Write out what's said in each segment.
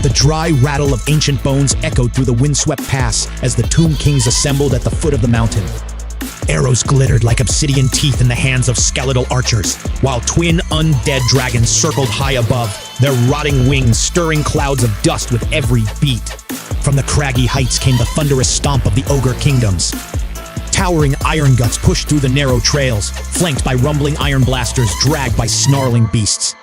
The dry rattle of ancient bones echoed through the windswept pass as the Tomb Kings assembled at the foot of the mountain. Arrows glittered like obsidian teeth in the hands of skeletal archers, while twin undead dragons circled high above, their rotting wings stirring clouds of dust with every beat. From the craggy heights came the thunderous stomp of the Ogre Kingdoms. Towering iron guts pushed through the narrow trails, flanked by rumbling iron blasters dragged by snarling beasts.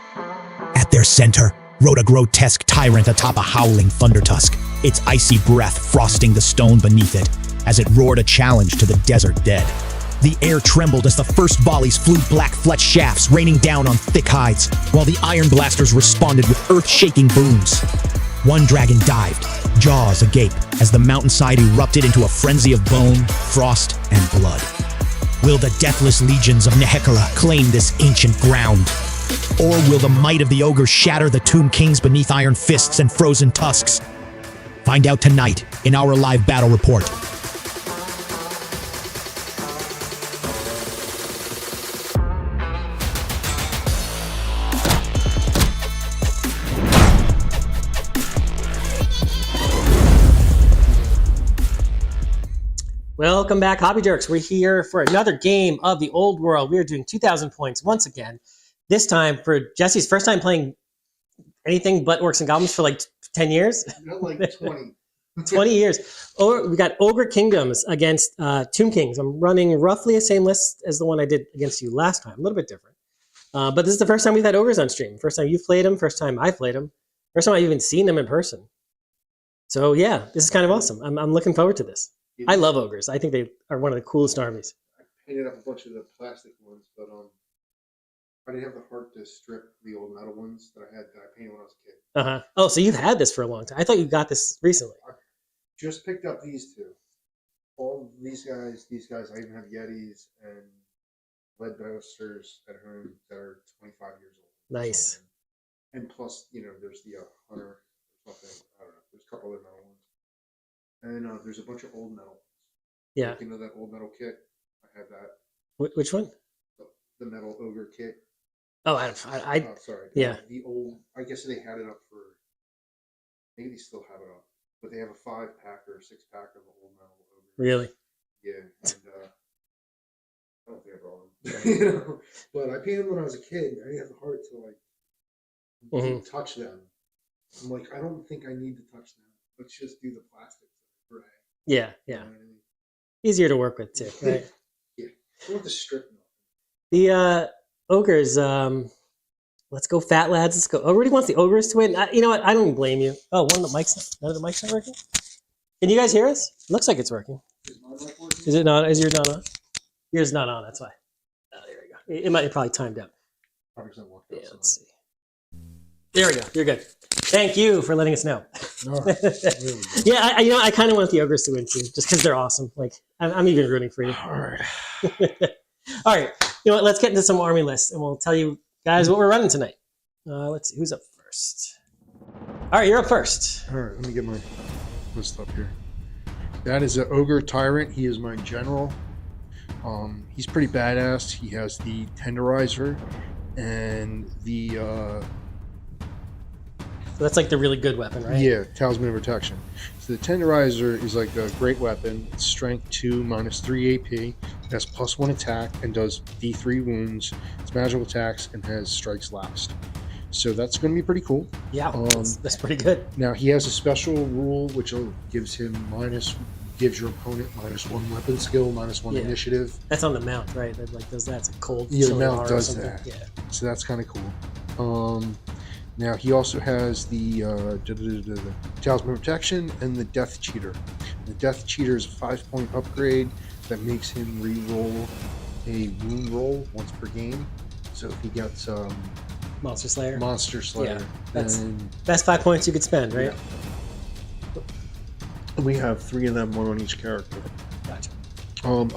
At their center rode a grotesque tyrant atop a howling thundertusk, its icy breath frosting the stone beneath it as it roared a challenge to the desert dead. The air trembled as the first volleys flew black fletch shafts raining down on thick hides, while the iron blasters responded with earth-shaking booms. One dragon dived, jaws agape, as the mountainside erupted into a frenzy of bone, frost, and blood. Will the deathless legions of Nehekara claim this ancient ground? Or will the might of the ogre shatter the Tomb Kings beneath iron fists and frozen tusks? Find out tonight in our live battle report. Welcome back, Hobby Jerks. We're here for another game of the Old World. We are doing 2,000 points once again. This time for Jesse's first time playing anything but Orcs and Goblins for like 10 years. Not like 20. 20 years. We got Ogre Kingdoms against Tomb Kings. I'm running roughly the same list as the one I did against you last time. A little bit different. But this is the first time we've had Ogres on stream. First time you've played them. First time I've played them. First time I've even seen them in person. So yeah, this is kind of awesome. I'm looking forward to this. I love ogres. I think they are one of the coolest armies. I painted up a bunch of the plastic ones, but I didn't have the heart to strip the old metal ones that I painted when I was a kid. Uh-huh. Oh, so you've had this for a long time. I thought you got this recently. I just picked up these two. All these guys. I even have Yetis and lead boasters at home that are 25 years old. Nice. And plus, there's the hunter or something. I don't know. There's a couple other metal ones. And there's a bunch of old metal. Yeah. You know that old metal kit? I have that. Which one? The metal ogre kit. Oh, Oh, sorry. Yeah. The old. I guess they had it up for. Maybe they still have it up, but they have a 5-pack or a 6-pack of the old metal ogre. Really? Yeah. And I don't think I brought them. But I painted them when I was a kid. I didn't have the heart to touch them. I'm like, I don't think I need to touch them. Let's just do the plastic. Right. Yeah. Easier to work with too, right? Yeah. I want the strip. The ogres. Let's go, fat lads. Let's go. Everybody wants the ogres to win. You know what? I don't blame you. Oh, none of the mics not working. Can you guys hear us? Looks like it's working. Is my mic working? Is it not? Is yours not on? Yours not on. That's why. Oh, there we go. It might probably timed out. Probably doesn't work. Yeah. Let's see. There we go. You're good. Thank you for letting us know. All right. Yeah, I kind of want the ogres to win too, just because they're awesome. Like, I'm even rooting for you. All right. All right. You know what? Let's get into some army lists, and we'll tell you guys what we're running tonight. Let's see who's up first. All right, you're up first. All right. Let me get my list up here. That is an ogre tyrant. He is my general. He's pretty badass. He has the tenderizer and the. So that's like the really good weapon, right? Yeah, Talisman of Protection. So the Tenderizer is like a great weapon. It's strength 2, -3 AP. It has +1 attack and does D3 wounds. It's magical attacks and has strikes last. So that's going to be pretty cool. Yeah, that's pretty good. Now he has a special rule which gives him gives your opponent -1 weapon skill, -1 initiative. That's on the mount, right? That like does that. It's a cold. Yeah, the mount does that. that. Yeah. So that's kind of cool. Now he also has the Talisman of Protection and the Death Cheater. The Death Cheater is a 5-point upgrade that makes him re-roll a wound roll once per game. So if he gets Monster Slayer. Yeah, that's best 5 points you could spend, right? Yeah. We have 3 of them, 1 on each character. Gotcha.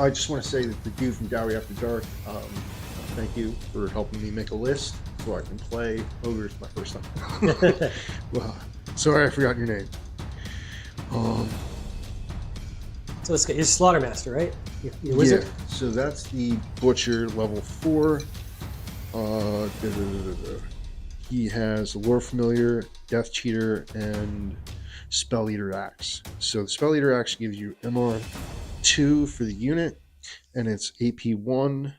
I just want to say that the dude from Dowry After Dark, thank you for helping me make a list so I can play ogres my first time. Well, sorry I forgot your name. So let's get your Slaughtermaster, right? Your wizard. Yeah. So that's the Butcher level 4. he has Lore Familiar, Death Cheater, and Spell Eater Axe. So the Spell Eater Axe gives you MR 2 for the unit, and it's AP 1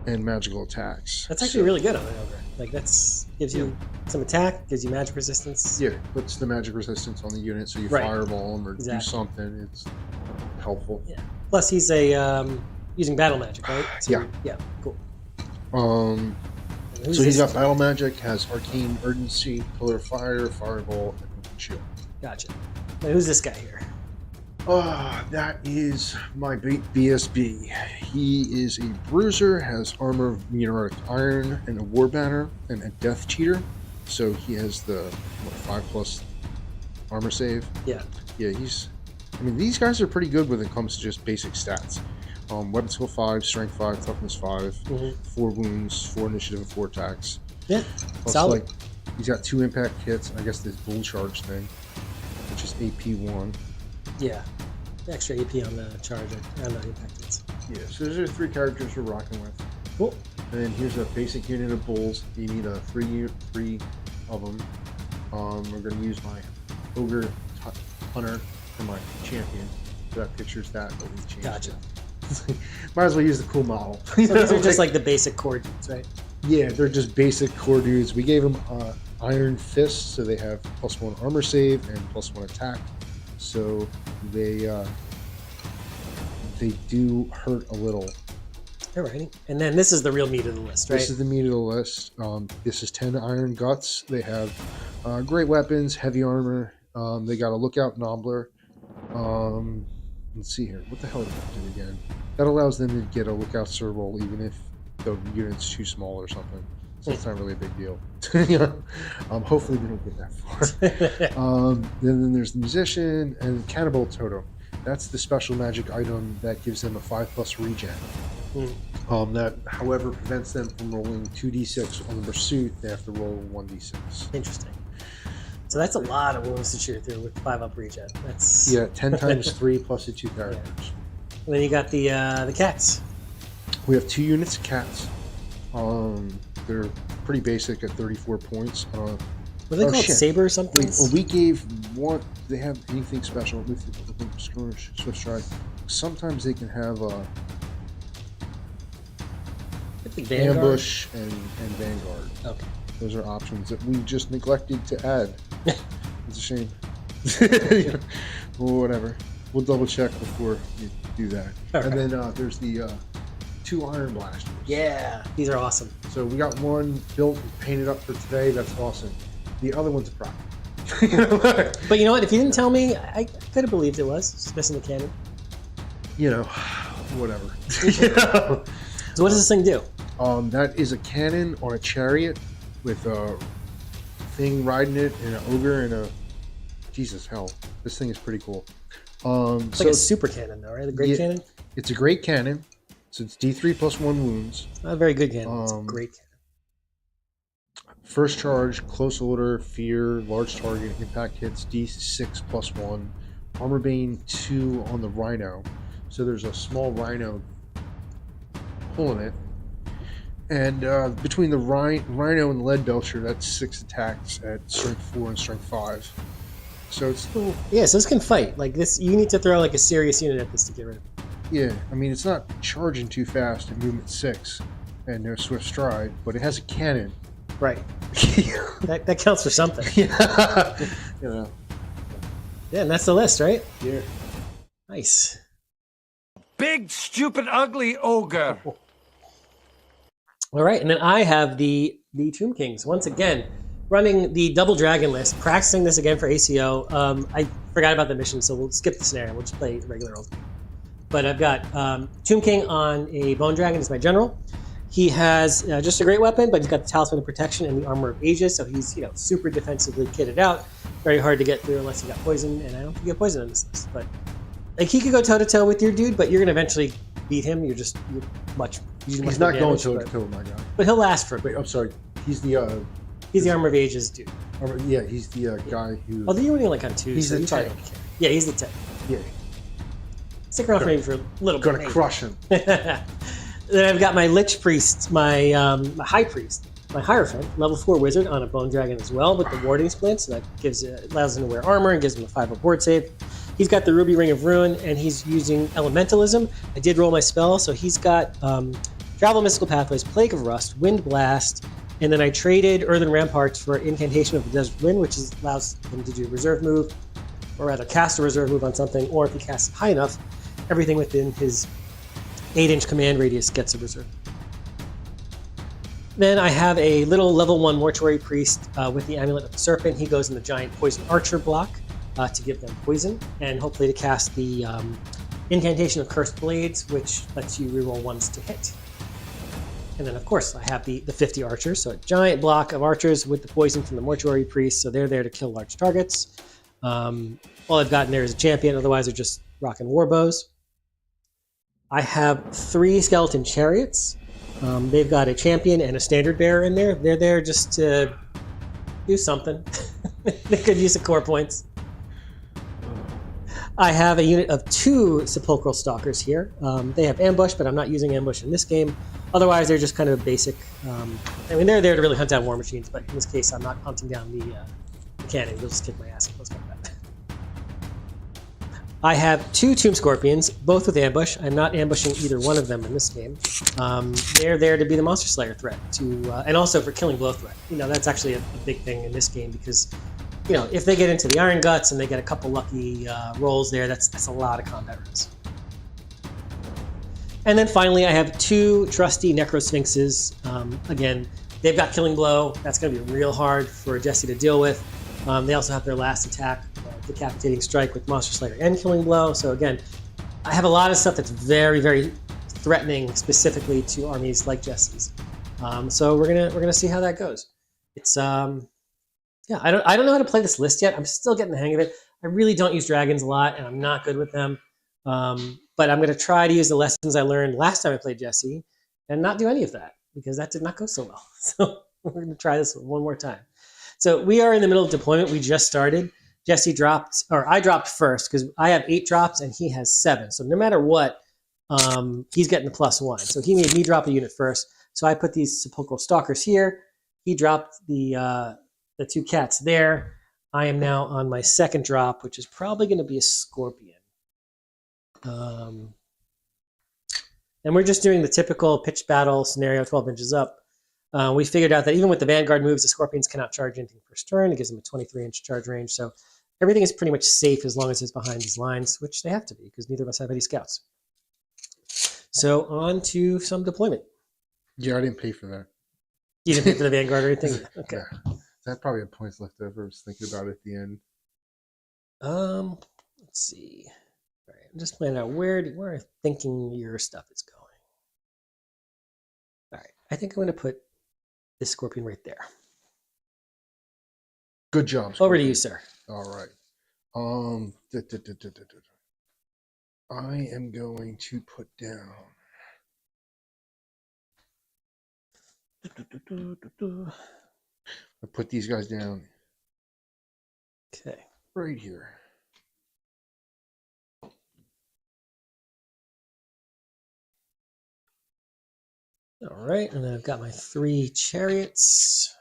and magical attacks. That's actually really good on an ogre. Like gives you some attack, gives you magic resistance. Yeah, puts the magic resistance on the unit, so you fireball them or do something. It's helpful. Yeah. Plus, he's using battle magic, right? So, yeah. Cool. So he's got battle magic, has arcane urgency, pillar of fire, fireball, and shield. Gotcha. Now, who's this guy here? That is my BSB. He is a bruiser, has armor of meteoric iron, and a war banner, and a death cheater. So he has the 5+ armor save. Yeah, these guys are pretty good when it comes to just basic stats. Weapon skill 5, strength 5, toughness 5, 4 wounds, 4 initiative, and 4 attacks. Yeah, plus, solid. He's got 2 impact hits. I guess this bull charge thing, which is AP 1. Yeah, extra AP on the charge and the impact hits. Yeah, so those are 3 characters we're rocking with. Cool. And then here's a basic unit of bulls. You need 3 of them. We're going to use my Ogre Hunter for my champion. So that pictures that, but we changed Gotcha. it. Might as well use the cool model. So these are just like the basic core dudes, right? Yeah, they're just basic core dudes. We gave them Iron Fist, so they have +1 armor save and +1 attack. So they do hurt a little. Alrighty. And then this is the real meat of the list, right? This is the meat of the list. This is 10 Iron Guts. They have great weapons, heavy armor. They got a Lookout Nobbler. Let's see here. What the hell did that do again? That allows them to get a Lookout Sir roll even if the unit's too small or something. So it's not really a big deal. Hopefully we don't get that far. Then there's the Musician and Cannibal Totem. That's the special magic item that gives them a 5+ regen. That, however, prevents them from rolling 2d6 on the pursuit. They have to roll 1d6. Interesting. So that's a lot of wounds to cheer through with 5+ regen. That's 10 times 3 plus the 2 characters. Yeah. And then you got the cats. We have 2 units of cats. They're pretty basic at 34 points. Were they called Saber or something? We gave one. They have anything special with Skirmish, Swift Strike. Sometimes they can have Ambush and Vanguard. Okay. Those are options that we just neglected to add. It's a shame. Well, whatever. We'll double check before you do that. Okay. And then there's the 2 Iron Blasters. Yeah, these are awesome. So we got one built and painted up for today. That's awesome. The other one's a prop. But you know what? If you didn't tell me, I could have believed it was. Just missing the cannon. Whatever. So what does this thing do? That is a cannon on a chariot with a thing riding it and an ogre and a... Jesus, hell. This thing is pretty cool. It's like a super cannon though, right? The great cannon? It's a great cannon. So it's D3 +1 wounds. Not a very good cannon. It's a great cannon. First charge, close order, fear, large target, impact hits, D6 +1. Armor Bane 2 on the Rhino. So there's a small Rhino pulling it. And between the Rhino and the Lead Belcher, that's 6 attacks at strength 4 and strength 5. So it's still... Yeah, so this can fight. Like this, you need to throw like a serious unit at this to get rid of it. Yeah, I mean, it's not charging too fast at movement 6 and no swift stride, but it has a cannon. Right. that counts for something. Yeah. Yeah, and that's the list, right? Yeah. Nice. Big, stupid, ugly ogre. All right, and then I have the Tomb Kings once again, running the double dragon list, practicing this again for ACO. I forgot about the mission, so we'll skip the scenario. We'll just play regular old. But I've got Tomb King on a Bone Dragon as my general. He has just a great weapon, but he's got the Talisman of Protection and the Armor of Aegis, so he's super defensively kitted out. Very hard to get through unless you got poison, and I don't think you get poison on this list. But like he could go toe to toe with your dude, but you're gonna eventually beat him. He's not going toe to toe with my guy. But he'll last for a bit. Wait, I'm sorry. He's the Armor of Aegis dude. Yeah, he's the guy who. Although you're only like on 2. He's so the tank. Yeah, he's the tank. Yeah. Stick around for a little bit. Gonna crush him. Then I've got my Lich Priest, my High Priest, my Hierophant, level 4 wizard on a bone dragon as well with the warding splints. So that allows him to wear armor and gives him a 5 board save. He's got the Ruby Ring of Ruin, and he's using Elementalism. I did roll my spell, so he's got Travel Mystical Pathways, Plague of Rust, Wind Blast, and then I traded Earthen Ramparts for Incantation of the Desert Wind, which allows him to do a reserve move, or rather cast a reserve move on something, or if he casts it high enough, everything within his 8-inch command radius gets a reserve. Then I have a little level 1 Mortuary Priest with the Amulet of the Serpent. He goes in the giant Poison Archer block to give them poison, and hopefully to cast the Incantation of Cursed Blades, which lets you reroll ones to hit. And then, of course, I have the 50 archers, so a giant block of archers with the poison from the Mortuary Priest, so they're there to kill large targets. All I've gotten there is a champion, otherwise they're just rocking war bows. I have 3 skeleton chariots. They've got a champion and a standard bearer in there. They're there just to do something. They could use the core points. I have a unit of 2 sepulchral stalkers here. They have ambush, but I'm not using ambush in this game. Otherwise, they're just kind of basic. I mean, they're there to really hunt down war machines, but in this case, I'm not hunting down the cannon. You'll just kick my ass in close combat. I have 2 Tomb Scorpions, both with ambush. I'm not ambushing either one of them in this game. They're there to be the Monster Slayer threat, and also for killing blow threat. That's actually a big thing in this game because, if they get into the Iron Guts and they get a couple lucky rolls there, that's a lot of combat runs. And then finally, I have 2 trusty Necro Sphinxes. Again, they've got Killing Blow. That's going to be real hard for Jesse to deal with. They also have their last attack, Decapitating Strike with Monster Slayer and Killing Blow. So again, I have a lot of stuff that's very, very threatening, specifically to armies like Jesse's. So we're gonna see how that goes. It's I don't know how to play this list yet. I'm still getting the hang of it. I really don't use dragons a lot, and I'm not good with them. But I'm going to try to use the lessons I learned last time I played Jesse and not do any of that because that did not go so well. So we're going to try this one more time. So we are in the middle of deployment. We just started. Jesse dropped, or I dropped first because I have 8 drops and he has 7. So no matter what, he's getting the +1. So he made me drop a unit first. So I put these sepulchral stalkers here. He dropped the 2 cats there. I am now on my second drop, which is probably going to be a scorpion. And we're just doing the typical pitch battle scenario, 12 inches up. We figured out that even with the Vanguard moves, the Scorpions cannot charge anything first turn. It gives them a 23-inch charge range. So everything is pretty much safe as long as it's behind these lines, which they have to be because neither of us have any scouts. So on to some deployment. Yeah, I didn't pay for that. You didn't pay for the Vanguard or anything? Okay. Yeah. That probably had points left over. I was thinking about it at the end. Let's see. All right, I'm just planning out where I'm thinking your stuff is going. All right, I think I'm going to put this Scorpion right there. Good job, Scorpion. Over to you, sir. All right. I am going to put down. I put these guys down. Okay. Right here. All right, and then I've got my 3 chariots.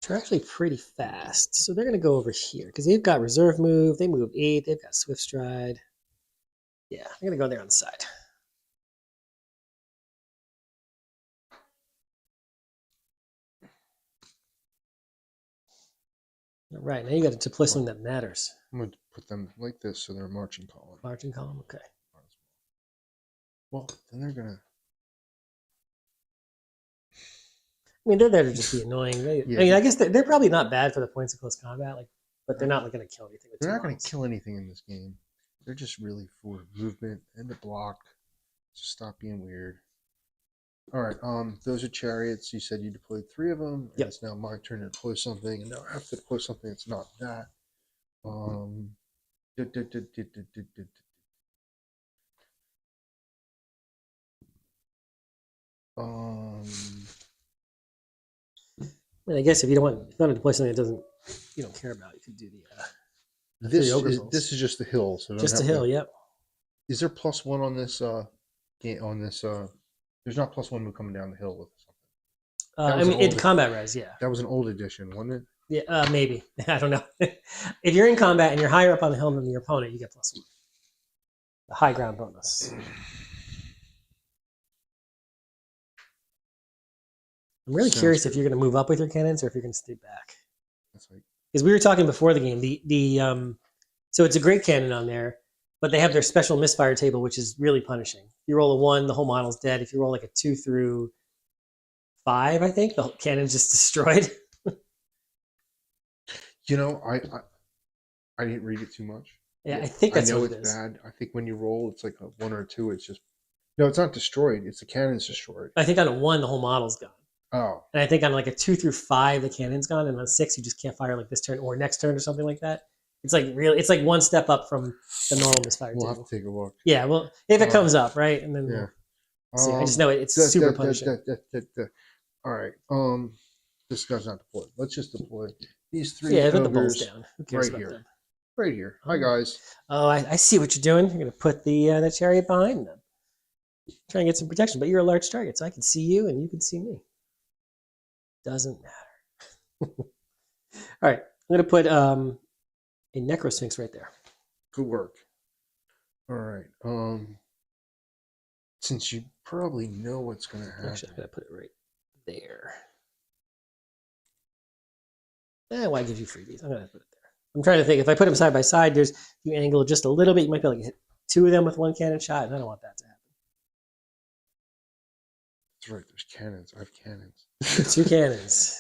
They're actually pretty fast, so they're going to go over here because they've got reserve move. They move 8. They've got swift stride. Yeah, I'm going to go there on the side. All right, now you got a deployment that matters. I'm going to put them like this so they're marching column. Marching column, okay. Well, then they're going to... I mean, they're there to just be annoying. Yeah. I mean, I guess they're probably not bad for the points of close combat, but they're not going to kill anything. They're not going to kill anything in this game. They're just really for movement and to block. So stop being weird. All right, those are chariots. You said you deployed 3 of them. Yep. It's now my turn to deploy something, and now I have to deploy something that's not that. I mean, I guess if you want to deploy something that you don't care about, you could do the this is just the hill. So just a hill, yep. Is there +1 on this on this. There's not +1 move coming down the hill with something. I mean, in combat res, yeah. That was an old edition, wasn't it? Yeah, maybe. I don't know. If you're in combat and you're higher up on the hill than your opponent, you get +1. The high ground bonus. I'm really curious if you're going to move up with your cannons or if you're going to stay back. That's right. Because we were talking before the game. So it's a great cannon on there, but they have their special misfire table, which is really punishing. If you roll a 1, the whole model's dead. If you roll like a 2 through 5, I think the cannon's just destroyed. You know, I didn't read it too much. Yeah, I think that's I know what it's it is. bad. I think when you roll, it's like a 1 or a 2. It's just no, it's not destroyed. It's the cannon's destroyed. I think on a 1, the whole model's gone. Oh, And I think on like a 2 through 5, the cannon's gone, and on 6, you just can't fire like this turn or next turn or something like that. It's like really, it's like one step up from the normal misfire we'll table. have to take a look. Yeah, well, if it comes up, right, and then Yeah. we'll see. I just know it's super punishing. All right. This guy's not deployed. Let's just deploy these 3 Yeah, put the bolts ogres down. Who cares right about here. them? Right here. Hi guys. Oh, I see what you're doing. You're going to put the chariot behind them. Try and get some protection, but you're a large target, so I can see you and you can see me. Doesn't matter. All right, I'm going to put a Necrosphinx right there. Good work. All right. Since you probably know what's going to happen. Actually, I'm going to put it right there. Why give you freebies? I'm going to put it there. I'm trying to think. If I put them side by side, if you angle just a little bit, you might be able to hit 2 of them with 1 cannon shot, and I don't want that to happen. That's right. There's cannons. I have cannons. 2 cannons.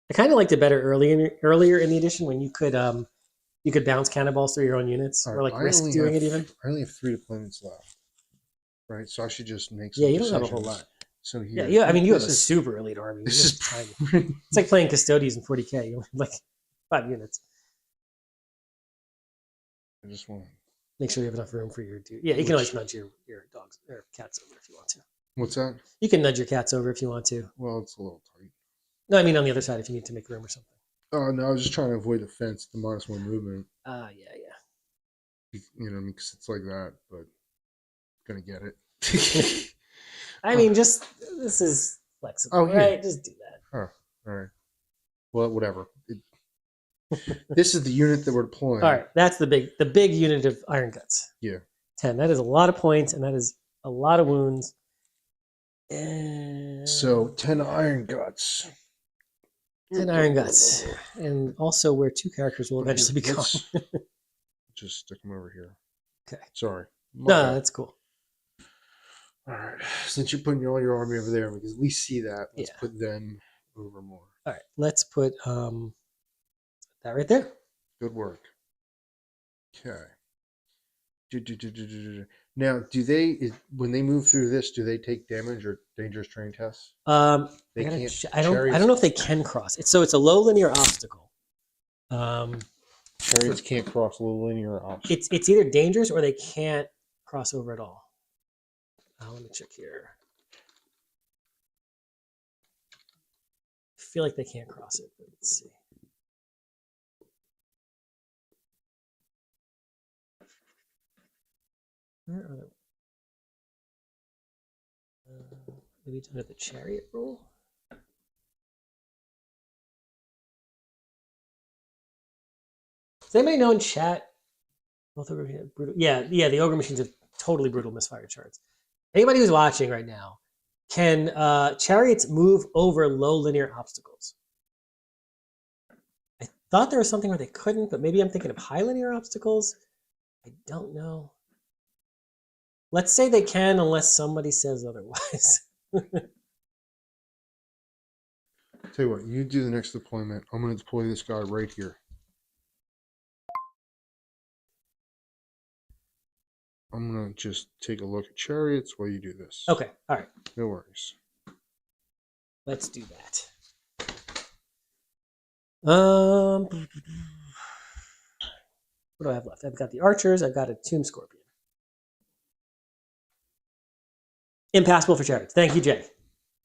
I kind of liked it better earlier in the edition when you could bounce cannonballs through your own units, or like risk doing it even. I only have 3 deployments left. Right, so I should just make some. Yeah, you don't have a whole lot. So here, yeah, I mean, you have a super elite army. This is tiny. It's like playing Custodians in 40k. You only have like 5 units. I just want. Make sure you have enough room for your dude. Yeah, you can always nudge your dogs or cats over if you want to. What's that? You can nudge your cats over if you want to. Well, it's a little tight. No, I mean on the other side if you need to make room or something. Oh no, I was just trying to avoid the fence, the -1 movement. Yeah. You know, because it's like that, but gonna get it. I mean, just this is flexible, right? Just do that. Huh. All right. Well, whatever. This is the unit that we're deploying. All right, that's the big unit of Iron Guts. Yeah. 10. That is a lot of points, and that is a lot of wounds. And So 10 Iron Guts. 10 Iron Guts, and also where 2 characters will eventually become. Just stick them over here. Okay. Sorry. No, that's cool. All right. Since you're putting all your army over there, we can at least see that. Let's Yeah. put them over more. All right, let's put that right there. Good work. Okay. Now, when they move through this, do they take damage or dangerous terrain tests? They can't. I don't know if they can cross. It's a low linear obstacle. Chariots can't cross low linear obstacles. It's either dangerous or they can't cross over at all. Let me check here. I feel like they can't cross it, but let's see. Where are they? Maybe it's under the chariot rule. Does anybody know in chat? Both ogre brutal. Yeah. The ogre machines have totally brutal misfire charts. Anybody who's watching right now, can chariots move over low linear obstacles? I thought there was something where they couldn't, but maybe I'm thinking of high linear obstacles. I don't know. Let's say they can, unless somebody says otherwise. Tell you what, you do the next deployment. I'm going to deploy this guy right here. I'm going to just take a look at chariots while you do this. Okay, all right. No worries. Let's do that. What do I have left? I've got the archers. I've got a tomb scorpion. Impassable for chariots. Thank you, Jay.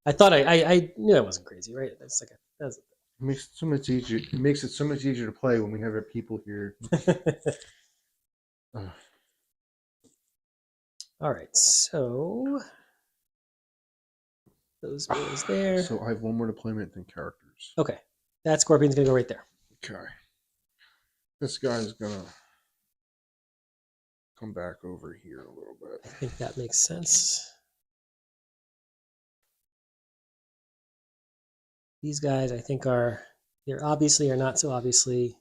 I thought I knew I wasn't crazy, right? That's like it makes it so much easier. It makes it so much easier to play when we have our people here. All right, so those goes there. So I have one more deployment than characters. Okay, that Scorpion's gonna go right there. Okay. This guy's gonna come back over here a little bit. I think that makes sense. These guys, I think, they're obviously or not so obviously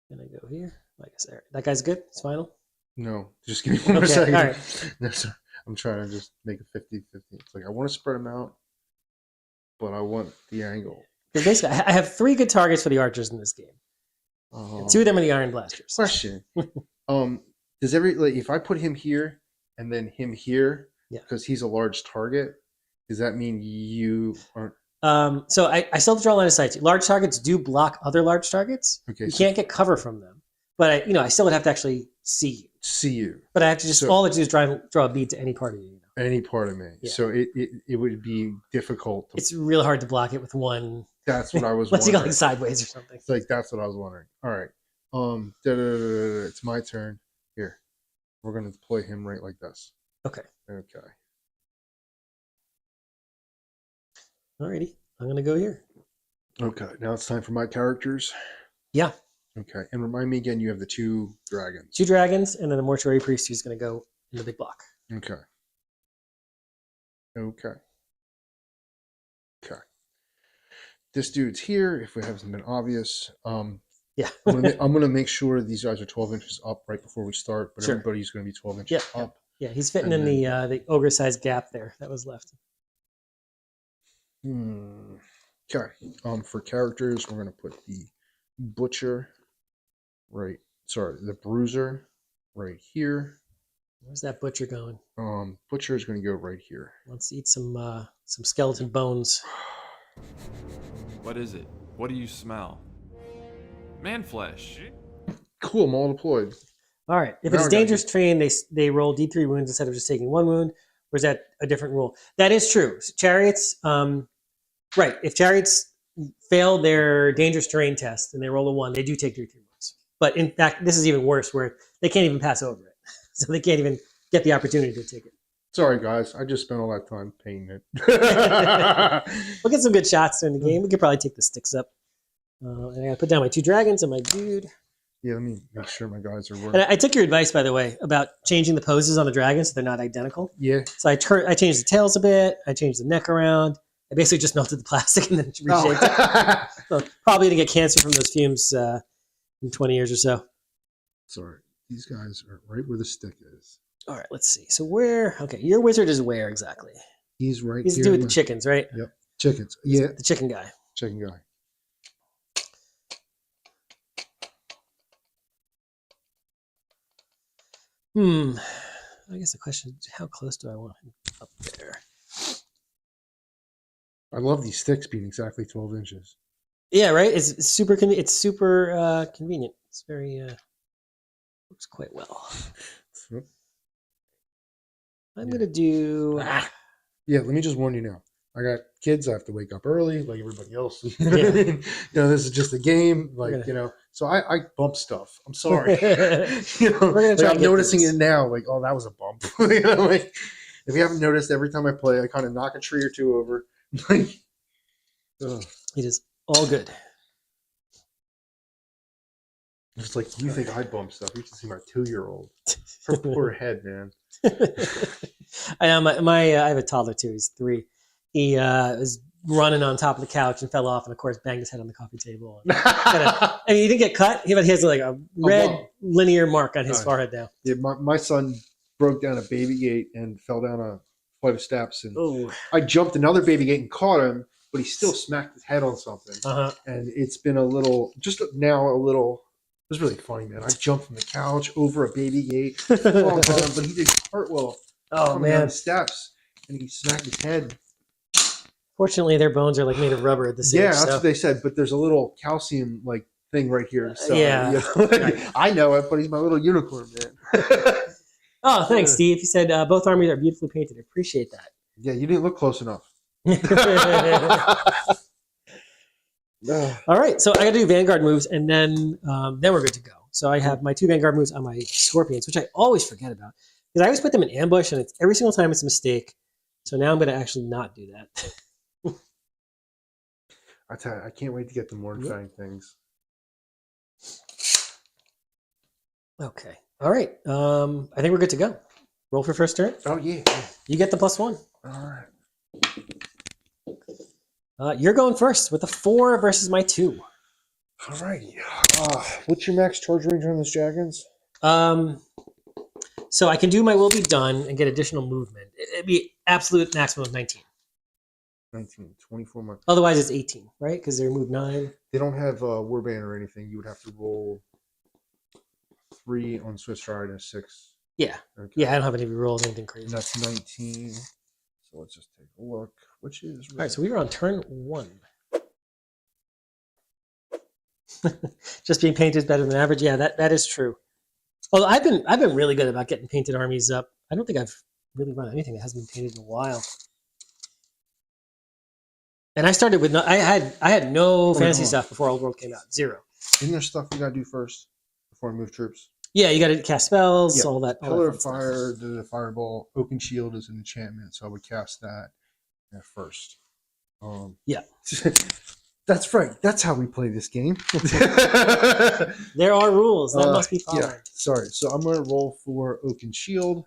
gonna go here. Like I said, that guy's good. It's final. No, just give me one more Okay, second. all right. No, sorry. I'm trying to just make it 50-50. It's like I want to spread them out, but I want the angle. Because basically, I have 3 good targets for the archers in this game. And 2 of them are the iron blasters. Question. Does if I put him here and then him here, because he's a large target, does that mean you aren't? So I still have to draw a line of sight. Large targets do block other large targets. Okay, you can't get cover from them. But I still would have to actually see you. See you. But I have to all I do is draw a bead to any part of you. Any part of me. Yeah. So it would be difficult. It's really hard to block it with one. That's what I was Unless wondering. you go like sideways or something. It's like that's what I was wondering. All right. It's my turn. Here. We're gonna deploy him right like this. Okay. Okay. Alrighty. I'm gonna go here. Okay. Now it's time for my characters. Yeah. Okay. And remind me again, you have the 2 dragons. 2 dragons, and then a mortuary priest who's gonna go in the big block. Okay. Okay. Okay. This dude's here. If it hasn't been obvious, yeah, I'm gonna make sure these guys are 12 inches up right before we start, but everybody's gonna be 12 inches up. Yeah, he's fitting in the ogre-sized gap there that was left. Okay. For characters, we're gonna put the butcher right. Sorry, the bruiser right here. Where's that butcher going? Butcher is gonna go right here. Let's eat some skeleton bones. What is it? What do you smell? Man flesh. Cool, I'm all deployed. All right. If Now it's dangerous terrain, they roll D3 wounds instead of just taking 1 wound. Or is that a different rule? That is true. Chariots, right. If chariots fail their dangerous terrain test and they roll a 1, they do take D3 wounds. But in fact, this is even worse, where they can't even pass over it, so they can't even get the opportunity to take it. Sorry, guys. I just spent all that time painting it. We'll get some good shots during the game. We could probably take the sticks up. And I gotta put down my 2 dragons and my dude. Yeah, let me make sure my guys are working. And I took your advice, by the way, about changing the poses on the dragons so they're not identical. Yeah. So I changed the tails a bit. I changed the neck around. I basically just melted the plastic and then reshaped it. So probably gonna get cancer from those fumes in 20 years or so. Sorry, these guys are right where the stick is. All right, let's see. So where? Okay, your wizard is where exactly? He's right He's the here. dude with the chickens, right? Yep, chickens. Yeah, the chicken guy. chicken guy. I guess the question is, how close do I want him up there? I love these sticks being exactly 12 inches. Yeah, right. It's super. It's super convenient. It's very works quite well. I'm gonna do. Yeah, let me just warn you now. I got kids. I have to wake up early, like everybody else. Yeah. This is just a game, like So I bump stuff. I'm sorry. We're gonna try. I'm noticing it now. Like, oh, that was a bump. Like, if you haven't noticed, every time I play, I kind of knock a tree or 2 over. Like, it is all good. It's like, you think I bump stuff? You should see my 2-year-old. Her poor head, man. I know I have a toddler too. He's 3. He was running on top of the couch and fell off, and of course banged his head on the coffee table. And he didn't get cut. He has like a red linear mark on his forehead now. Yeah, my son broke down a baby gate and fell down a flight of steps, and I jumped another baby gate and caught him, but he still smacked his head on something. And it's been a little. It was really funny, man. I jumped from the couch over a baby gate, but he did cartwheel. Down the steps, and he smacked his head. Fortunately, their bones are like made of rubber at the same. Yeah, that's what they said. But there's a little calcium like thing right here. So, Right. I know it, but he's my little unicorn, man. Oh, thanks, Steve. He said both armies are beautifully painted. I appreciate that. Yeah, you didn't look close enough. All right, so I got to do Vanguard moves, and then we're good to go. So I have my 2 Vanguard moves on my Scorpions, which I always forget about. Because I always put them in ambush, and it's every single time it's a mistake. So now I'm going to actually not do that. I tell you, I can't wait to get the Mornfang things. Okay. All right. I think we're good to go. Roll for first turn. Oh yeah. You get the +1. All right. You're going first with a 4 versus my 2. Alrighty. What's your max charge range on those dragons? So I can do my will be done and get additional movement. It'd be absolute maximum of 19. 19, 24 months. Otherwise, it's 18, right? Because they're moved 9. They don't have warband or anything. You would have to roll 3 on Swiss Stride and a 6. Yeah. Okay. Yeah, I don't have any rolls, anything crazy. And that's 19. So let's just take a look. Which is All right, so we were on turn 1. Just being painted is better than average. Yeah, that is true. Although I've been really good about getting painted armies up. I don't think I've really run anything that hasn't been painted in a while. And I started with I had no fantasy stuff before Old World came out. 0. Isn't there stuff we gotta do first before we move troops? Yeah, you got to cast spells, Yeah. all that. Pillar fun of stuff. Fire, the Fireball, Oaken Shield is an enchantment, so I would cast that at first. Yeah. That's right. That's how we play this game. There are rules that must be followed. Yeah, sorry. So I'm going to roll for Oaken Shield,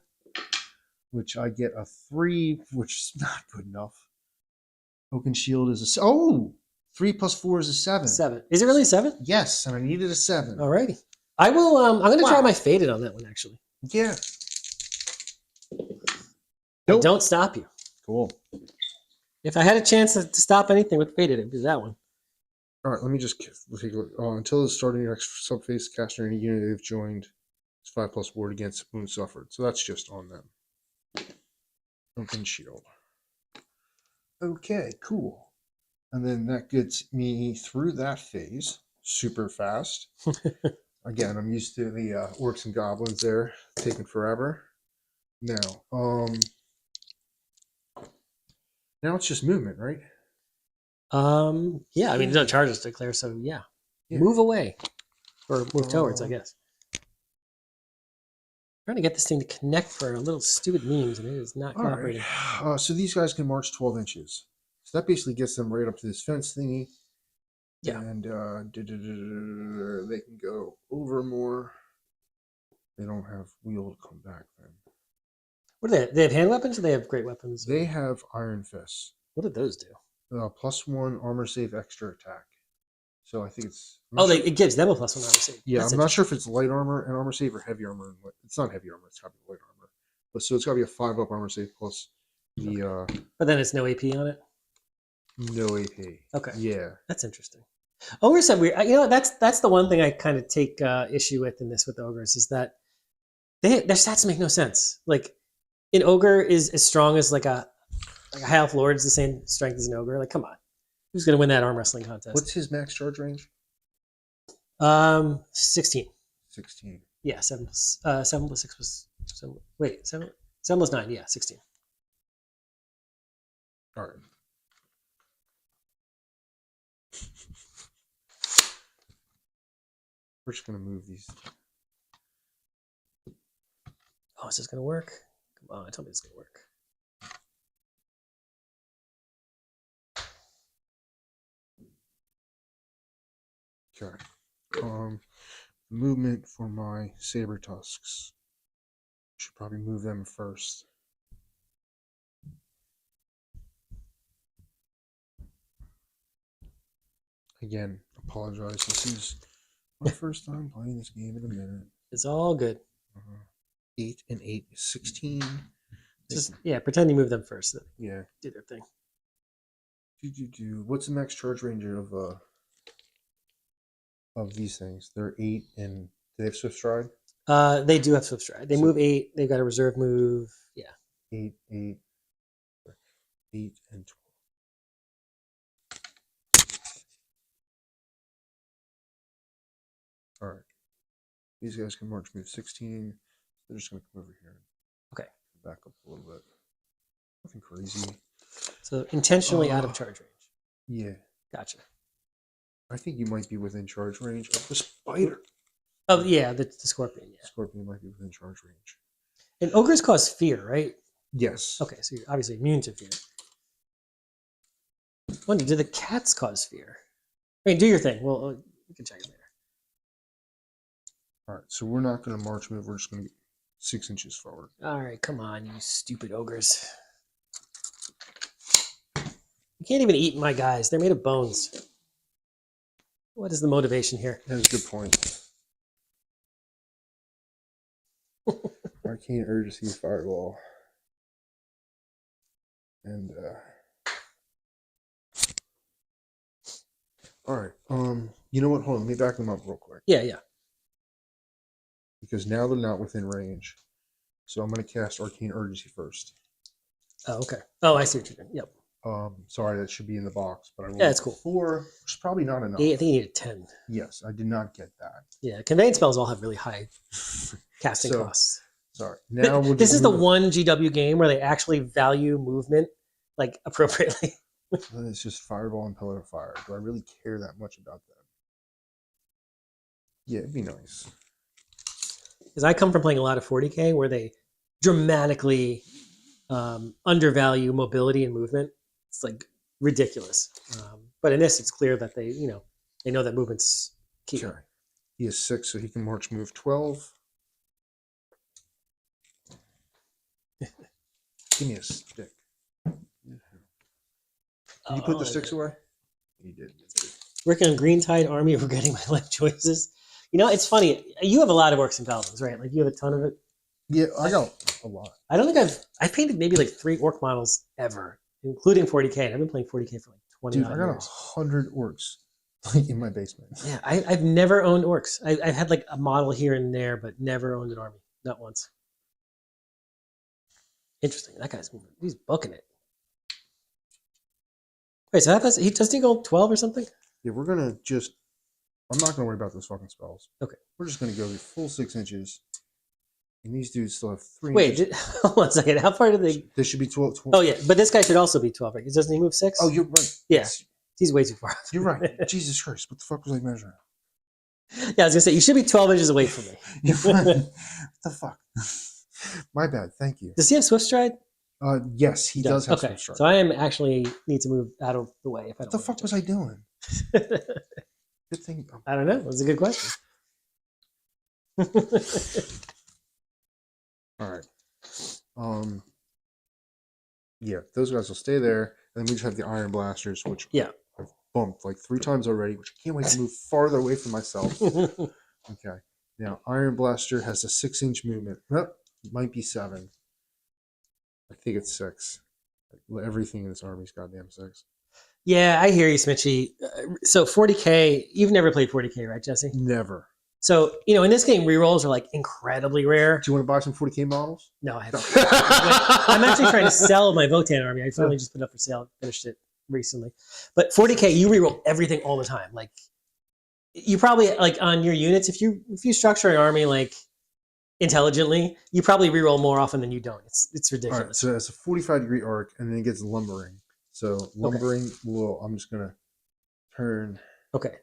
which I get a 3, which is not good enough. Oaken Shield is a 3 plus 4 is a 7. 7. Is it really 7? Yes, and I needed a 7. Alrighty. I will. I'm going to try my faded on that one actually. Yeah. I don't stop you. Cool. If I had a chance to stop anything with faded, it'd be that one. All right, let me just take a look. Until the start of your next subphase, caster any unit they've joined is 5 plus ward against wounds suffered. So that's just on them. Open shield. Okay, cool. And then that gets me through that phase super fast. Again, I'm used to the orcs and goblins there taking forever. Now it's just movement, right? Yeah, I mean, there's no charges to declare, so yeah. Yeah. Move away. Or move towards, I guess. Trying to get this thing to connect for little stupid memes, and it is not All right. cooperating. So these guys can march 12 inches. So that basically gets them right up to this fence thingy. Yeah. And they can go over more. They don't have wheel to come back then. What do they have? They have hand weapons or they have great weapons? They have Iron Fists. What do those do? +1 armor save extra attack. So I think it's... It gives them a +1 armor save. Yeah, That's I'm not sure if it's light armor and armor save or heavy armor. It's not heavy armor. It's got to be light armor. But so it's got to be a 5-up armor save plus the... But then it's no AP on it? No AP. Okay. Yeah. That's interesting. Ogres have weird. That's the one thing I kind of take issue with in this with the ogres is that their stats make no sense. Like an ogre is as strong as like a high elf lord is the same strength as an ogre. Like, come on, who's gonna win that arm wrestling contest? What's his max charge range? 16. 16. Yeah, 7 plus 6 was 7. Wait, 7 plus 9. Yeah, 16. All right. We're just gonna move these. Oh, is this gonna work? Come on, tell me it's gonna work. Okay. Movement for my saber tusks. Should probably move them first. Again, apologize. This is my first time playing this game in a minute. It's all good. 8 and 8 is 16. Just pretend you move them first. So Yeah. do their thing. What's the max charge range of these things? They're 8 and do they have swift stride? They do have swift stride. They move 8. They've got a reserve move. Yeah. 8 and 12. All right. These guys can march move 16. They're just going to come over here. Okay. Back up a little bit. Nothing crazy. So intentionally out of charge range. Yeah. Gotcha. I think you might be within charge range of the spider. Oh yeah, the scorpion. Yeah. Scorpion might be within charge range. And ogres cause fear, right? Yes. Okay, so you're obviously immune to fear. I wonder, do the cats cause fear? I mean, do your thing. Well, we can check it later. All right, so we're not going to march move. We're just going to get 6 inches forward. All right, come on, you stupid ogres. You can't even eat my guys. They're made of bones. What is the motivation here? That's a good point. Arcane Urgency Fireball. And, all right. You know what? Hold on. Let me back them up real quick. Yeah. Because now they're not within range. So I'm going to cast Arcane Urgency first. Oh, okay. Oh, I see what you're doing. Yep. Sorry, that should be in the box, but I rolled it's cool. 4, which is probably not enough. I think you needed 10. Yes, I did not get that. Yeah, conveyance spells all have really high casting So, costs. Sorry. Now we'll This just is the move- one GW game where they actually value movement like appropriately. It's just Fireball and Pillar of Fire. Do I really care that much about that? Yeah, it'd be nice. Because I come from playing a lot of 40k where they dramatically undervalue mobility and movement. It's like ridiculous. But in this, it's clear that they know that movement's key. Okay. He is 6, so he can march move 12. Give me a stick. Did you put the 6 away? You did. Working on Green Tide Army, regretting my life choices. It's funny. You have a lot of orcs and paladins, right? Like you have a ton of it. Yeah, I got a lot. I don't think I've painted maybe like 3 orc models ever, including 40k. And I've been playing 40k for like 20 Dude, I got years. 100 orcs like in my basement. Yeah, I've never owned orcs. I've had like a model here and there, but never owned an army. Not once. Interesting. That guy's moving. He's booking it. Wait, so doesn't he go 12 or something? Yeah, we're gonna just. I'm not gonna worry about those fucking spells. Okay. We're just gonna go the full 6 inches. And these dudes still have 3 Wait, inches. hold on a second. How far did they? This should be 12. Oh yeah, but this guy should also be 12, right? Doesn't he move 6? Oh, you're right. Yeah. He's way too far. You're right. Jesus Christ, what the fuck was I measuring? Yeah, I was gonna say you should be 12 inches away from me. You're right. What the fuck? My bad. Thank you. Does he have Swift Stride? Yes, he does have okay. some strike. So I am actually need to move out of the way. If I What the fuck was I doing? Good thing. I don't know. That's a good question. All right. Yeah, those guys will stay there, and then we just have the Iron Blasters, which Yeah. I've bumped like 3 times already, which I can't wait to move farther away from myself. Okay. Now, Iron Blaster has a 6-inch movement. Nope, it might be 7. I think it's 6. Everything in this army's goddamn 6. Yeah, I hear you, Smitchy. So 40k, you've never played 40k, right, Jesse? Never. So, in this game, rerolls are like incredibly rare. Do you want to buy some 40k models? No, I haven't. I'm actually trying to sell my Votan army. I finally just put it up for sale. Finished it recently. But 40k, you reroll everything all the time. Like, you probably, like, on your units, if you structure an army, like, intelligently, you probably reroll more often than you don't. It's ridiculous. All right, so it's a 45-degree arc, and then it gets lumbering. So lumbering will. I'm just gonna turn. Okay.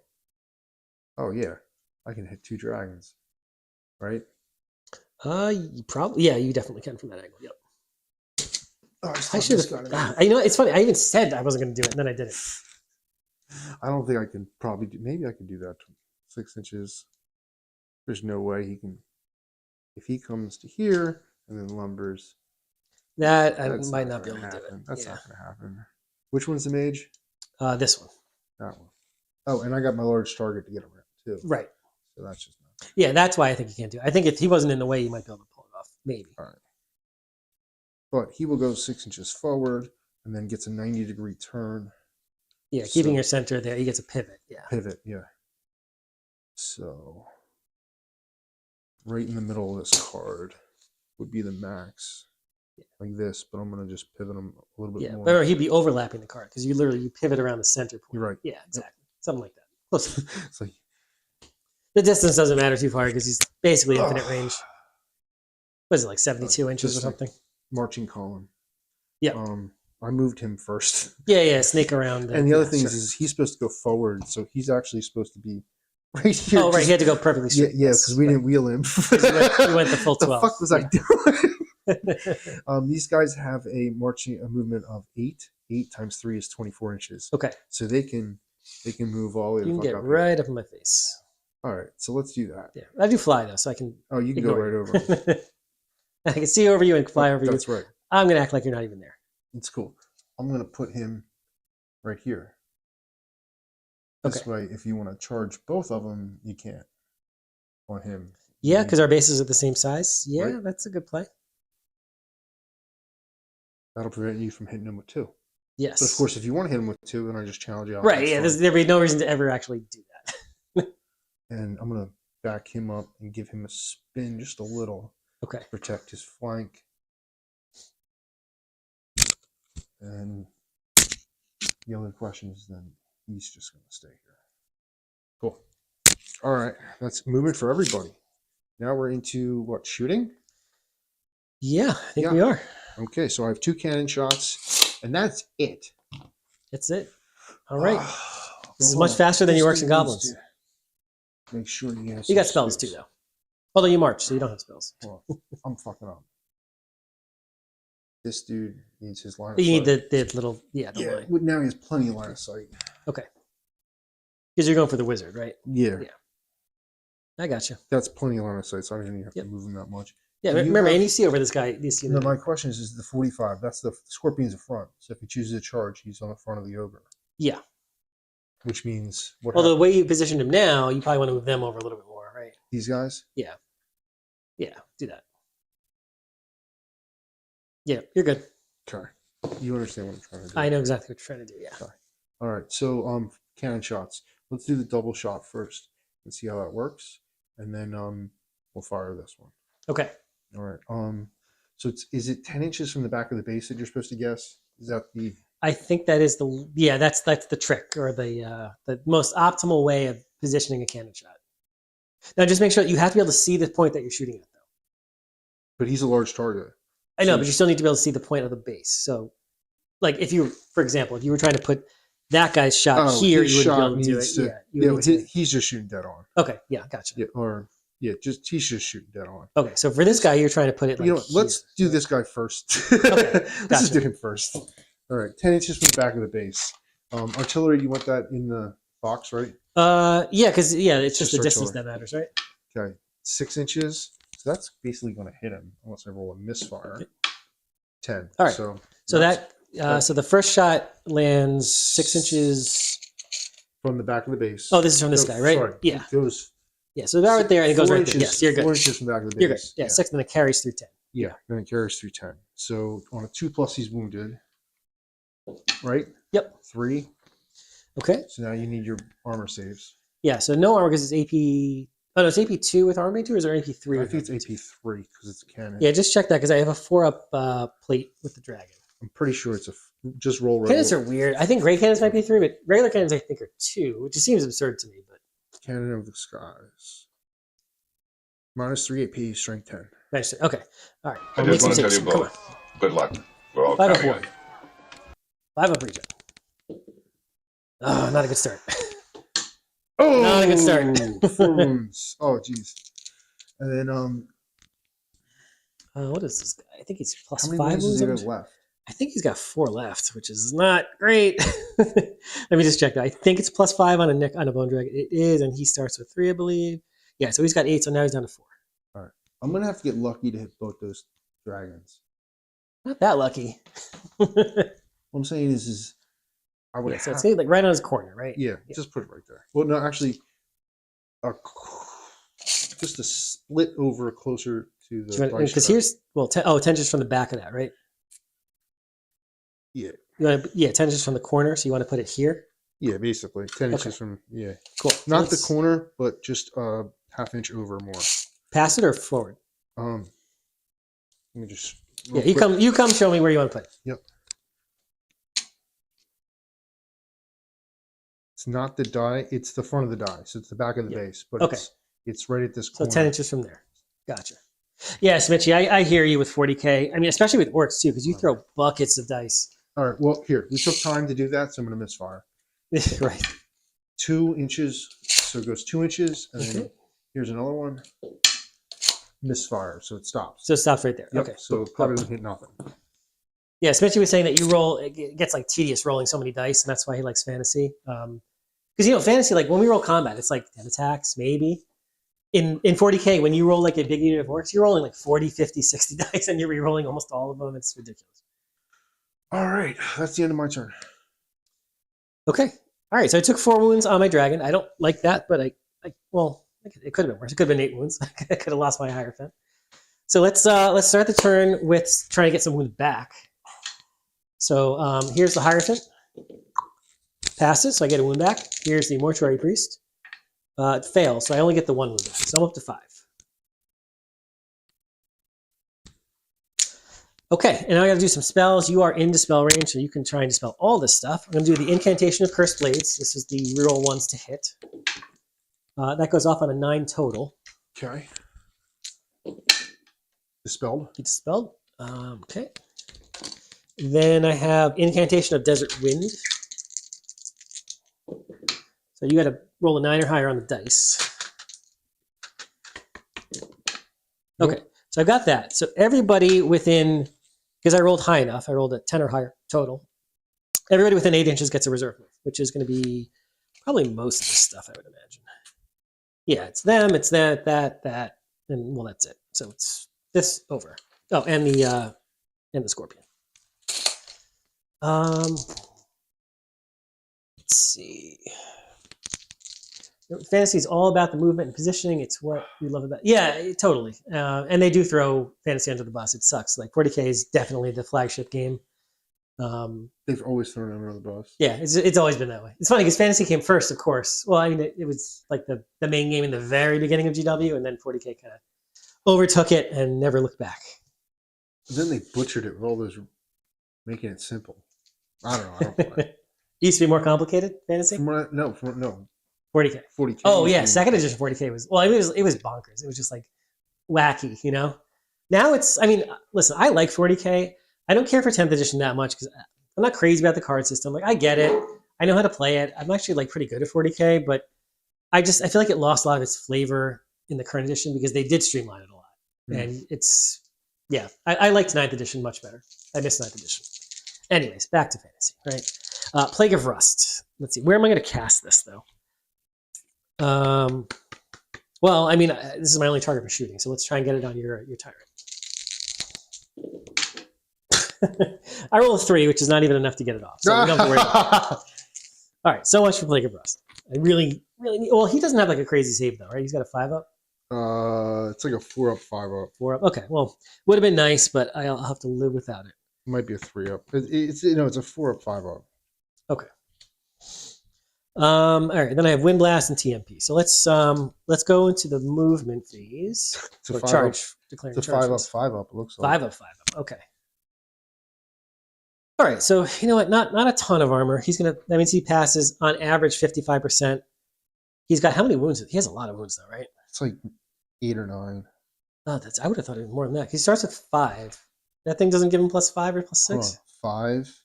Oh yeah, I can hit 2 dragons, right? You probably you definitely can from that angle. Yep. Oh, I should have. It's funny. I even said I wasn't going to do it, and then I did it. I don't think I can probably do. Maybe I could do that. 6 inches. There's no way he can. If he comes to here and then lumbers, That I that's might not be gonna able to do it. happen. That's not going to happen. Which one's the mage? This one. That one. Oh, and I got my large target to get around too. Right. So that's just not. Yeah, that's why I think you can't do it. I think if he wasn't in the way, you might be able to pull it off. Maybe. All right. But he will go 6 inches forward and then gets a 90-degree turn. Yeah, keeping So- your center there, he gets a pivot. Yeah. Pivot, yeah. So, right in the middle of this card would be the max. Like this, but I'm going to just pivot him a little bit Yeah, more. or he'd be overlapping the card because you pivot around the center point. You're right. Yeah, exactly. Something like that. Close. It's like, The distance doesn't matter too far because he's basically infinite range. What is it, like 72 inches or just like- something? marching column. Yeah. I moved him first. Yeah, snake around. And the other yeah, thing sure. is he's supposed to go forward, so he's actually supposed to be right here. Oh, right, he had to go perfectly Yeah, straight. because we didn't wheel him. We went the full 12. The fuck was I doing? These guys have a movement of 8. 8 times 3 is 24 inches. Okay. So they can move all the way You the can fuck get up right up in my face. here. All right, so let's do that. Yeah. I do fly though, so I can Oh, you can go ignore right over. you. I can see over you and fly over you. That's right. I'm gonna act like you're not even there. It's cool. I'm gonna put him right here. This Okay. way, if you want to charge both of them, you can't on him. Yeah, because our bases are the same size. Yeah, Right. that's a good play. That'll prevent you from hitting him with 2. Yes. But of course, if you want to hit him with 2, then I just challenge you out. Right. That's Yeah. fine. There'd be no reason to ever actually do that. And I'm gonna back him up and give him a spin just a little Okay. to protect his flank. And the other question is then he's just gonna stay here. Cool. All right, that's movement for everybody. Now we're into what, shooting? Yeah, I think Yeah. we are. Okay, so I have 2 cannon shots, and that's it. That's it. All right. This is Hold much on. faster than This your orcs dude and needs goblins. to make sure he has You got some spells too, space. though. Although you march, so you don't have spells. Well, I'm fucking up. This dude needs his line of But you need sight. the little the Yeah, line. well, now he has plenty of line of sight. Okay. Because you're going for the wizard, right? Yeah, Yeah. I got you. that's plenty of line of sight, so I don't even have Yep. to move him that much. Yeah. Do you Remember, have- and you see over this guy. You see No, the, my question is the 45. That's the Scorpion's the front. So if he chooses to charge, he's on the front of the ogre, yeah. which means what? Well, the happens? way you positioned him now, you probably want to move them over a little bit more, right? These guys. Yeah. Yeah. Do that. Yeah, you're good. Okay, you understand what I'm trying to do. I know exactly what you're trying to do. Yeah. All right, so cannon shots. Let's do the double shot first and see how that works, and then we'll fire this one. Okay. All right. So is it 10 inches from the back of the base that you're supposed to guess? Is that the? I think that is that's the trick or the most optimal way of positioning a cannon shot. Now, just make sure that you have to be able to see the point that you're shooting at, though. But he's a large target. I know, So but you still need to be able to see the point of the base. So, like, if you, for example, if you were trying to put that guy's shot here, his you wouldn't be shot able to do it. needs to- Yeah, you would need to- he's just shooting dead on. Okay, yeah, gotcha. Yeah, just he's just shooting dead on. Okay, so for this guy, you're trying to put it like You know what? Let's here. do this guy first. Okay, Let's just gotcha. do him first. All right, 10 inches from the back of the base. Artillery, you want that in the box, right? Yeah, because it's just the Just distance artillery. that matters, right? Okay, 6 inches. So that's basically going to hit him unless I roll a misfire. 10. All right. So So that's so the first shot lands 6 inches. from the back of the base. Oh, this is from this No, guy, right? sorry, Yeah, It goes yeah. So about right there, and it goes 4 right inches, there. Yes, you're good. 4 inches from the back of the base. You're good. Yeah, 6, and then it carries through 10. Yeah, then it carries through 10. So on a 2+, he's wounded. Right? Yep. 3. Okay. So now you need your armor saves. Yeah. So no armor because it's AP. Oh no, it's AP2 with armor 2, or is there AP3? I with think it's armor 2? AP3 because it's a cannon. Yeah, just check that because I have a 4-up plate with the dragon. I'm pretty sure it's just roll. Cannons are weird. I think great cannons might be 3, but regular cannons I think are 2, which just seems absurd to me. But Cannon of the skies. -3 AP, strength 10. nice. Okay. All right. I I'll make just want some to tell saves. you Come on. both. Good luck. We're all 5 up counting 1. on you. 5 up regen. Oh, not a good start. Oh, Not a good start. 4 wounds. Oh, jeez. And then What is this guy? I think he's plus how many 5 wounds does wounds. he have left? I think he's got 4 left, which is not great. Let me just check that. I think it's plus 5 on a bone dragon. It is, and he starts with 3, I believe. Yeah, so he's got 8, so now he's down to 4. I'm gonna have to get lucky to hit both those dragons. Not that lucky. What I'm saying is I would Yeah, so have. it's like right on his corner, right? Yeah, just put it right there. Well, no, actually, just a split over closer to the. dice Because tray. here's 10 inches from the back of that, right? Yeah, 10 inches from the corner, so you want to put it here. yeah, basically 10 Okay. inches from Cool. not the Let's corner, but just half inch over more. pass it or forward. Let me just. Yeah, you come. Show me where you want to put it. Yep. It's not the die; it's the front of the die. So it's the back of the Yeah. base, but Okay. it's right at this So corner. 10 inches from there. Gotcha. Yeah, Smitchy, I hear you with 40K. I mean, especially with orcs too, because you throw buckets of dice. All right. Well, here we took time to do that, so I'm going to misfire. Right. 2 inches, so it goes 2 inches, and then Okay. here's another one. misfire, so it stops. So it stops right there. Yep, Okay. so it probably doesn't hit nothing. Yeah, Smitchy was saying that you roll, it gets like tedious rolling so many dice, and that's why he likes fantasy. Because fantasy, like when we roll combat, it's like 10 attacks, maybe. In 40K, when you roll like a big unit of orcs, you're rolling like 40, 50, 60 dice, and you're re-rolling almost all of them. It's ridiculous. All right, that's the end of my turn. Okay. All right, so I took 4 wounds on my dragon. I don't like that, but well, it could have been worse. It could have been 8 wounds. I could have lost my Hierophant. So let's start the turn with trying to get some wounds back. So here's the Hierophant. Passes, so I get a wound back. Here's the Mortuary Priest. It fails, so I only get the 1 wound back. So I'm up to 5. Okay, and now I got to do some spells. You are in dispel range, so you can try and dispel all this stuff. I'm going to do the Incantation of Cursed Blades. This is the reroll ones to hit. That goes off on a 9 total. Okay. Dispelled. He dispelled. Okay. Then I have Incantation of Desert Wind. So you got to roll a 9 or higher on the dice. Okay, so I've got that. So everybody within, because I rolled high enough, I rolled a 10 or higher total. Everybody within 8 inches gets a reserve move, which is going to be probably most of the stuff, I would imagine. Yeah, it's them, it's that, and well, that's it. So it's this over. Oh, and the scorpion. Let's see. Fantasy is all about the movement and positioning. It's what we love about. Yeah, totally. And they do throw fantasy under the bus. It sucks. Like 40K is definitely the flagship game. They've always thrown it under the bus. Yeah, it's always been that way. It's funny because fantasy came first, of course. Well, I mean, it was like the main game in the very beginning of GW, and then 40K kind of overtook it and never looked back. But then they butchered it with all those, making it simple. I don't know. I don't play. It used to be more complicated, fantasy? No. 40K. 40K. Oh, yeah, second edition 40K was, well, it was bonkers. It was just like wacky, you know? Now it's, I mean, listen, I like 40K. I don't care for 10th edition that much because I'm not crazy about the card system. Like, I get it. I know how to play it. I'm actually like pretty good at 40K, but I feel like it lost a lot of its flavor in the current edition because they did streamline it a lot. And it's, yeah, I liked 9th edition much better. I miss 9th edition. Anyways, back to fantasy, right? Plague of Rust. Let's see. Where am I going to cast this, though? Well, I mean, this is my only target for shooting, so let's try and get it on your tyrant. I roll a 3, which is not even enough to get it off, so we don't have to worry about it. All right, so much for Plague of Rust. I really need, well, he doesn't have like a crazy save, though, right? He's got a 5-up? It's like a 4-up, 5-up. 4-up, okay. Well, would have been nice, but I'll have to live without it. It might be a 3-up. It's a 4-up, 5-up. Okay. All right. Then I have Wind Blast and TMP. So let's go into the movement phase. It's a Or 5-up. charge. Declaring It's a charge 5-up, phase. 5-up. It looks like 5-up, 5-up. Okay. All right. So you know what? Not a ton of armor. That means he passes on average 55%. He's got how many wounds? He has a lot of wounds though, right? It's like 8 or 9. Oh, I would have thought it was more than that. He starts with 5. That thing doesn't give him +5 or +6. 5.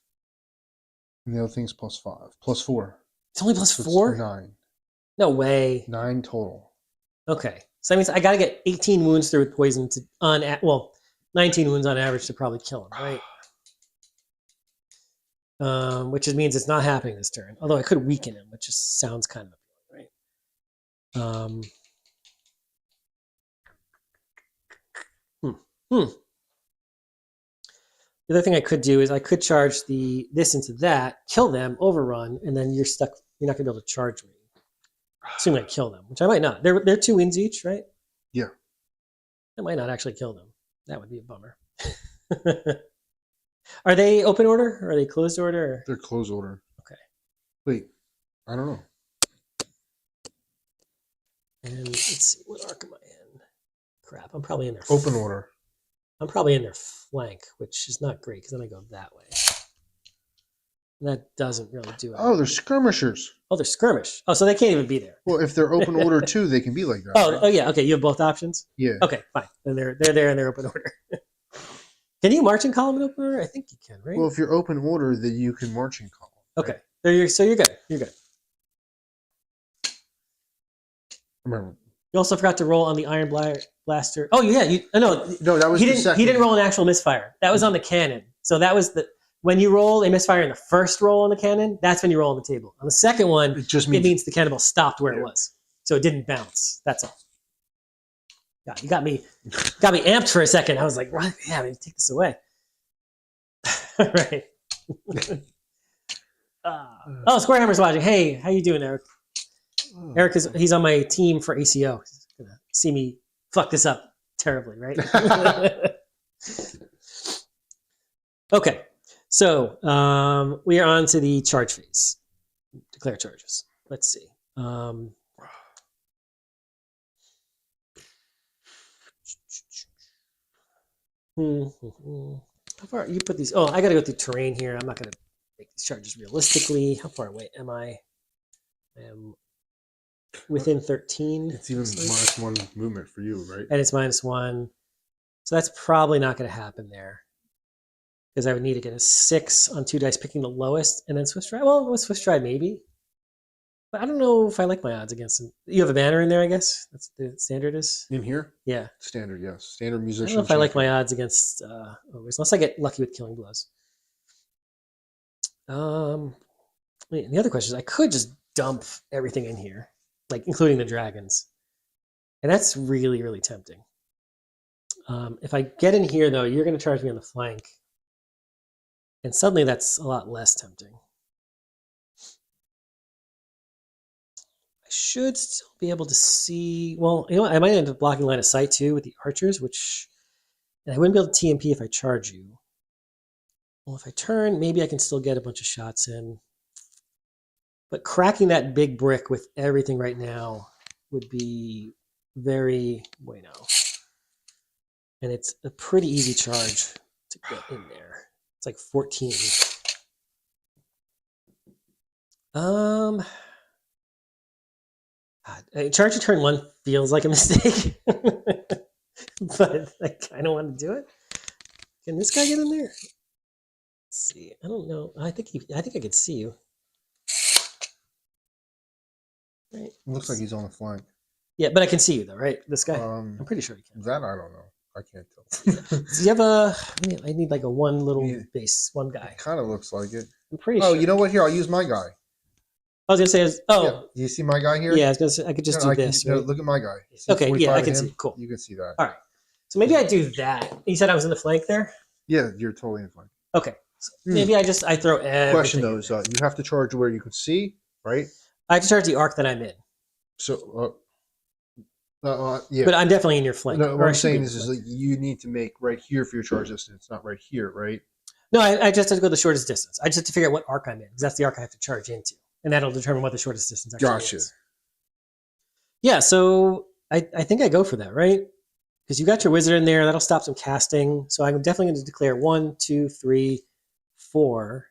And the other thing's +5. +4. It's only So +4. it's 9. No way. 9 total. Okay. So that means I got to get 18 wounds through with poison to 19 wounds on average to probably kill him, right? Which means it's not happening this turn. Although I could weaken him, which just sounds kind of appealing, right? The other thing I could do is I could charge this into that, kill them, overrun, and then you're stuck. You're not going to be able to charge me. Assuming I kill them, which I might not. They're 2 wins each, right? Yeah. I might not actually kill them. That would be a bummer. Are they open order or are they closed order? Or? They're closed order. Okay. Wait, I don't know. And let's see, what arc am I in? Crap, I'm probably in their Open order. I'm probably in their flank, which is not great because then I go that way. And that doesn't really do it. Oh, they're skirmishers. Oh, they're skirmish. Oh, so they can't even be there. Well, if they're open order too, they can be like that. Oh, right? oh yeah. Okay, you have both options. Yeah. Okay, fine. Then they're there in their open order. Can you march in column in open order? I think you can, right? Well, if you're open order, then you can march in column. Okay. So you're good. You're good. Remember, You also forgot to roll on the Iron Blaster. Oh yeah, no, that was he the didn't. second. He didn't roll an actual misfire. That was on the cannon. So that was when you roll a misfire in the first roll on the cannon. That's when you roll on the table. On the second one, It means, means the cannonball stopped where it was, so it didn't bounce. That's all. God, you got me amped for a second. I was like, what? Yeah, take this away. All right. Squarehammer's watching. Hey, how you doing, Eric? Eric he's on my team for ACO. He's gonna see me fuck this up terribly, right? Okay, so we are on to the charge phase. Declare charges. Let's see. How far you put these? Oh, I got to go through terrain here. I'm not going to make these charges realistically. How far away am I? I am within 13. It's even -1 movement for you, right? And it's -1. So that's probably not going to happen there. Because I would need to get a 6 on 2 dice, picking the lowest, and then Swift Stride. Well, with Swift Stride, maybe. But I don't know if I like my odds against him. You have a banner in there, I guess? That's the standard is? In here? Yeah. Standard, yes. Standard I musician. don't know if I like my odds against ogres, unless I get lucky with killing blows. The other question is, I could just dump everything in here, like including the dragons. And that's really, really tempting. If I get in here, though, you're going to charge me on the flank. And suddenly that's a lot less tempting. I should still be able to see... Well, you know what? I might end up blocking line of sight, too, with the archers, which... And I wouldn't be able to TMP if I charge you. Well, if I turn, maybe I can still get a bunch of shots in. But cracking that big brick with everything right now would be very bueno. And it's a pretty easy charge to get in there. It's like 14. Charge to turn 1 feels like a mistake. But I kind of want to do it. Can this guy get in there? Let's see. I don't know. I think I could see you. Right. It looks like he's on the flank. Yeah, but I can see you though, right? This guy. I'm pretty sure he can. That I don't know. I can't tell. Do you have I need like a one little base, one guy. Kind of looks like it. I'm pretty sure. Oh, you know what? Here, I'll use my guy. I was gonna say, Yeah. Do you see my guy here? Yeah, I was gonna say I could just do this. Right? Look at my guy. Okay, yeah, I can see. Cool. You can see that. All right. So maybe I do that. You said I was in the flank there? Yeah, you're totally in flank. Okay. So maybe I throw everything. Question though is you have to charge where you can see, right? I have to charge the arc that I'm in. So yeah. But I'm definitely in your flank. No, what I'm saying is like you need to make right here for your charge distance, not right here, right? No, I just have to go the shortest distance. I just have to figure out what arc I'm in, because that's the arc I have to charge into. And that'll determine what the shortest distance actually is. Yeah, so I think I go for that, right? Because you got your wizard in there, that'll stop some casting. So I'm definitely going to declare 1, 2, 3, 4.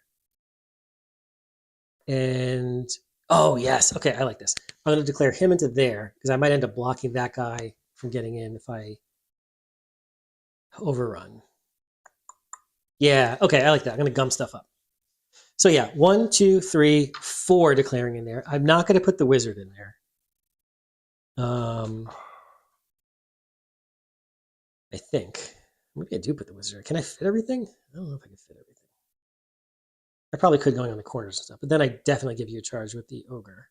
And oh yes, okay, I like this. I'm going to declare him into there, because I might end up blocking that guy from getting in if I overrun. Yeah, okay, I like that. I'm going to gum stuff up. So yeah, 1, 2, 3, 4 declaring in there. I'm not going to put the wizard in there. I think. Maybe I do put the wizard. Can I fit everything? I don't know if I can fit everything. I probably could going on the corners and stuff, but then I definitely give you a charge with the ogre.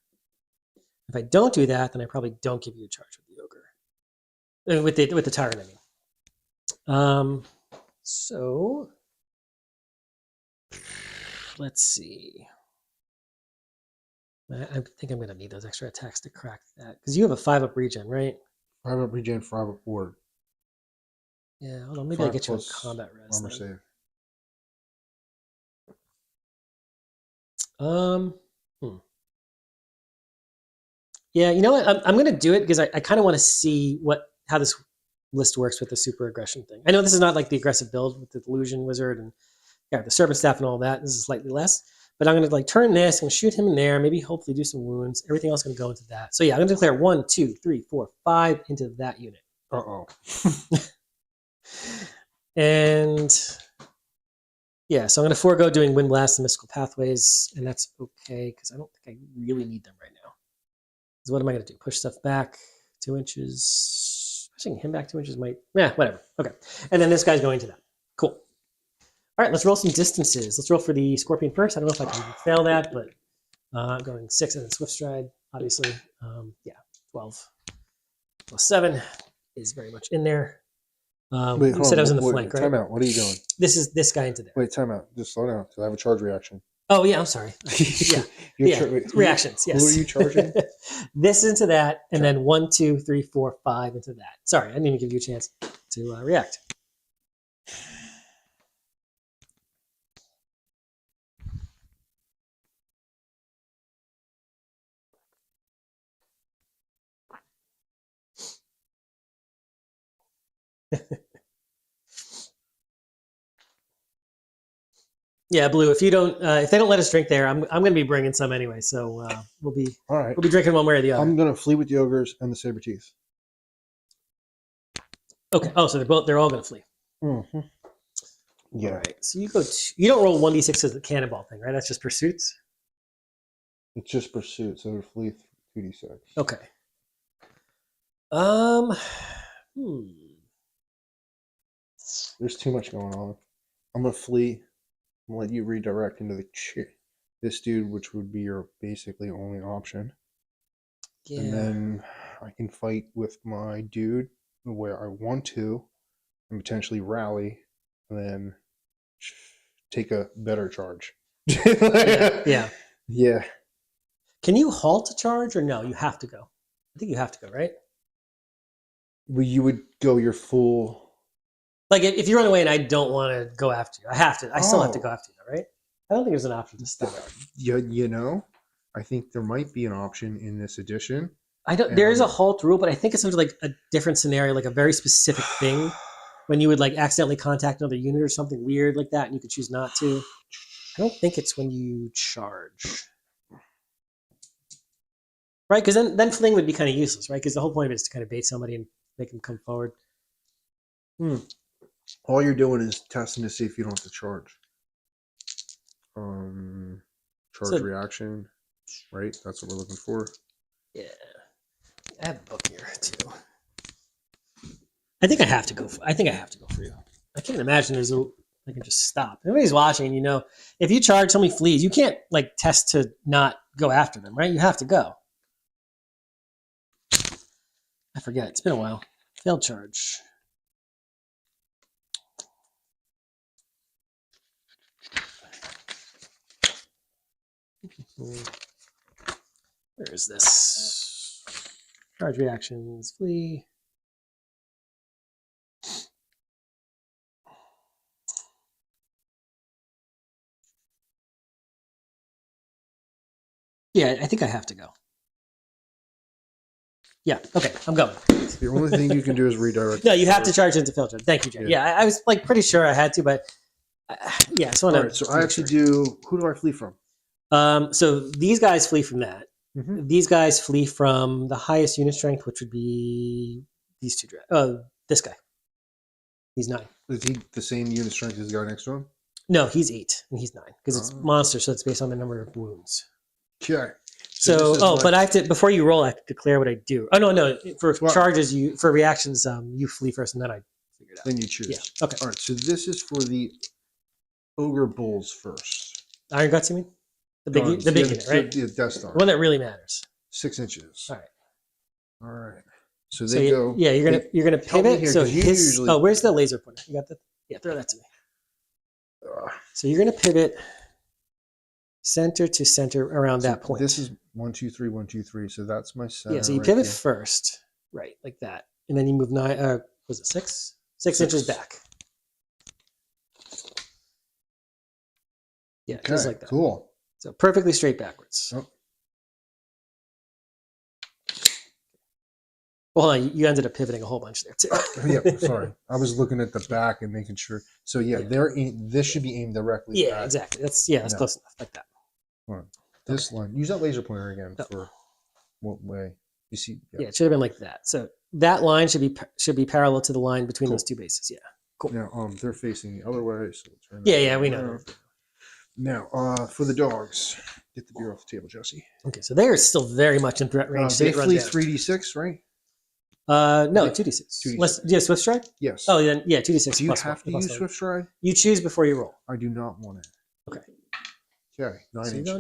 If I don't do that, then I probably don't give you a charge with the ogre. With the tyrant, I mean. So let's see. I think I'm going to need those extra attacks to crack that. Because you have a 5-up regen, right? 5-up regen, 5-up ward. Yeah, hold on. Maybe I'll get you a combat rest. Armor save. Yeah, you know what? I'm going to do it because I kind of want to see how this list works with the super aggression thing. I know this is not like the aggressive build with the illusion wizard and the serpent staff and all that. This is slightly less. But I'm going to turn this, I'm going to shoot him in there, maybe hopefully do some wounds. Everything else is going to go into that. So yeah, I'm going to declare 1, 2, 3, 4, 5 into that unit. Uh-oh. And yeah, so I'm going to forego doing Wind Blast and Mystical Pathways, and that's okay because I don't think I really need them right now. So what am I going to do? Push stuff back 2 inches. Pushing him back 2 inches might. Yeah, whatever. Okay. And then this guy's going to that. Cool. All right, let's roll some distances. Let's roll for the Scorpion first. I don't know if I can fail that, but going 6 and then Swift Stride, obviously. Yeah, 12 plus 7 is very much in there. Wait, you said I was in the flank, right? Time out. What are you doing? This is this guy into there. Wait, time out. Just slow down because I have a charge reaction. Oh, yeah, I'm sorry. Yeah, Wait, reactions, yes. Who are you charging? This into that, and then 1, 2, 3, 4, 5 into that. Sorry, I didn't even give you a chance to react. Yeah, Blue. If you don't, if they don't let us drink there, I'm going to be bringing some anyway. So we'll be drinking one way or the other. I'm going to flee with the ogres and the saber teeth. Okay. Oh, so they're all going to flee. Mm-hmm. Yeah. All right. So you go. You don't roll 1d6 as the cannonball thing, right? That's just pursuits. It's just pursuit, so they flee 2d6. Okay. There's too much going on. I'm going to flee. I'm going to let you redirect into this dude, which would be your basically only option. Yeah. And then I can fight with my dude where I want to and potentially rally and then take a better charge. Yeah. Yeah. Can you halt a charge or no? You have to go. I think you have to go, right? Well, you would go your full... Like if you run away and I don't want to go after you, I have to. I still have to go after you, right? I don't think there's an option to stop. You know, I think there might be an option in this edition. I don't. There is a halt rule, but I think it's sort of like a different scenario, like a very specific thing, when you would like accidentally contact another unit or something weird like that, and you could choose not to. I don't think it's when you charge, right? Because then fling would be kind of useless, right? Because the whole point of it is to kind of bait somebody and make them come forward. All you're doing is testing to see if you don't have to charge. Charge reaction, right? That's what we're looking for. Yeah. I have a book here too. I think I have to go for you. I can't imagine I can just stop. Everybody's watching, you know. If you charge somebody flees, you can't like test to not go after them, right? You have to go. I forget. It's been a while. Failed charge. Where is this? Charge reactions, flee. Yeah, I think I have to go. Yeah, okay, I'm going. The only thing you can do is redirect. No, you have to charge into filter. Thank you, Jay. Yeah, I was like pretty sure I had to, but yeah. So, so I have to do. Who do I flee from? So these guys flee from that. Mm-hmm. These guys flee from the highest unit strength, which would be these two. This guy. He's 9. Is he the same unit strength as the guy next to him? No, he's 8 and he's 9 because it's monster, so it's based on the number of wounds. Okay. But I have to before you roll, I have to declare what I do. Oh no, for charges for reactions, you flee first and then I figure it out. Then you choose. Yeah. Okay. All right. So this is for the ogre bulls first. Iron Guts, you mean? The big unit, right? The Death Star. The one that really matters. 6 inches. All right. All right. So they go. Yeah, you're gonna pivot. Here, so usually, where's the laser pointer? You got that? Yeah, throw that to me. So you're gonna pivot center to center around that point. This is 1, 2, 3, 1, 2, 3. So that's my center. Yeah. So you pivot first, right, like that, and then you move 9. Was it 6? 6 inches back. Yeah, Okay, just like that. Cool. So perfectly straight backwards. Oh. Well, hold on, you ended up pivoting a whole bunch there too. Yeah, sorry. I was looking at the back and making sure. So yeah. This should be aimed directly. Yeah, back. exactly. That's close enough, like that. Right. This line. Use that laser pointer again for what way? You see? Yeah, it should have been like that. So that line should be parallel to the line between those two bases. Yeah. Cool. Now, they're facing the other way. So turn we know. Now, for the dogs, get the beer off the table, Jesse. Okay, so they are still very much in threat range. They flee 3d6, right? No, 2d6. 2d6. Let's do you have Swift Stride? Yes. Oh, then yeah, 2d6 do you plus have to one, use plus one. Swift Stride? You choose before you roll. I do not want it. Okay. Okay, 9 So you inches. go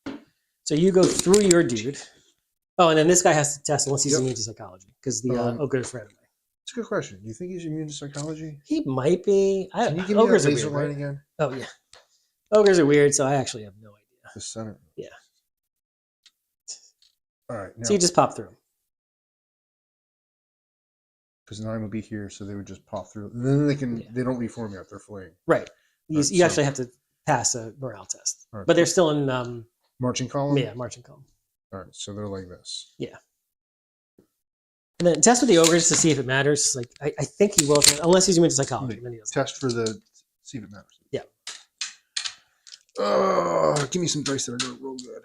9. So you go through your dude. Oh, and then this guy has to test unless he's immune to psychology because the ogre's ran away. It's a good question. Do you think he's immune to psychology? He might be. Can you give me ogres that are laser weird, line right? again? Oh yeah, ogres are weird. So I actually have no idea. The center. Yeah. All right. Now, So you just pop through. because 9 would be here, so they would just pop through. And then they can. Yeah. They don't reform yet. They're fleeing. Right. You, Alright, you so- actually have to pass a morale test, Alright, but they're still in marching column. yeah, marching column. All right. So they're like this. And then test with the ogres to see if it matters. Like I think he will, unless he's immune to psychology. Then he doesn't. Test for the. See if it matters. Yeah. Give me some dice that are going to roll good.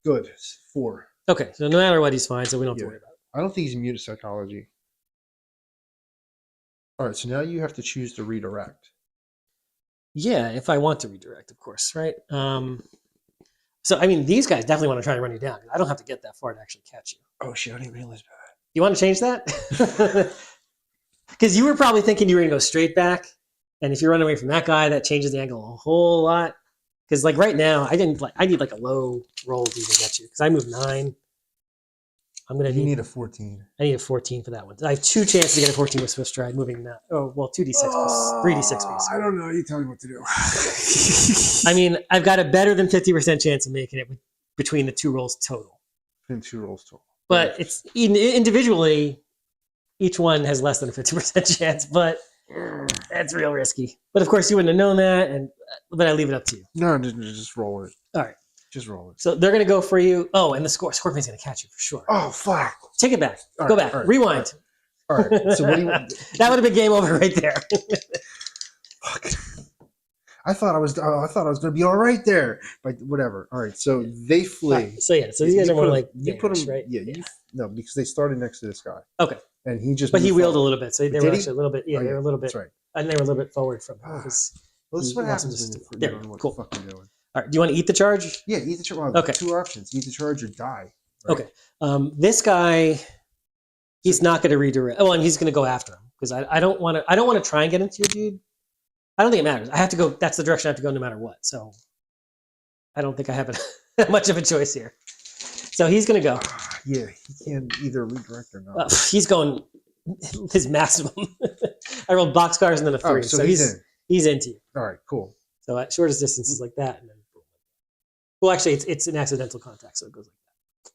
Good. 4. Okay, so no matter what, he's fine. So we don't have to Yeah. worry about it. I don't think he's immune to psychology. All right. So now you have to choose to redirect. Yeah, if I want to redirect, of course, right? So I mean, these guys definitely want to try and run you down. I don't have to get that far to actually catch you. Oh shit! I didn't realize that. You want to change that? Because you were probably thinking you were going to go straight back, and if you run away from that guy, that changes the angle a whole lot. Because like right now, I need like a low roll to even get you. Because I moved 9. I'm gonna You need need a 14. I need a 14 for that one. I have 2 chances to get a 14 with Swift Stride. Moving that. Oh well, 2d6 plus 3d6 piece. I don't know. You tell me what to do. I mean, I've got a better than 50% chance of making it between the 2 rolls total. Been 2 rolls total. But it's individually, each one has less than a 50% chance. But that's real risky. But of course, you wouldn't have known that, but I leave it up to you. No, just roll it. All right. Just roll it. So they're going to go for you. Oh, and the Scorpion's going to catch you for sure. Oh fuck! Take it back. All Go right, back. all right, Rewind. All right. So what do you? That would have been game over right there. Fuck. I thought I was going to be all right there, but whatever. All right. So they flee. Right, so yeah. So these guys are more like you put vanish, them right? Yeah. No, because they started next to this guy. Okay. And he just. But he moved wheeled a forward. little bit, so they Did were he? actually a little bit. Yeah, Oh, they were a little bit. That's right. And they were a little bit forward from him. Ah. Because Well, this is he what wants him happens to when just- you there, don't know what cool. the fuck you're doing. all right, do you want to eat the charge? Yeah, eat the charge. Well, Okay. 2 options: eat the charge or die. Okay. This guy, he's not going to redirect. Oh, and he's going to go after him because I don't want to. I don't want to try and get into your dude. I don't think it matters. I have to go. That's the direction I have to go no matter what. So I don't think I have much of a choice here. So he's going to go. Yeah, he can either redirect or not. He's going his maximum. I rolled boxcars and then a 3, so so he's in. he's into you. All right, cool. So at shortest distances like that, and then boom. Well, actually, it's an accidental contact, so it goes like that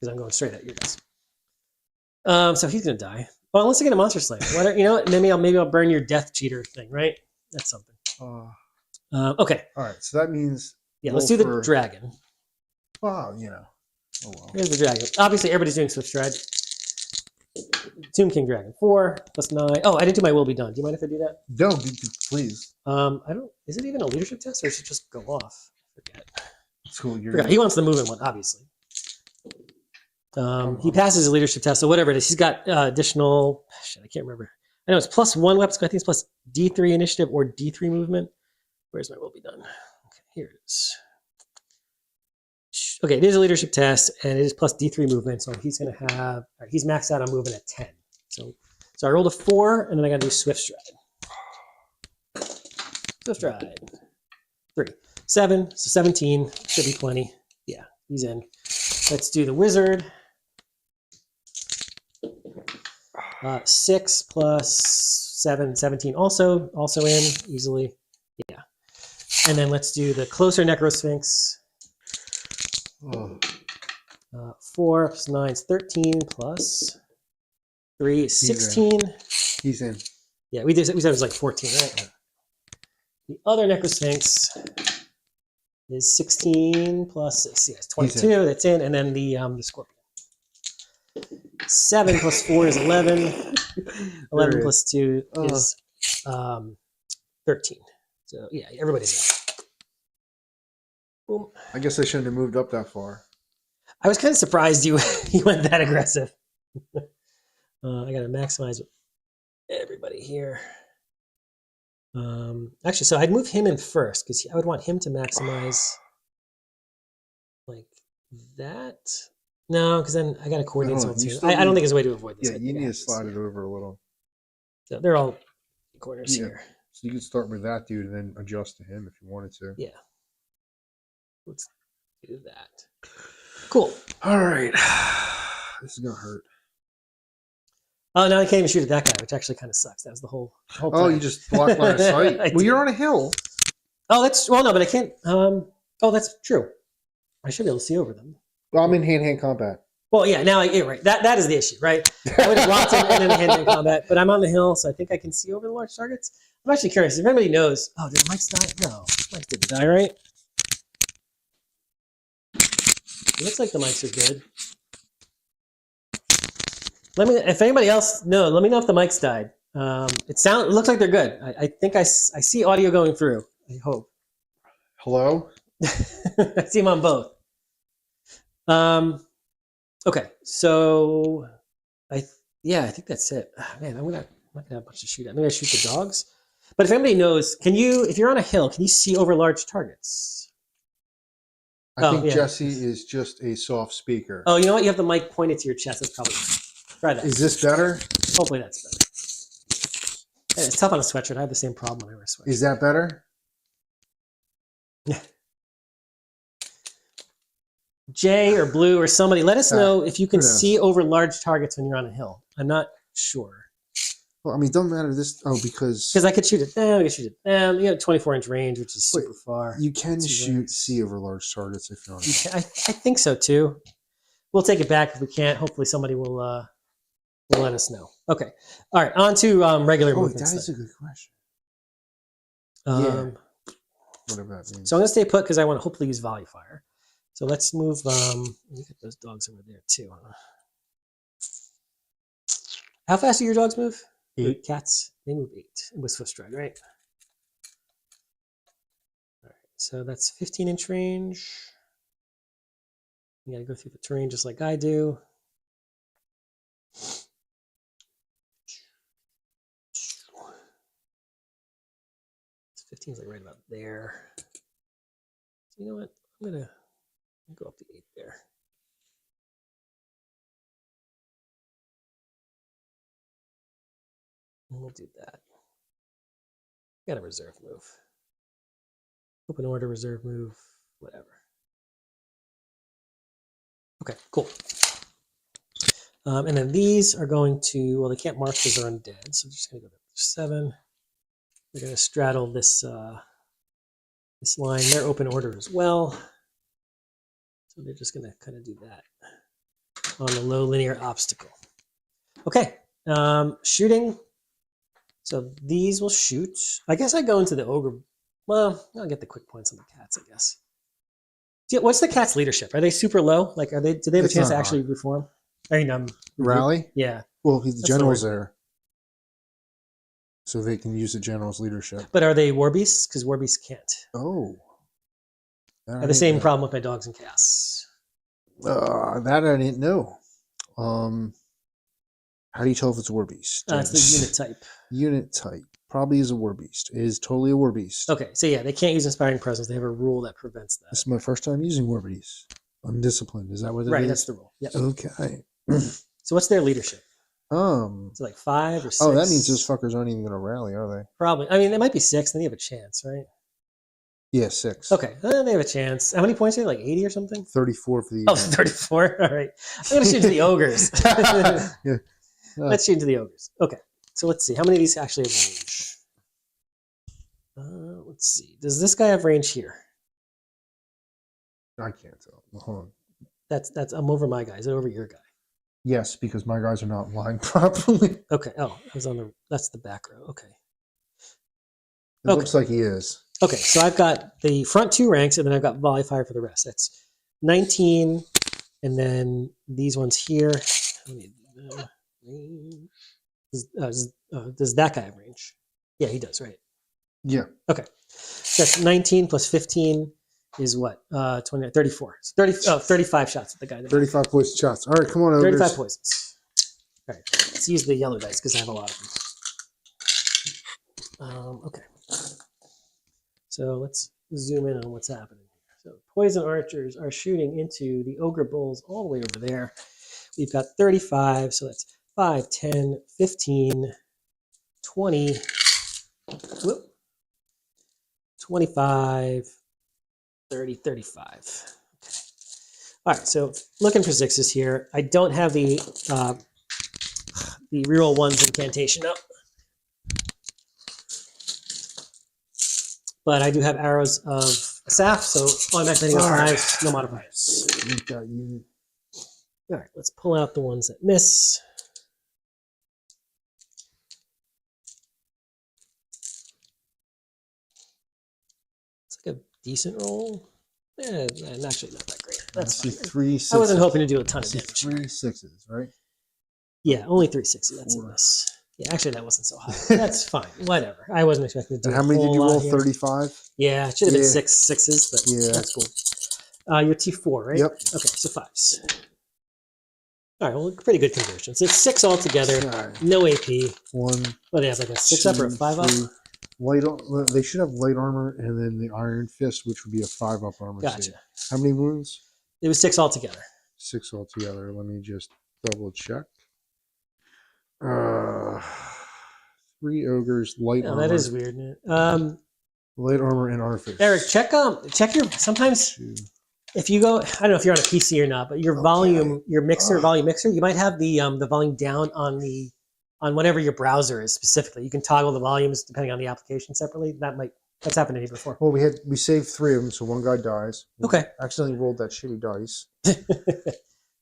because I'm going straight at you guys. So he's gonna die. Well, unless I get a monster slayer. You know what? Maybe I'll burn your death cheater thing. Right? That's something. Okay. All right, so that means Yeah. roll Let's do the for- dragon. Wow, oh well. Here's the dragon. Obviously, everybody's doing Swift Stride. Tomb King Dragon 4 plus 9. Oh, I didn't do my will be done. Do you mind if I do that? No, please. I don't. Is it even a leadership test, or should it just go off? Forget. It's cool. You're Forgot. He wants the movement one, obviously. He passes his leadership test, so whatever it is, he's got additional. Shit, I can't remember. I know it's plus 1 weapon. I think it's plus D3 initiative or D3 movement. Where's my will be done? Okay, here it is. Okay, it is a leadership test, and it is plus D3 movement. So he's going to have. All right, he's maxed out on moving at 10. So I rolled a 4, and then I got to do Swift Stride. Swift Stride. 3. 7. So 17 should be plenty. Yeah, he's in. Let's do the wizard. 6 plus 7, 17. Also in easily. Yeah. And then let's do the closer Necrosphinx. 4 plus 9 is 13 plus 3 is 16. He's in. Yeah, we said it was like 14, right? The other Necrosphinx is 16 plus 6. Yeah, it's 22. That's in. And then the Scorpion. 7 plus 4 is 11. 11 plus 2 is 13. So yeah, everybody's in. Boom. I guess I shouldn't have moved up that far. I was kind of surprised you went that aggressive. I gotta maximize everybody here. Actually, so I'd move him in first because I would want him to maximize like that. No, because then I got to coordinate Hold on, someone you too. still I don't need- think there's a way to avoid this. Yeah, I you think I need to have this, slide it yeah. over a little. So they're all corners Yeah. here. So you can start with that dude and then adjust to him if you wanted to. Yeah. Let's do that. Cool. All right. This is gonna hurt. Oh, now I can't even shoot at that guy, which actually kind of sucks. That was the whole Oh, plan. you just blocked line of sight. I Well, you're did. on a hill. Oh, that's well, no, but I can't. Oh, that's true. I should be able to see over them. Well, I'm in hand-to-hand combat. Well, yeah. Now you're right. That is the issue, right? I would have blocked him and then hand-to-hand combat, but I'm on the hill, so I think I can see over the large targets. I'm actually curious if anybody knows. Oh, did Mike's die? No, Mike didn't die, right? It looks like the mics are good. Let me. If anybody else knows, let me know if the mics died. It looks like they're good. I think I see audio going through. I hope. Hello? I see them on both. Okay, so I think that's it. Man, I'm not gonna have much to shoot at. I'm gonna shoot the dogs. But if anybody knows, if you're on a hill, can you see over large targets? I think yeah. Jesse is just a soft speaker. Oh, you know what? You have the mic pointed to your chest. That's probably try that. Is this better? Hopefully that's better. It's tough on a sweatshirt. I have the same problem when I wear a sweatshirt. Is that better? Jay or Blue or somebody, let us know if you can who knows? see over large targets when you're on a hill. I'm not sure. Well, I mean, it doesn't matter this. Oh, because Because I could shoot it down, I could shoot it down. You have 24-inch range, which is super far. you can See shoot range. see over large targets if you're on. I think so too. We'll take it back if we can't. Hopefully somebody will let us know. Okay. All right. On to regular Oh, movements. that is a good question. then. Whatever that means. So I'm going to stay put because I want to hopefully use volley fire. So let's move. Look at those dogs over there too. Huh? How fast do your dogs move? 8. Cats, they move 8 with swift stride, right? All right. So that's 15-inch range. You got to go through the terrain just like I do. 15 is like right about there. So you know what? I'm gonna go up to 8 there. And we'll do that. Got a reserve move. Open order, reserve move, whatever. Okay, cool. And then these are going to, well, they can't mark because they're undead. So we're just going to go to 7. We're going to straddle this this line. They're open order as well. So they're just going to kind of do that on the low linear obstacle. Okay, shooting. So these will shoot. I guess I go into the ogre. Well, I'll get the quick points on the cats, I guess. What's the cat's leadership? Are they super low? Like, do they have a It's chance to not actually reform? I mean, Rally? Yeah. Well, the That's the general's word. there. So they can use the general's leadership. But are they war beasts? Because war beasts can't. Oh. I have the same problem with my dogs and cats. That I didn't know. How do you tell if it's a war beast? It's the unit type. Unit type. Probably is a war beast. It is totally a war beast. Okay, so yeah, they can't use inspiring presence. They have a rule that prevents that. This is my first time using war beast. Undisciplined. Is that what it is? Right, that's the rule. Yep. Okay. So what's their leadership? Um. Is it like 5 or 6? Oh, that means those fuckers aren't even going to rally, are they? Probably. I mean, they might be 6, then you have a chance, right? Yeah, 6. Okay, they have a chance. How many points are they? Like 80 or something? 34 for the. Oh, 34. All right. I'm going to shoot to the ogres. Yeah. Let's shoot to the ogres. Okay, so let's see. How many of these actually have range? Let's see. Does this guy have range here? I can't tell. Hold on. That's I'm over my guy. Is it over your guy? Yes, because my guys are not lined properly. Okay. Oh, I was on the. That's the back row. Okay. It looks like he is. Okay. So I've got the front 2 ranks, and then I've got volley fire for the rest. That's 19, and then these ones here. Does that guy have range? Yeah, he does. Right. Yeah. Okay. That's 19 plus 15 is what? 20, 34. So 35 shots at the guy. 35 poison shots. All right, come on, ogres. 35 poisons. All right. Let's use the yellow dice because I have a lot of them. Okay. So let's zoom in on what's happening here. So poison archers are shooting into the ogre bulls all the way over there. We've got 35, so that's 5, 10, 15, 20, whoop, 25, 30, 35. Okay. All right, so looking for sixes here. I don't have the reroll ones incantation up, but I do have arrows of Asaph, so automatically hitting a 5, no modifiers. Got you. All right, let's pull out the ones that miss. It's like a decent roll. Actually not that great. That's I see fine. 3 sixes. I wasn't hoping to do a ton I of see damage. 3 sixes, right? Yeah, only 3 sixes. That's a 4. miss. Yeah, actually that wasn't so high. That's fine. Whatever. I wasn't expecting to do And how many did you roll? here. 35? Yeah, it should have been Yeah. 6 sixes, but Yeah. that's cool. You're T4, right? Yep. Okay, so 5s. All right, well, pretty good conversion. So it's 6 altogether, All right. no AP. 1, What do they have, like a 6 up or a 5 up? 3. They should have light armor and then the iron fist, which would be a 5 up armor. Gotcha. save. How many wounds? It was 6 altogether. 6 altogether. Let me just double check. 3 ogres, light Oh, armor. that is weird. Light armor and iron fist. Eric, check your, sometimes 2. if you go, I don't know if you're on a PC or not, but your volume, your mixer, volume mixer, you might have the volume down on whatever your browser is specifically. You can toggle the volumes depending on the application separately. That's happened to me before. Well, we saved 3 of them, so one guy dies. We Okay. accidentally rolled that shitty dice.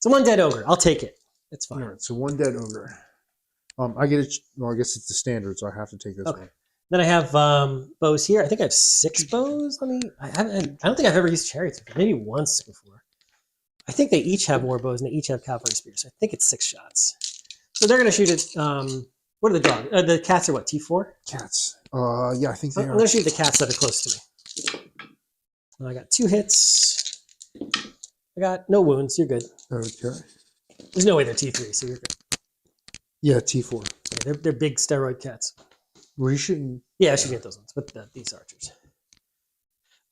So one dead ogre. I'll take it. It's fine. All right, so 1 dead ogre. I get it. Well, I guess it's the standard, so I have to take this Okay. one. Then I have bows here. I think I have 6 bows on the. I don't think I've ever used chariots before. Maybe once before. I think they each have more bows and they each have cavalry spears. I think it's 6 shots. So they're going to shoot at. What are the dogs? The cats are what? T4. Cats. Yeah, I think they I'm are. going to shoot the cats that are close to me. And I got 2 hits. I got no wounds. You're good. Okay. There's no way they're T3, so you're good. Yeah, T4. Yeah, they're big steroid cats. Were you shooting? Yeah, I should get those ones, but these archers.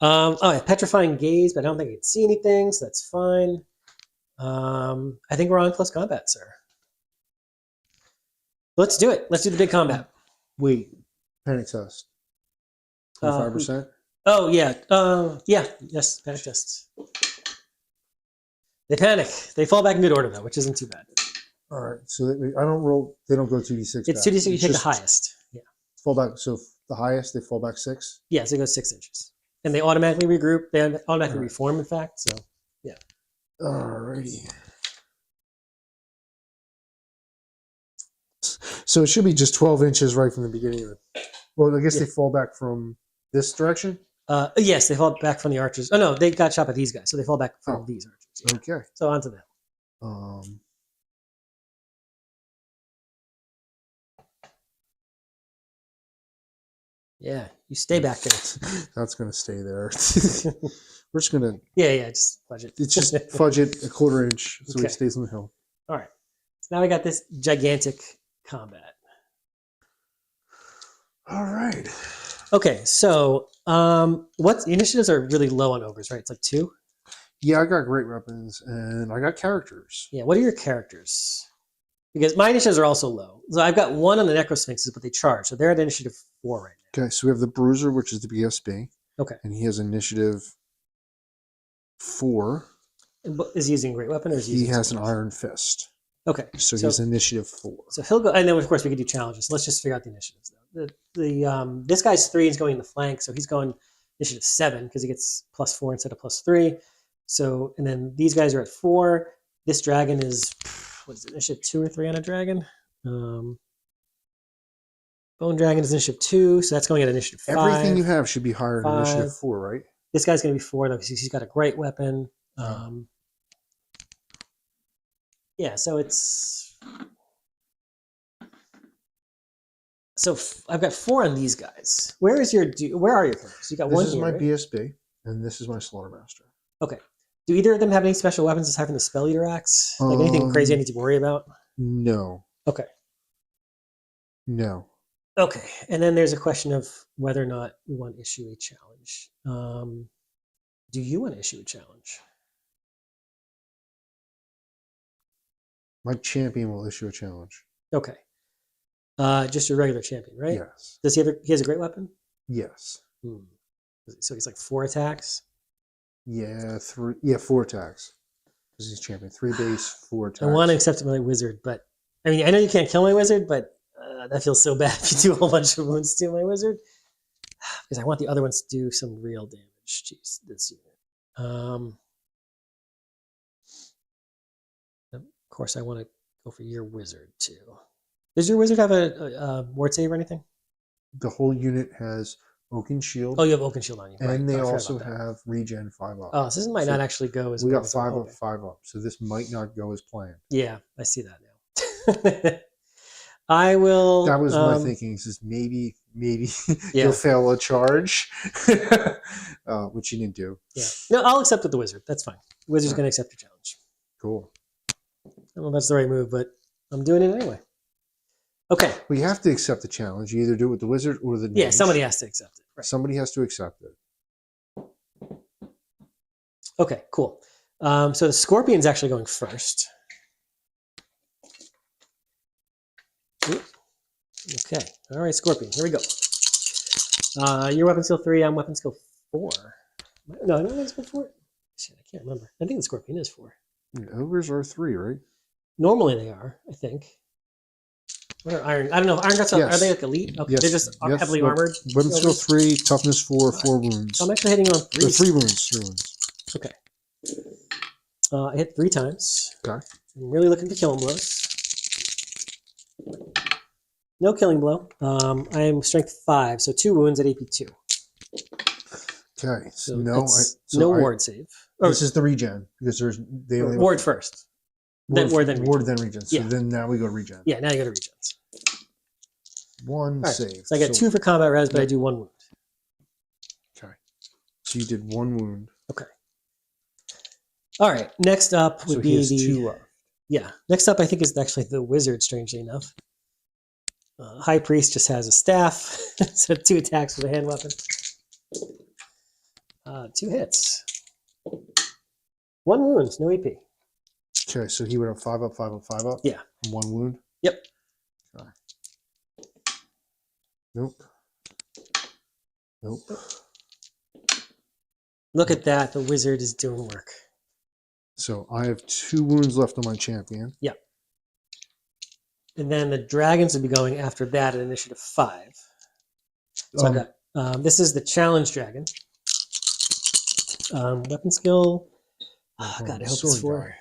Yeah, petrifying gaze, but I don't think I can see anything, so that's fine. I think we're on close combat, sir. Let's do it. Let's do the big combat. Wait. Panic test. 25%? Oh yeah. Yes, panic tests. They panic. They fall back in good order though, which isn't too bad. All right. So I don't roll. They don't go 2d6. It's back. 2d6. You take the just highest. Yeah. Fall back. So the highest, they fall back 6. Yeah, so it goes 6 inches, and they automatically regroup. They automatically reform. In fact, so yeah. Alrighty. So it should be just 12 inches right from the beginning of it. Well, I guess they fall back from this direction. Yes, they fall back from the archers. Oh no, they got shot by these guys, so they fall back from these archers. Yeah. Okay. So onto them. Yeah, you stay back there. That's gonna stay there. We're just gonna. Yeah, just fudge it. It's just fudge it a quarter inch so Okay. it stays on the hill. All right. So now we got this gigantic combat. All right. Okay, so what initiatives are really low on ogres, right? It's like 2. Yeah, I got great weapons and I got characters. Yeah, what are your characters? Because my initiatives are also low. So I've got 1 on the Necrosphinxes, but they charge. So they're at initiative 4 right Okay, so we have the Bruiser, which is the BSB. Okay. And he has initiative 4. now. Is he using a great weapon or is he He using has an something else? Iron Fist. Okay. So he's initiative 4. So he'll go, and then of course we could do challenges. Let's just figure out the initiatives though. This guy's 3 is going in the flank, so he's going initiative 7 because he gets +4 instead of +3. So and then these guys are at 4. This dragon is what is it, initiative 2 or 3 on a dragon? Bone dragon is initiative 2, so that's going at initiative 5. Everything you have should be higher than 5. initiative 4, right? This guy's going to be 4 though because he's got a great weapon. Yeah, so it's I've got 4 on these guys. Where are your characters? You got This 1 is here. my right? BSB, and this is my Slaughtermaster. Okay. Do either of them have any special weapons aside from the Spell Eater Axe? Like anything crazy I need to worry about? No. Okay. No. Okay. And then there's a question of whether or not we want to issue a challenge. Do you want to issue a challenge? My champion will issue a challenge. Okay. Just your regular champion, right? Yes. Does he have? He has a great weapon. Yes. So he's like 4 attacks. Yeah, 3. Yeah, 4 attacks. Because he's champion. 3 base, 4 attacks. I want to accept my wizard, but I mean, I know you can't kill my wizard, but that feels so bad if you do a whole bunch of wounds to my wizard. Because I want the other ones to do some real damage. Jeez, this unit. Of course, I want to go for your wizard too. Does your wizard have a ward save or anything? The whole unit has Oaken Shield. Oh, you have Oaken Shield on you. And they I forgot also about that. have regen 5 up. Oh, so this might not actually go as we well got as I'm 5 up, hoping. 5 up. So this might not go as planned. Yeah, I see that now. I will. That was my thinking. Is maybe Yeah. you'll fail a charge, which you didn't do. Yeah. No, I'll accept with the wizard. That's fine. The wizard's going to accept your challenge. Cool. I don't know if that's the right move, but I'm doing it anyway. Okay. Well, you have to accept the challenge. You either do it with the wizard or the Yeah, mage. somebody has to accept it. Right. Somebody has to accept it. Okay, cool. So the scorpion's actually going first. Oop. Okay. All right, scorpion. Here we go. Your weapon skill 3. I'm weapon skill 4. No, I don't think it's 4. Shit, I can't remember. I think the scorpion is 4. Ogres are 3, right? Normally they are, I think. What are iron? I don't know. Iron guts are they like elite? Okay, Yes. they're just Yes. heavily armored. Weapon skill 3, toughness 4, 4 wounds. So I'm actually hitting on 3. Or 3 wounds. 3 wounds. Okay. I hit 3 times. Okay. I'm really looking for killing blows. No killing blow. I am strength 5, so 2 wounds at AP 2. Okay. So no ward save. Or this is the regen because they only ward first. Then ward, then ward, then regen. So Yeah. then now we go to regen. Yeah, now you go to regens. 1 All right, save. so I get 2 for combat res, but I do 1 wound. Okay. So you did 1 wound. Okay. All right. Next up would So be he has the 2 left. Yeah. Next up, I think, is actually the wizard, strangely enough. High priest just has a staff, so 2 attacks with a hand weapon. 2 hits. 1 wound, no AP. Okay, so he would have 5 up, 5 up, 5 up? Yeah. And 1 wound? Yep. Okay. Nope. Nope. Look at that. The wizard is doing work. So I have 2 wounds left on my champion. Yeah. And then the dragons would be going after that at initiative 5. So I've got, this is the challenge dragon. Weapon skill. Oh, God, I hope it's 4. Guy.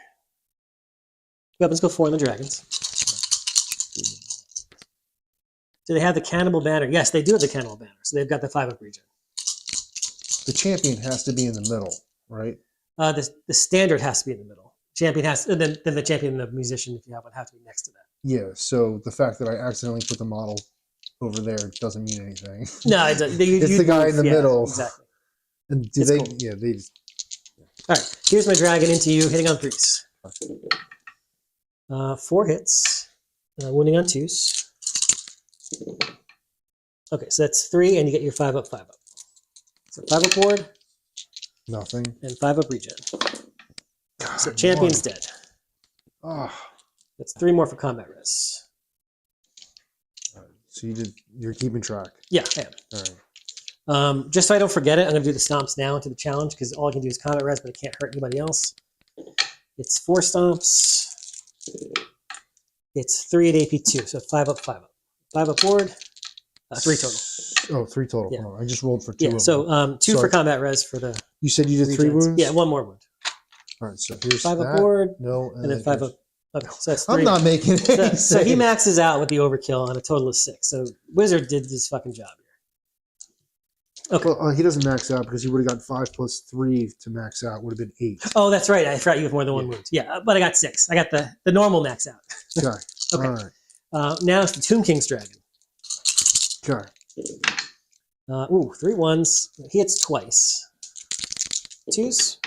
Weapon skill 4 on the dragons. Do they have the cannibal banner? Yes, they do have the cannibal banner. So they've got the 5 up regen. The champion has to be in the middle, right? The standard has to be in the middle. Champion has, and then the champion and the musician, if you have one, have to be next to that. Yeah, so the fact that I accidentally put the model over there doesn't mean anything. No, it's the guy in the middle. Exactly. And do It's they? cool. Yeah, they. All right, here's my dragon into you, hitting on 3s. 4 hits, wounding on 2s. Okay, so that's 3, and you get your 5 up, 5 up. So 5 up ward, Nothing. and 5 up regen. God, So champion's dead. Ah. That's 3 more for combat res. So you're keeping track. Yeah, I am. All right. Just so I don't forget it, I'm going to do the stomps now into the challenge because all I can do is combat res, but it can't hurt anybody else. It's 4 stomps. It's 3 at AP 2, so 5 up, 5 up. 5 up ward, 3 total. Oh, 3 total. Yeah. Hold on. I just rolled for 2. Yeah, of so them. 2 for Sorry. combat res for the You said you did 3 regens. wounds? Yeah, 1 more wound. All right, so here's 5 that. up ward, No, and then 5 here's- up. Okay, so that's 3. I'm not making it. So he maxes out with the overkill on a total of 6. So Wizard did this fucking job here. Okay. Well, he doesn't max out because he would have got 5 plus 3 to max out. Would have been 8. Oh, that's right. I forgot you have more than 1 wound. Yeah, but I got 6. I got the normal max out. Okay. Okay. All right. Now it's the Tomb King's dragon. Okay. 3 1s. He hits twice. 2s.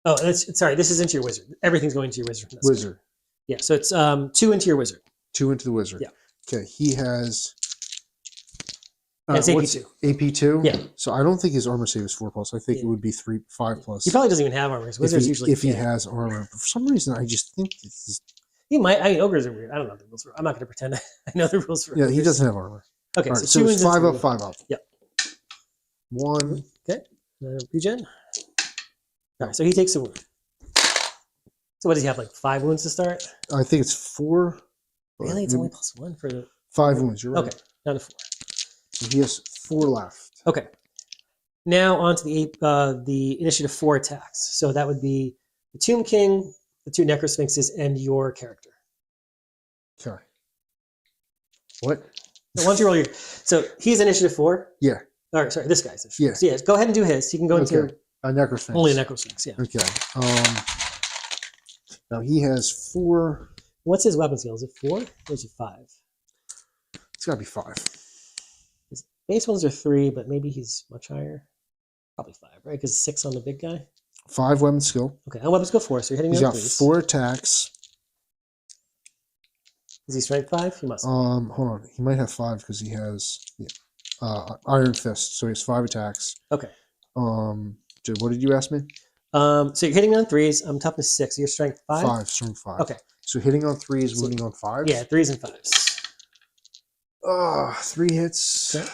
Oh, sorry. This is into your wizard. Everything's going to your wizard. That's Wizard. good. Yeah, so it's 2 into your wizard. 2 into the wizard. Yeah. Okay. He has It's AP2. AP2? Yeah. So I don't think his armor save is 4+. I think it would be 5+. He probably doesn't even have armor. Wizards usually if he has armor. But for some reason, I just think this is... He might. I mean, ogres are weird. I don't know the rules. I'm not going to pretend I know the rules for Yeah, ogres. he doesn't have armor. Okay, All right, so 2 it's wins 5 and up, 3. 5 up. Yep. 1. Okay. Regen. All right, so he takes a wound. So what does he have, like 5 wounds to start? I think it's 4. Really? It's only +1 for the... 5 wounds, you're right. Okay, down to 4. So he has 4 left. Okay. Now on to the initiative 4 attacks. So that would be the Tomb King, the 2 Necrosphinxes, and your character. Okay. What? So once you roll your... So he's initiative 4? Yeah. Or sorry, this guy's initiative. Yeah. So yeah, go ahead and do his. He can go into... A Necrosphinx. Only a Necrosphinx, yeah. Okay. Now he has 4... What's his weapon skill? Is it 4 or is it 5? It's got to be 5. His base ones are 3, but maybe he's much higher. Probably 5, right? Because 6 on the big guy. 5 weapon skill. Okay, and weapon skill 4, so you're hitting He's me on got 3s. 4 attacks. Is he strength 5? He must be. Hold on. He might have 5 because he has Iron Fist, so he has 5 attacks. Okay. What did you ask me? So you're hitting me on 3s. I'm toughness 6. So you're strength 5? 5, strength 5. Okay. So hitting on 3s, wounding on 5s? Yeah, 3s and 5s. 3 hits. Okay.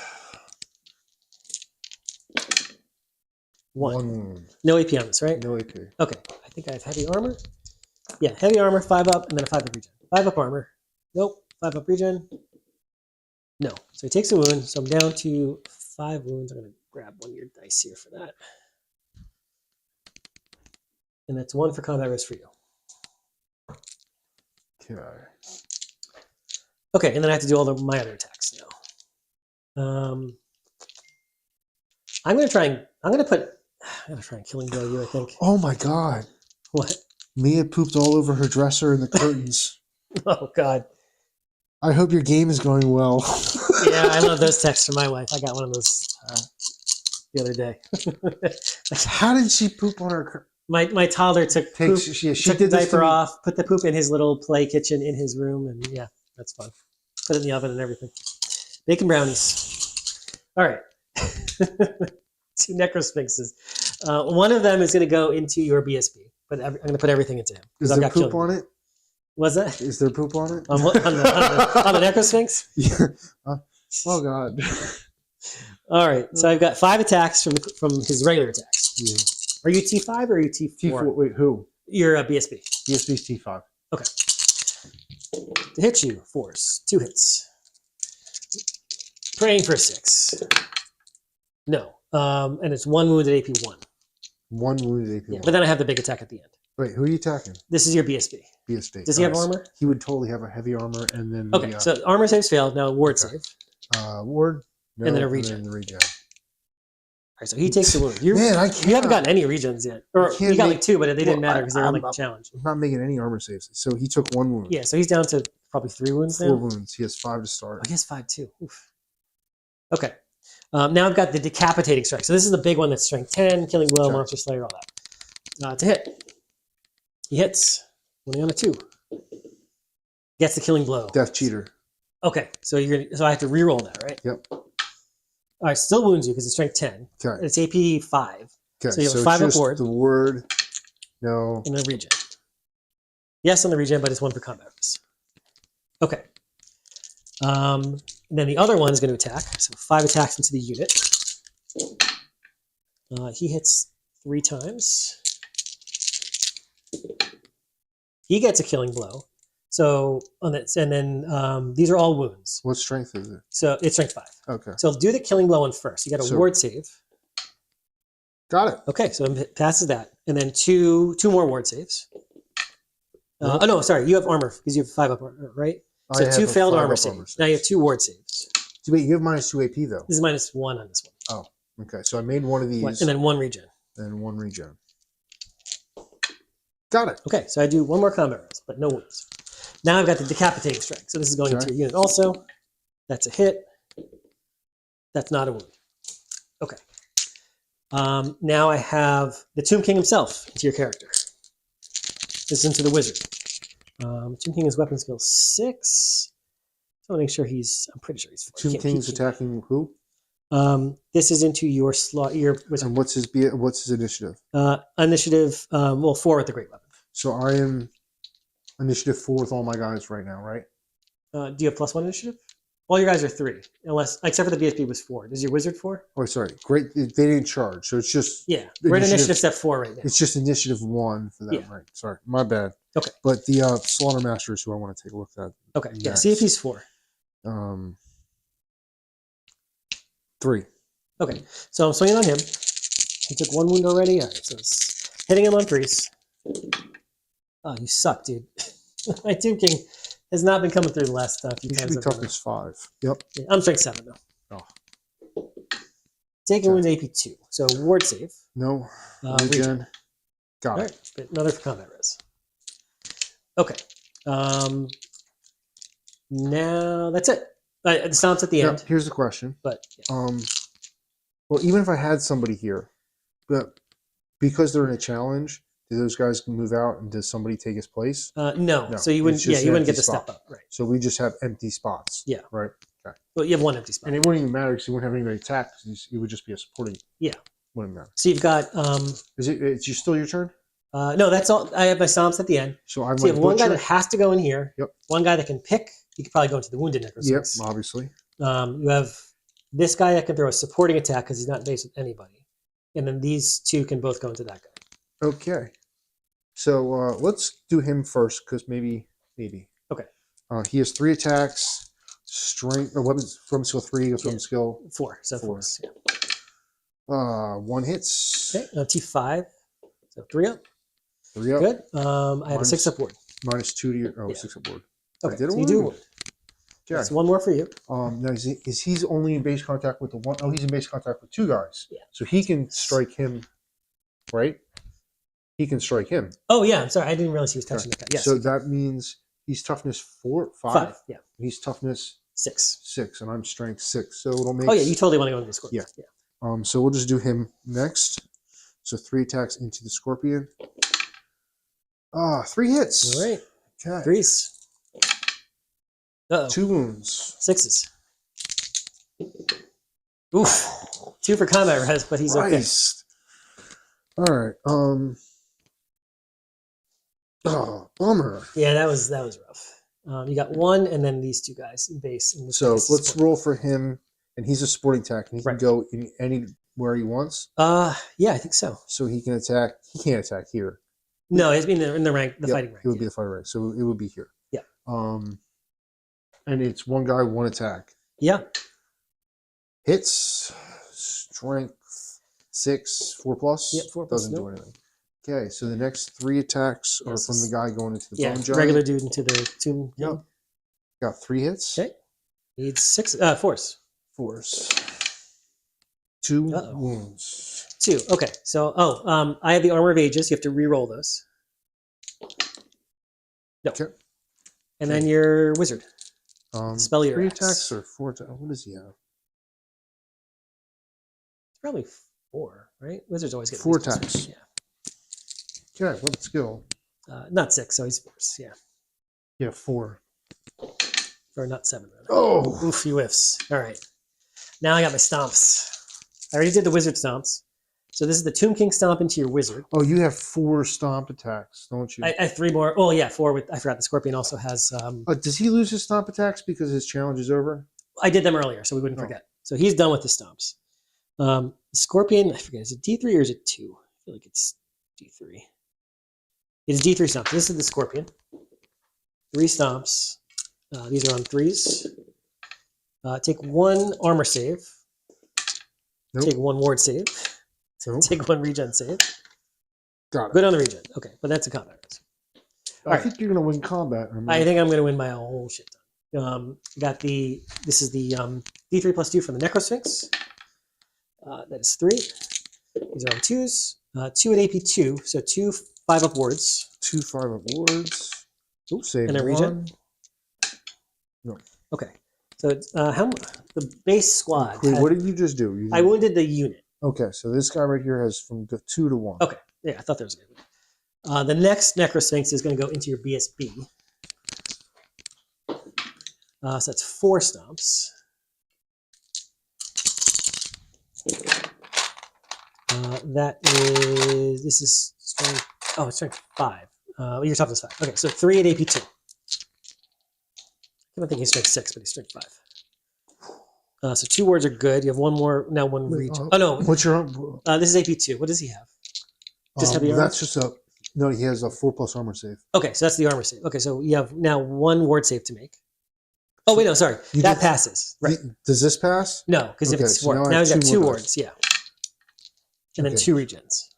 1 wound. No AP on this, right? No AP. Okay. I think I have heavy armor. Yeah, heavy armor, 5 up, and then a 5 up regen. 5 up armor. Nope. 5 up regen. No. So he takes a wound. So I'm down to 5 wounds. I'm going to grab one of your dice here for that. And that's 1 for combat risk for you. Okay. Okay, and then I have to do all my other attacks now. I'm gonna try and killing blow you, I think. Oh my god. What? Mia pooped all over her dresser and the curtains. Oh god. I hope your game is going well. Yeah, I love those texts from my wife. I got one of those the other day. How did she poop on her? My toddler took poop, She took did the this to diaper me. off, put the poop in his little play kitchen in his room, and yeah, that's fun. Put it in the oven and everything. Bacon brownies. All right. 2 Necrosphinxes. One of them is going to go into your BSB, but I'm going to put everything into him. Is there poop on it? Was that? Is there poop on it? On the Necrosphinx? Yeah. Oh god. All right. So I've got 5 attacks from his regular attacks. Yeah. Are you T5 or are you T4? T4. Wait, who? You're a BSB. BSB's T5. Okay. To hit you, 4s. 2 hits. Praying for 6. No. And it's 1 wounded AP 1. 1 wounded AP. Yeah, but then I have the big attack at the end. Wait, who are you attacking? This is your BSB. BSB. Does he have armor? He would totally have a heavy armor and then Okay, so armor saves failed. Now ward Okay. save. ward. No, And then a regen. And then the regen. All right, so he takes the wound. Man, I can't. You haven't gotten any regens yet. Or I can't you got make- like 2, but they didn't Well, matter because they were I'm- like challenge. I'm not making any armor saves. So he took 1 wound. Yeah, so he's down to probably 3 wounds 4 now. wounds. He has 5 to Oh, start. he has 5 too. Oof. Okay. Now I've got the decapitating strike. So this is the big one that's strength 10, killing blow, Okay. monster slayer, all that. To hit. He hits. Only on a 2. Gets the killing blow. Death cheater. Okay, so so I have to re-roll that, right? Yep. All right, still wounds you because it's strength 10. Okay. It's AP 5. Okay. So you have it's 5 up just ward. the word. No. And then regen. Yes, on the regen, but it's 1 for combat risk. Okay. Then the other one is going to attack. So 5 attacks into the unit. He hits 3 times. He gets a killing blow. So on that, and then these are all wounds. What strength is it? So it's strength 5. Okay. So do the killing blow one first. You got a So- ward save. Got it. Okay, so it passes that, and then two more ward saves. Oh no, sorry, you have armor because you have 5 up armor, right? I So have 2 a failed 5 armor up saves. Now you have 2 ward saves. So wait, you have -2 AP though. This is -1 on this one, Okay, so I made one of these and then 1 regen. and 1 regen. Got it. Okay, so I do 1 more combat rolls, but no wounds. Now I've got the decapitating strike. So this is going Okay. into your unit also. That's a hit. That's not a wound. Okay. Now I have the Tomb King himself into your character. This is into the wizard. Tomb King is weapon skill 6. So I want to make sure I'm pretty sure he's 4. Tomb King's attacking who? This is into your slot. Your wizard. And what's his initiative? Initiative. Well, 4 with the great weapon. So I am initiative 4 with all my guys right now, right? Do you have +1 initiative? All your guys are 3, unless except for the BSB was 4. Is your wizard 4? Oh, sorry. Great. They didn't charge, so it's just Yeah, we're in initiative step 4 right now. It's just initiative 1 for them, right? Sorry, my bad. Okay. But the Slaughtermaster is who I want to take a look at. Okay. Yeah. next. See if he's 4. 3. Okay. So I'm swinging on him. He took 1 wound already. All right. So it's hitting him on 3s. Oh, you suck, dude. My Tomb King has not been coming through the last few He should times. be toughness 5. Yep. Yeah, I'm strength 7 though. Oh. Taking wounds AP 2. So ward save. No. Regen. Regen. Got All it. right. But another for combat res. Okay. Now that's it. The stomps at the end. Here's the question. But yeah. Well, even if I had somebody here, but because they're in a challenge, do those guys move out and does somebody take his place? No. No, So you wouldn't. it's just Yeah, you wouldn't empty get the spot. step up. Right. So we just have empty spots. Yeah. Right. Okay. Well, you have 1 empty spot. And it wouldn't even matter because you wouldn't have anybody attack. It would just be a supporting. Yeah. Wouldn't matter. So you've got. Is it? It's still your turn. No, that's all. I have my stomps at the end. So I So you have 1 guy butcher. that has to go in here. Yep. 1 guy that can pick. You could probably go into the wounded necrosis. Yep. Obviously. You have this guy that can throw a supporting attack because he's not based with anybody, and then these 2 can both go into that guy. Okay. So let's do him first because maybe. Okay. He has 3 attacks. Strength. Weapons from skill 3. From skill 4. So 4. 4s. Yeah. 1 hits. Okay. T5. So 3 up. 3 up. Good. I have a 6 up ward. Minus 2 to your. Oh, Yeah. 6 up ward. Okay. did a So you do a wound. wound. Okay. That's 1 more for you. Now is he's only in base contact with the one? Oh, he's in base contact with 2 guys. Yeah. So he can strike him, right? He can strike him. Oh yeah. I'm sorry. I didn't realize he was touching the guy. Yes. So that means he's toughness 4, 5. 5. Yeah. He's toughness 6. 6, and I'm strength 6. So it'll make. Oh yeah. You totally want to go into the scorpion. Yeah. So we'll just do him next. So 3 attacks into the scorpion. 3 hits. All right. Okay. 3s. Uh-oh. 2 wounds. 6s. Oof. 2 for combat res, but he's okay. Christ. All right. Oh, bummer. Yeah, that was rough. You got 1, and then these 2 guys in base. In this So case, let's support. roll for him, and he's a sporting attack, and he can Right. go in anywhere he wants. Yeah, I think so. So he can attack. He can't attack here. No, it's in the rank, the Yep, fighting rank. It would be the fighting rank. So it would be here. Yeah. And it's 1 guy, 1 attack. Yeah. Hits, strength 6, 4 plus. Yep, 4 plus, Doesn't do nope. anything. Okay, so the next 3 attacks are Yes, from the guy going into the Yeah, bone giant. regular dude into the tomb. Yep. Got 3 hits. Okay. Needs 6, 4s. 4s. 2 Uh-oh. wounds. 2. Okay. So, I have the Armor of Ages. You have to re-roll those. No. Okay. And then your wizard. Spell your 3 axe. attacks or 4 attacks? What does he have? It's probably 4, right? Wizards always get 4 at least attacks. plus 1. Okay, what skill? Yeah. Not 6, so he's 4s. Yeah. Yeah, 4. Or not 7, rather. Oh! Oof, he whiffs. All right. Now I got my stomps. I already did the wizard stomps. So this is the Tomb King stomp into your wizard. Oh, you have 4 stomp attacks, don't you? I have 3 more. Oh, yeah, 4 with, I forgot the Scorpion also has, Does he lose his stomp attacks because his challenge is over? I did them earlier, so we wouldn't Oh. forget. So he's done with the stomps. The Scorpion, I forget, is it D3 or is it 2? I feel like it's D3. It's D3 stomps. This is the Scorpion. 3 stomps. These are on 3s. Take 1 armor save. Nope. Take 1 ward save. Nope. Take 1 regen save. Got it. Good on the regen. Okay, but that's a combat risk. I think you're going to win combat. I think I'm going to win my whole shit ton. This is the D3 plus 2 from the Necrosphinx. That is 3. These are on 2s. 2 at AP 2, so 2 5 upwards. 2 5 awards. Oops, Save and a 1. regen. No. Okay, so the base squad. Wait, had- what did you just do? I wounded the unit. Okay, so this guy right here has from 2 to 1. Okay, yeah, I thought there was a good one. The next Necrosphinx is going to go into your BSB. So that's 4 stomps. That is, this is strength. Oh, it's strength 5. Your toughness 5. Okay, so 3 at AP 2. I don't think he's strength 6, but he's strength 5. So 2 words are good. You have one more, now one region. Oh, no. What's your? This is AP 2. What does he have? Just heavy armor? That's just a. No, he has a 4+ armor save. Okay, so that's the armor save. Okay, so you have now 1 ward save to make. Oh, wait, no, sorry. That passes. Right. Does this pass? No, because if Okay, it's so ward. now I Now have he's got 2 2 more wards, yeah. And then Okay. 2 regens.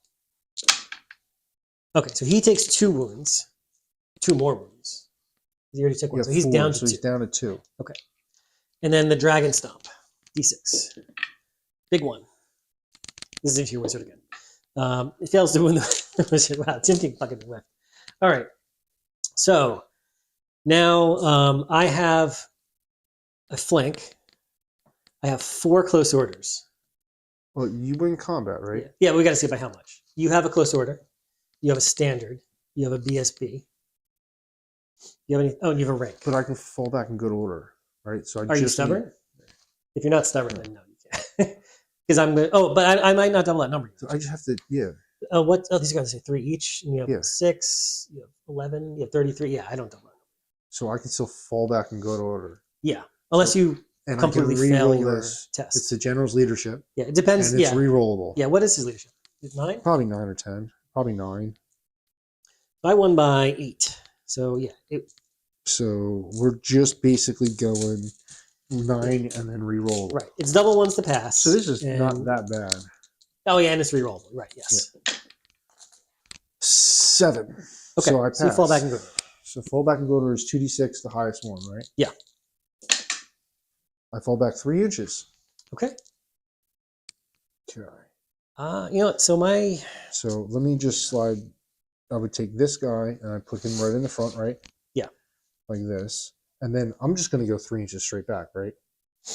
Okay, so he takes 2 wounds. 2 more wounds. He already took 1, Yeah, so he's 4, down to so 2. he's down to 2. Okay. And then the dragon stomp. D6. Big one. This is into your wizard again. It fails to wound the wizard. Wow, tempting fucking whiff. All right. So now I have a flank. I have 4 close orders. Well, you win combat, right? Yeah, we got to see by how much. You have a close order. You have a standard. You have a BSB. You have any? Oh, and you have a rank. But I can fall back and go to order, right? So Are you stubborn? If you're not stubborn, then no, you can't. Because I'm going. Oh, but I might not double that number. So I just have to. Yeah. What? Oh, these are going to say 3 each. And you have 6. You have 11. You have 33. Yeah, I don't double that. So I can still fall back and go to order. Yeah, unless you And completely I can fail re-roll your this. test. It's the general's leadership, Yeah, it depends. and it's Yeah, re-rollable. yeah. What is his leadership? Is it 9? Probably 9 or 10. Probably 9. I won by 8. So yeah, So we're just basically going 9 and then re-roll. right. It's double ones to pass. So this is and- not that bad. Oh yeah, and it's re-rollable. Right. Yes. 7. Okay. So I So you pass. fall back and go. So fall back and go to is 2d6, the highest one, right? Yeah. I fall back 3 inches. Okay. Okay. You know what? So my So let me just slide. I would take this guy and I put him right in the front, right? Yeah. Like this. And then I'm just going to go 3 inches straight back, right?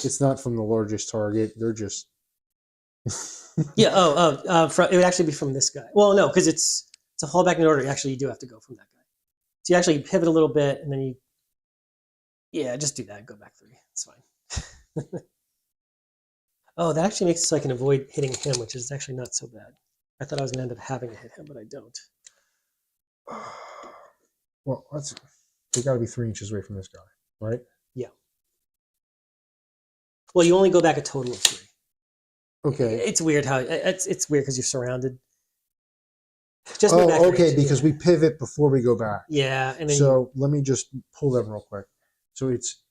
It's not from the largest target. They're just. yeah. It would actually be from this guy. Well, no, because it's a fall back in order. Actually, you do have to go from that guy. So you actually pivot a little bit, and then you. Yeah, just do that. Go back 3. It's fine. Oh, that actually makes it so I can avoid hitting him, which is actually not so bad. I thought I was going to end up having to hit him, but I don't. Well, they got to be 3 inches away from this guy, right? Yeah. Well, you only go back a total of 3. Okay. It's weird how it's weird because you're surrounded. Just move back Oh, 3 okay, inches, because yeah. we pivot before we go back. Yeah, and then So let me just pull them real quick. So it's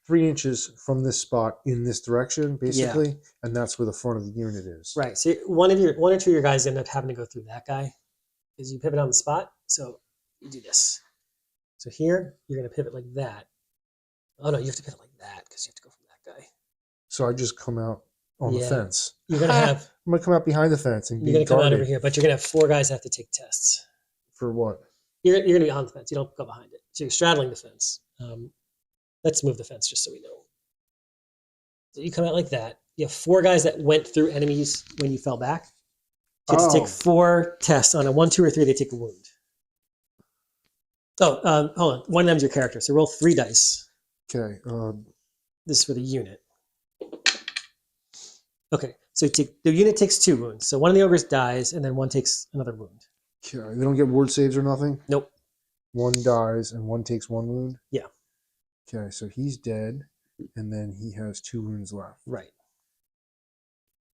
3 inches from this spot in this direction, basically, and that's where the front of the unit is. right. So one or two of your guys end up having to go through that guy because you pivot on the spot. So you do this. So here you're going to pivot like that. Oh no, you have to pivot like that because you have to go from that guy. So I just come out on the Yeah. fence. You're going to have I'm gonna come out behind the fence and you're be going to come out guarded. over here, but you're going to have 4 guys that have to take tests. For what? You're going to be on the fence. You don't go behind it. So you're straddling the fence. Let's move the fence just so we know. So you come out like that. You have 4 guys that went through enemies when you fell back. You have to take 4 tests. On a 1, 2, or 3, they take a wound. Oh, hold on. One of them's your character. So roll 3 dice. Okay. This is for the unit. Okay, so the unit takes 2 wounds. So one of the ogres dies, and then one takes another wound. Okay. They don't get ward saves or nothing? Nope. 1 dies and 1 takes 1 wound? Yeah. Okay, so he's dead, and then he has 2 wounds left. Right.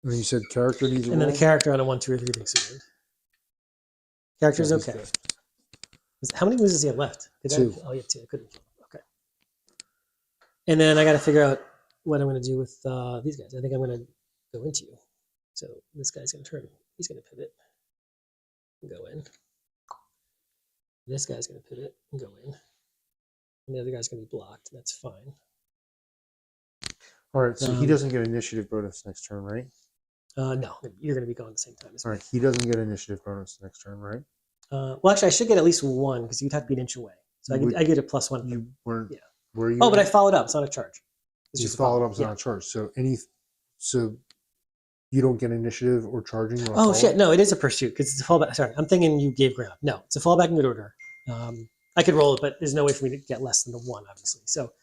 And then you said character needs a And then roll? the character on a 1, 2, or 3 takes a wound. Character's Yeah, he's okay. dead. How many wounds does he have left? 2. Oh, yeah, 2. I couldn't kill him. Okay. And then I got to figure out what I'm going to do with these guys. I think I'm going to go into you. So this guy's going to turn. He's going to pivot and go in. This guy's going to pivot and go in. And the other guy's going to be blocked. That's fine. All right, so he doesn't get initiative bonus next turn, right? No, you're going to be gone at the same time as me. All right, he doesn't get initiative bonus next turn, right? Well, actually, I should get at least 1 because you'd have to be an inch away. So I get a +1. You weren't. Yeah. Were you? Oh, but I followed up. It's not a charge. It's You just a followed follow-up. up, so not charge. So you don't get initiative or charging. Or Oh shit! No, it is a pursuit because it's a fallback. Sorry, I'm thinking you gave ground. No, it's a fallback in good order. I could roll it, but there's no way for me to get less than the 1, obviously. So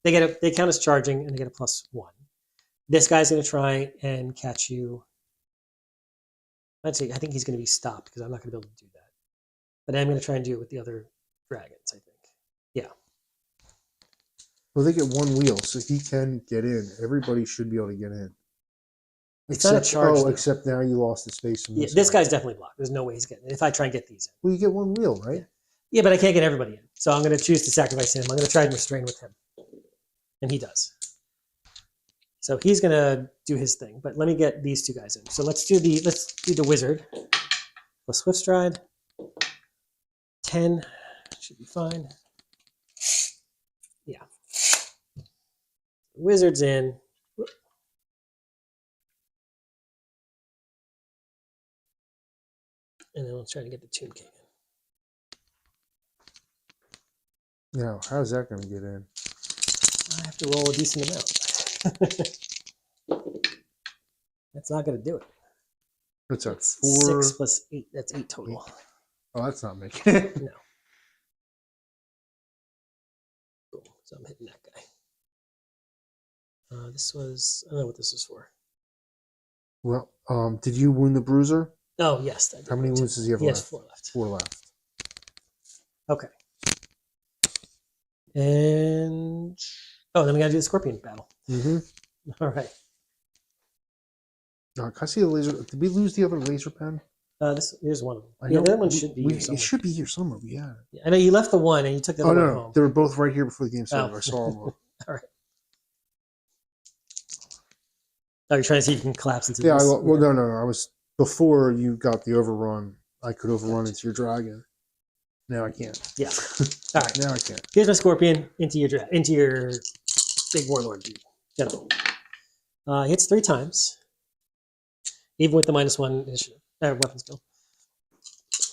they count as charging and they get a +1. This guy's going to try and catch you Actually, I think he's going to be stopped because I'm not going to be able to do that. But I'm going to try and do it with the other dragons, I think. Yeah. Well, they get one wheel, so he can get in. Everybody should be able to get in. It's not a charge, though. Except now you lost the space from Yeah, this this guy. guy's definitely blocked. There's no way he's getting it. If I try and get these in. Well, you get one wheel, right? Yeah, but I can't get everybody in. So I'm going to choose to sacrifice him. I'm going to try and restrain with him. And he does. So he's going to do his thing. But let me get these two guys in. So let's do the wizard. Plus Swift Stride. 10. Should be fine. Yeah. Wizard's in. And then we'll try to get the Tomb King in. Now, how's that going to get in? I have to roll a decent amount. That's not going to do it. What's that? It's 4 6 plus 8. That's 8 total. Oh, that's not making it. No. Cool. So I'm hitting that guy. This was, I don't know what this was for. Well, did you wound the bruiser? Oh, yes. I did. How many wounds does he have He left? has 4 left. 4 left. Okay. And, oh, then we got to do the scorpion battle. Mm-hmm. All right. Can I see the laser? Did we lose the other laser pen? Here's one of them. I Yeah, know the other one should be here It somewhere. should be here somewhere. We had it. Yeah, I know you left the one and you took the Oh, other no, one no. home. They were both right here before the game started. Oh. I saw them. All right. Oh, you're trying to see if you can collapse into Yeah, this? well, no. I was, before you got the overrun, I could overrun into your dragon. Now I can't. Yeah. All right. Now I can't. Here's my scorpion into your big warlord dude. General. Hits 3 times, even with the -1 initiative weapon skill.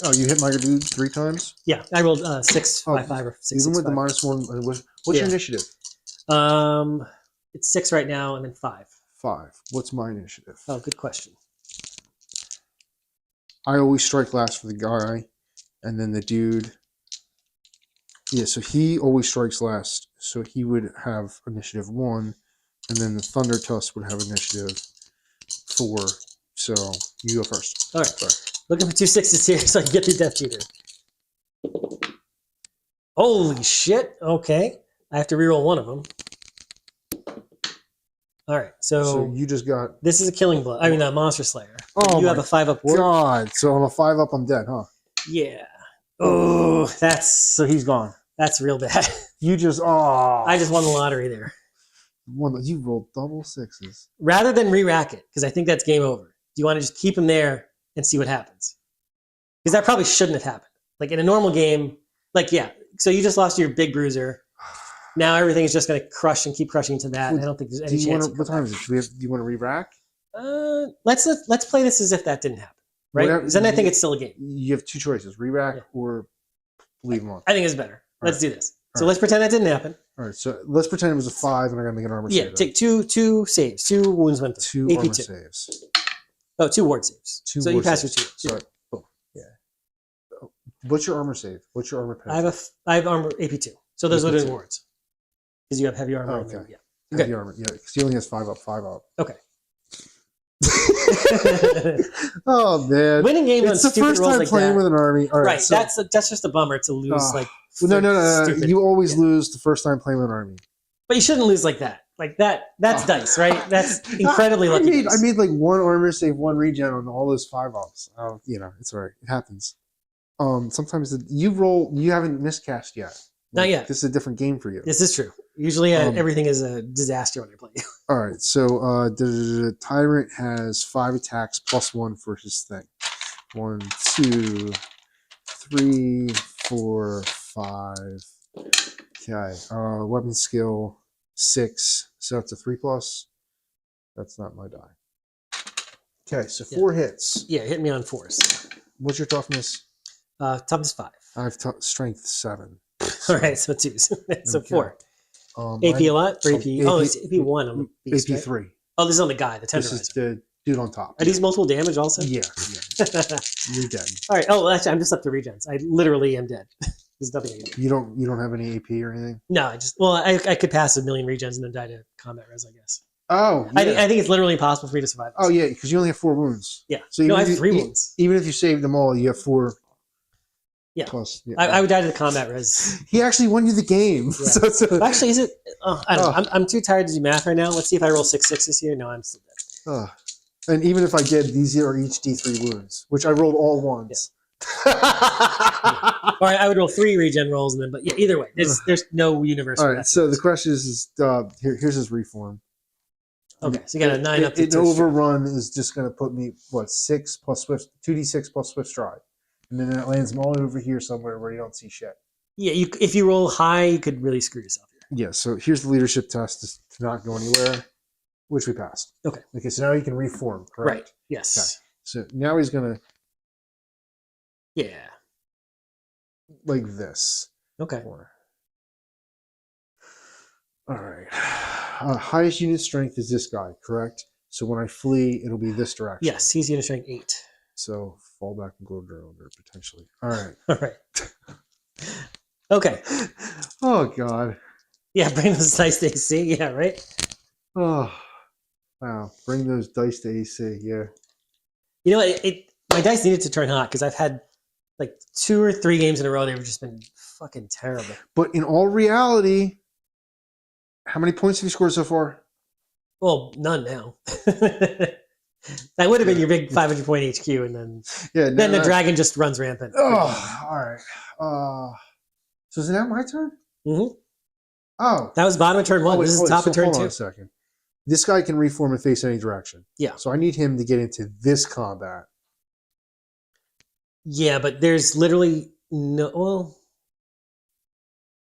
Oh, you hit my dude 3 times? Yeah, I rolled 6, Oh, 5, 5, or 6. Even 6, with the 5. -1, what's Yeah. your initiative? It's 6 right now, and then 5. 5. What's my initiative? Oh, good question. I always strike last for the guy, and then the dude. Yeah, so he always strikes last, so he would have initiative 1, and then the Thunder Tusk would have initiative 4. So you go first. All right. Sorry. Looking for 2 6s here so I can get the Death Cheater. Holy shit! Okay, I have to reroll one of them. All right, So you just got. this is a killing blow. I mean, a monster slayer. Oh you have my a 5-up ward. God! So I'm a 5 up. I'm dead, huh? Yeah. Oh, So he's gone. that's real bad. You just. Oh. I just won the lottery there. You rolled double 6s. Rather than re-rack it, because I think that's game over. Do you want to just keep him there and see what happens? Because that probably shouldn't have happened. Like in a normal game, so you just lost your big bruiser. Now everything is just going to crush and keep crushing to that. And I don't think there's any chance. What time is it? Do you want to re-rack? Let's play this as if that didn't happen, right? Whatever- Because then I think it's still a game. You have 2 choices: re-rack Yeah. or leave him on. I think it's better. Let's right. do this. All So right. let's pretend that didn't happen. All right, so let's pretend it was a 5, and I gotta make an armor Yeah, save. take two saves, 2 wounds went through. 2 AP armor 2. saves. Oh, 2 ward saves. 2 so you ward pass your saves. 2. So, boom. Yeah. What's your armor save? What's your armor? I have armor AP 2. So those would AP be 2. wards. Because you have heavy armor. Oh, and then- okay. Yeah. Heavy armor. Yeah, because he only has 5 up. 5 up. Okay. Oh man, Winning games on it's the stupid first rolls time like playing that. with an army. All right, Right. so, That's just a bummer to lose. well, no. stupid. You always Yeah. lose the first time playing with an army. But you shouldn't lose like that. Like that. That's dice, right? That's incredibly I lucky. made dice. like 1 armor save, 1 regen on all those 5 ups. It's all right. It happens. Sometimes you haven't miscast yet. Not yet. This is a different game for you. This is true. Usually everything is a disaster when I play. All right, so the Tyrant has 5 attacks plus 1 for his thing. 1, 2, 3, 4, 5. Okay. Weapon skill 6. So that's a 3+. That's not my die. Okay, so 4 hits. Yeah, hit me on 4s. What's your toughness? Toughness 5. I have strength 7. All right, so 2s. So Okay. 4. AP a lot? Or AP? Oh, it's AP 1 on the beast, AP right? 3. Oh, this is on the guy, the This is tenderizer. the dude on top. Are these multiple damage also? Yeah. You're dead. All right. Oh, actually, I'm just up to regens. I literally am dead. There's nothing I can do. You don't have any AP or anything? No, I could pass a million regens and then die to combat res, I guess. Oh, yeah. I think it's literally impossible for me to survive this. Oh, yeah, because you only have 4 wounds. Yeah. So No, I if have you- 3 wounds. Even if you save them all, you have 4 Yeah. plus. Yeah. I would die to the combat res. He actually won you the game. Yeah. So- Well, actually, is it? Oh, I don't know. Oh. I'm too tired to do math right now. Let's see if I roll 6 sixes here. No, I'm still dead. oh. And even if I did, these are each D3 wounds, which I rolled all ones. Or I would roll 3 regen rolls, and then. But yeah, either way, there's no universe. All for right, that. so the question is here's his reform. Okay, so you got a 9 up to An 2. overrun is just going to put me, 6 plus Swift, 2d6 plus Swift Stride. And then it lands them all over here somewhere where you don't see shit. Yeah, if you roll high, you could really screw yourself here. Yeah, so here's the leadership test to not go anywhere, which we passed. Okay. Okay, so now he can reform, correct? Right. Yes. Okay. So now he's going to, Yeah. like this. Okay. All right. Highest unit strength is this guy, correct? So when I flee, it'll be this direction. Yes, he's unit strength 8. So fall back and go there potentially. All right. All right. Okay. Oh, God. Yeah, bring those dice to AC. Yeah, right. Oh, wow. Bring those dice to AC. Yeah. You know, my dice needed to turn hot because I've had like 2 or 3 games in a row. They've just been fucking terrible. But in all reality, how many points have you scored so far? Well, none now. That would have been your big 500 point HQ, and then the dragon just runs rampant. Oh, all right. So is it now my turn? Mm-hmm. Oh. That was bottom of turn 1. Wait, This is top of turn hold 2. on a second. This guy can reform and face any direction. Yeah. So I need him to get into this combat. Yeah, but there's literally no. Well,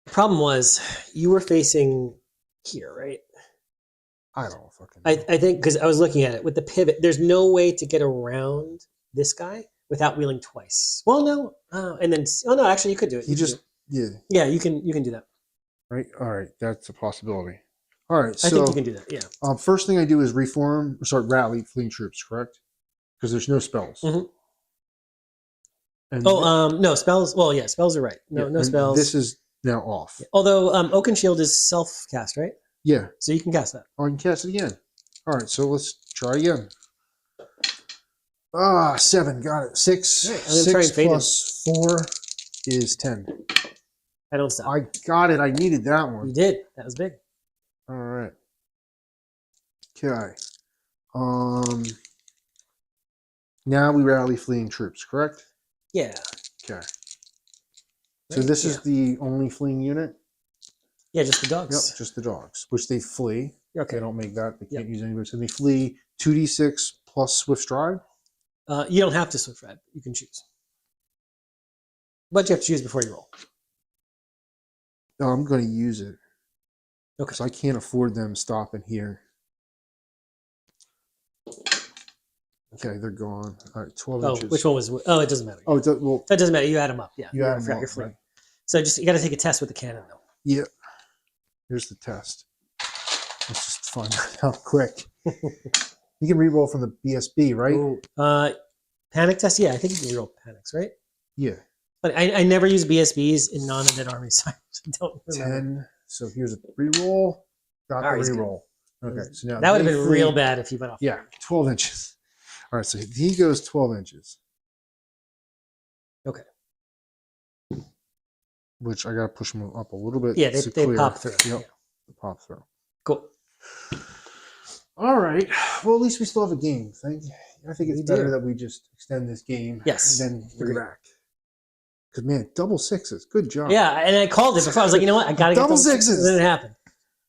the problem was you were facing here, right? I don't fucking know. I think because I was looking at it with the pivot, there's no way to get around this guy without wheeling twice. Well, no, and then no, actually you could do it. You just yeah, you can do that. right. All right, that's a possibility. All right, so I think you can do that. Yeah. First thing I do is rally fleeing troops, correct? Because there's no spells. Mhm. And No spells. Well, yeah, spells are right. No and spells. This is now off. Although Oaken Shield is self cast, right? Yeah. So you can cast that. I can cast it again. All right, so let's try again. 7, got it. 6. Right, I'm gonna try and 6 fade plus 4 is 10. I don't stop. I got it. I needed that one. You did. That was big. All right. Okay. Now we rally fleeing troops, correct? Yeah. Okay. So this is the only fleeing unit? Yeah, just the dogs. Yep, just the dogs, which they flee. Okay. They don't make that. They can't use anybody. So they flee 2d6 plus Swift Stride. You don't have to Swift Ride. You can choose. But you have to choose before you roll. No, I'm going to use it. Okay. Because I can't afford them stopping here. Okay, they're gone. All right, 12 inches. Which one was? Oh, it doesn't matter. Oh, well, That doesn't matter. You add them up. Yeah. you add them forgot up, your fleet. right? So you got to take a test with the cannon, though. Yeah. Here's the test. Let's just find that out quick. You can reroll from the BSB, right? Ooh. Panic test? Yeah, I think you can reroll panics, right? Yeah. But I never use BSBs in non-undead armies, so I don't remember. 10. So here's a reroll. Got the All right, he's good. reroll. Okay, so now That would have they been flee- real bad if you went off. Yeah, 12 inches. All right, so he goes 12 inches. Okay. Which I got to push him up a little bit. Yeah, to they clear. pop through. Yep, Yeah. pop through. Cool. All right. Well, at least we still have a game. I think it's We better do. that we just extend this game. Yes. And then bring it Agreed. back. Because, man, double sixes. Good job. Yeah, and I called it before. I was like, you know what? I got to get Double those sixes. And then it happened.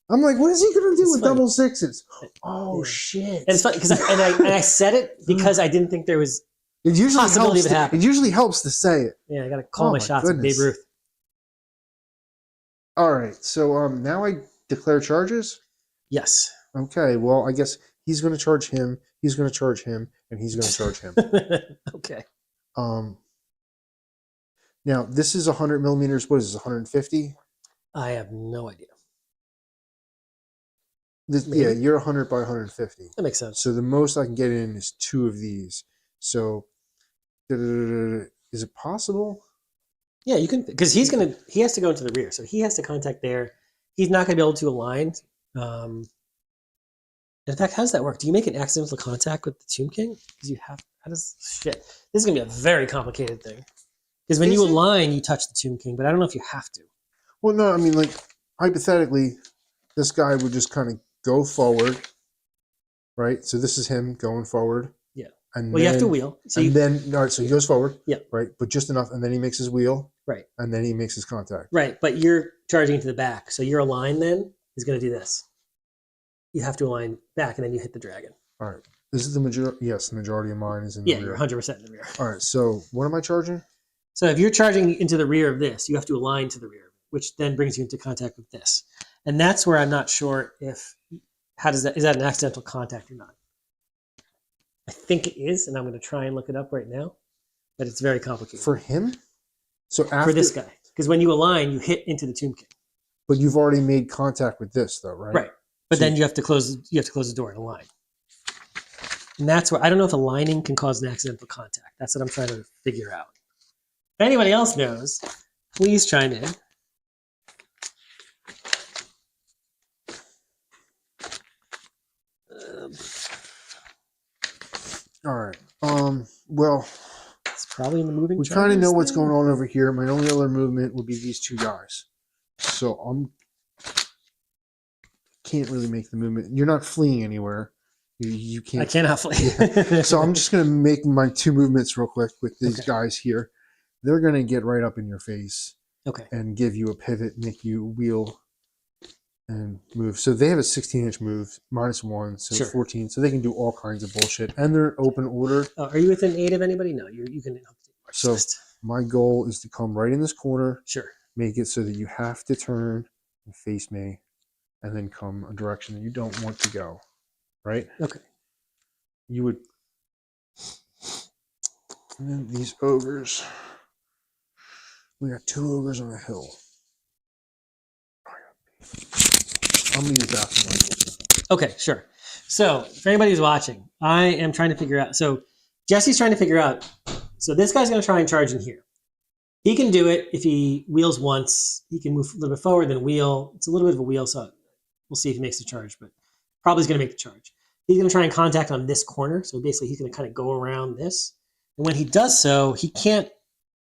I'm like, what is he going to do It's with funny. double sixes? Oh, Yeah. shit. And it's funny because I said it because I didn't think there was. It usually possibility helps. of it happening. It usually helps to say it. Yeah, I got to call Oh my my shots with Babe goodness. Ruth. All right. So now I declare charges. Yes. Okay. Well, I guess he's going to charge him. He's going to charge him, and he's going to charge him. Okay. Now this is 100 millimeters. What is this? 150? I have no idea. Yeah, you're 100 by 150. That makes sense. So the most I can get in is 2 of these. So is it possible? Yeah, you can because he has to go into the rear, so he has to contact there. He's not going to be able to align. In fact, how does that work? Do you make an accidental contact with the Tomb King? Because you have. How does shit? This is gonna be a very complicated thing. Because when Is you it? align, you touch the Tomb King, but I don't know if you have to. Well, no, I mean, like, hypothetically, this guy would just kind of go forward, right? So this is him going forward. Yeah. And Well, you have to wheel. So and you, then, all right, so he goes forward. Yeah. Right, but just enough, and then he makes his wheel. Right. And then he makes his contact. Right, but you're charging to the back, so your align then is going to do this. You have to align back, and then you hit the dragon. All right. This is the majority. Yes, the majority of mine is in the Yeah, rear. you're 100% in the rear. All right. So what am I charging? So if you're charging into the rear of this, you have to align to the rear, which then brings you into contact with this. And that's where I'm not sure if is that an accidental contact or not. I think it is, and I'm going to try and look it up right now, but it's very complicated For him? So after for this guy, because when you align, you hit into the Tomb King. But you've already made contact with this, though, right? Right. But So- then you have to close the door and align. And that's where I don't know if aligning can cause an accidental contact. That's what I'm trying to figure out. If anybody else knows, please chime in. All right. Well, It's probably in the moving. we kind of know charges what's thing. going on over here. My only other movement would be these two guys. So can't really make the movement. You're not fleeing anywhere. You can't. I cannot flee. So I'm just going to make my two movements real quick with these Okay. guys here. They're going to get right up in your face Okay. and give you a pivot, make you wheel and move. So they have a 16-inch move, -1, so Sure. 14. So they can do all kinds of bullshit. And they're open order. Are you within 8 of anybody? No, you can. So my goal is to come right in this corner, Sure. make it so that you have to turn and face me, and then come a direction that you don't want to go. Right? Okay. You would. And then these ogres. We got 2 ogres on a hill. I'm gonna use that for Okay, sure. So for anybody who's watching, I am trying to figure out. So Jesse's trying to figure out. So this guy's going to try and charge in here. He can do it if he wheels once. He can move a little bit forward, then wheel. It's a little bit of a wheel, so we'll see if he makes the charge. But probably is going to make the charge. He's going to try and contact on this corner. So basically, he's going to kind of go around this. And when he does so, he can't.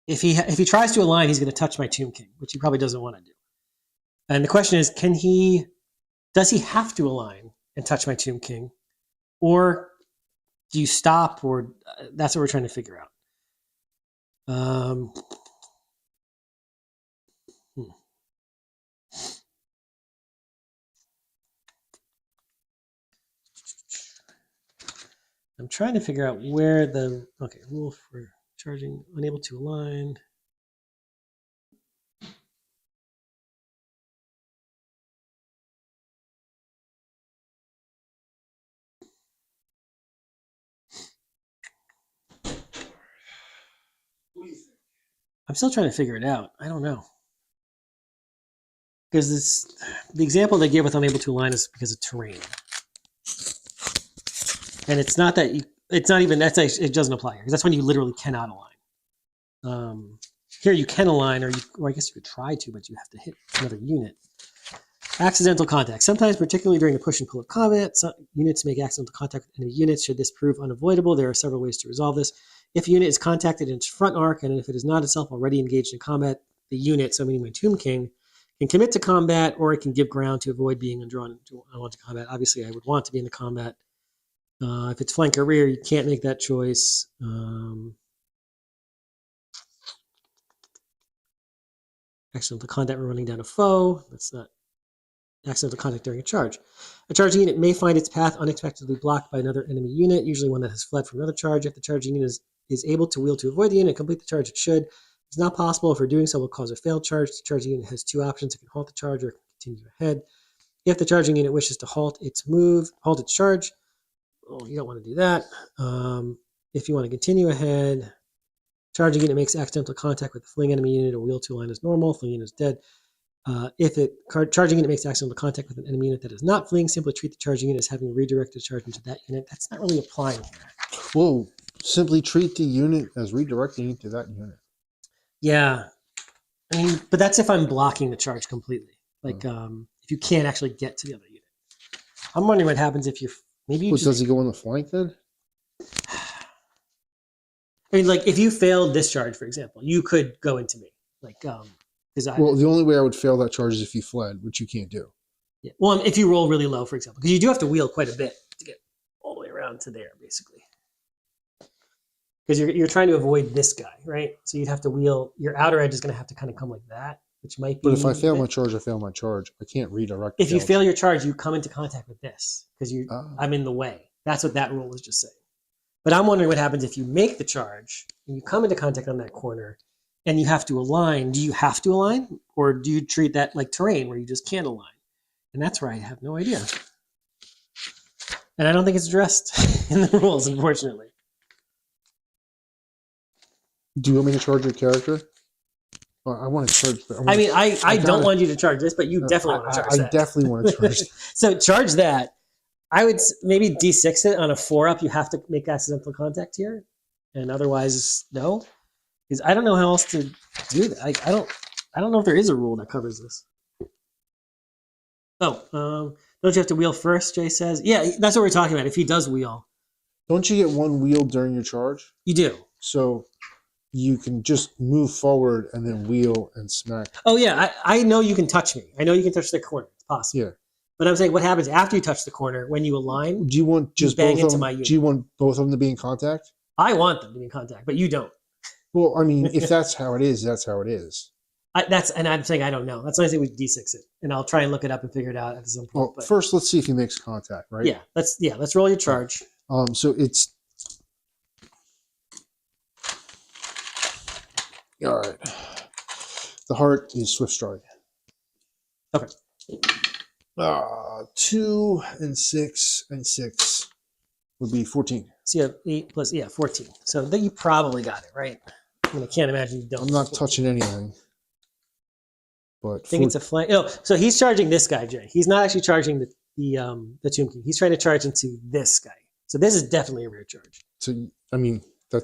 If he tries to align, he's going to touch my Tomb King, which he probably doesn't want to do. And the question is, does he have to align and touch my Tomb King? Or do you stop? Or that's what we're trying to figure out. I'm trying to figure out where rule for charging, unable to align. I'm still trying to figure it out. I don't know. Because the example they give with unable to align is because of terrain. And it's not that it doesn't apply here because that's when you literally cannot align. Here you can align, or I guess you could try to, but you have to hit another unit. Accidental contact. Sometimes, particularly during the push and pull of combat, some units make accidental contact with enemy units. Should this prove unavoidable, there are several ways to resolve this. If a unit is contacted in its front arc, and if it is not itself already engaged in combat, the unit, so meaning my Tomb King, can commit to combat, or it can give ground to avoid being drawn onto combat. Obviously, I would want to be in the combat. If it's flank or rear, you can't make that choice. Accidental contact when running down a foe. That's not accidental contact during a charge. A charging unit may find its path unexpectedly blocked by another enemy unit, usually one that has fled from another charge. If the charging unit is able to wheel to avoid the unit and complete the charge, it should. It's not possible. If doing so will cause a failed charge. The charging unit has 2 options. It can halt the charge or continue ahead. If the charging unit wishes to halt its charge, you don't want to do that. If you want to continue ahead, charging unit makes accidental contact with the fleeing enemy unit or wheel to align as normal. Fleeing unit is dead. Charging unit makes accidental contact with an enemy unit that is not fleeing, simply treat the charging unit as having redirected charge into that unit. That's not really applying here. Whoa. Simply treat the unit as redirecting to that unit. Yeah. I mean, but that's if I'm blocking the charge completely. Like, if you can't actually get to the other unit. I'm wondering what happens if you're Maybe you Well, just, does he go on the flank then? I mean, like if you failed this charge, for example, you could go into me, like because Well, the only way I would fail that charge is if you fled, which you can't do. yeah. Well, if you roll really low, for example, because you do have to wheel quite a bit to get all the way around to there, basically. Because you're trying to avoid this guy, right? So you'd have to wheel. Your outer edge is going to have to kind of come like that, which might be. But if I fail my charge, I fail my charge. I can't redirect. If you fail your charge, you come into contact with this because Oh. I'm in the way. That's what that rule was just saying. But I'm wondering what happens if you make the charge and you come into contact on that corner and you have to align. Do you have to align, or do you treat that like terrain where you just can't align? And that's where I have no idea. And I don't think it's addressed in the rules, unfortunately. Do you want me to charge your character? Well, I want to charge. I mean, I don't want you to charge this, but you definitely want to charge that. I definitely want to charge. So charge that. I would maybe D6 it on a 4-up. You have to make accidental contact here, and otherwise no. Because I don't know how else to do that. I don't know if there is a rule that covers this. Oh, don't you have to wheel first? Jay says, yeah, that's what we're talking about. If he does wheel, Don't you get one wheel during your charge? you do. So you can just move forward and then wheel and smack. Oh yeah, I know you can touch me. I know you can touch the corner. It's possible. Yeah. But I'm saying, what happens after you touch the corner when you align? Do you want just bang both of into them? my unit. Do you want both of them to be in contact? I want them to be in contact, but you don't. Well, I mean, if that's how it is, that's how it is. And I'm saying I don't know. That's the only thing we D6 it, and I'll try and look it up and figure it out at some point. Well, but first let's see if he makes contact, right? yeah, let's roll your charge. So it's all right. The heart is swift strike. Okay. 2 and 6 and 6 would be 14. So you have 8 plus 14. So then you probably got it right. I mean, I can't imagine you don't. I'm not touching anything. But I think it's a flank. No, so he's charging this guy, Jay. He's not actually charging the Tomb King. He's trying to charge into this guy. So this is definitely a rear charge. So I mean that.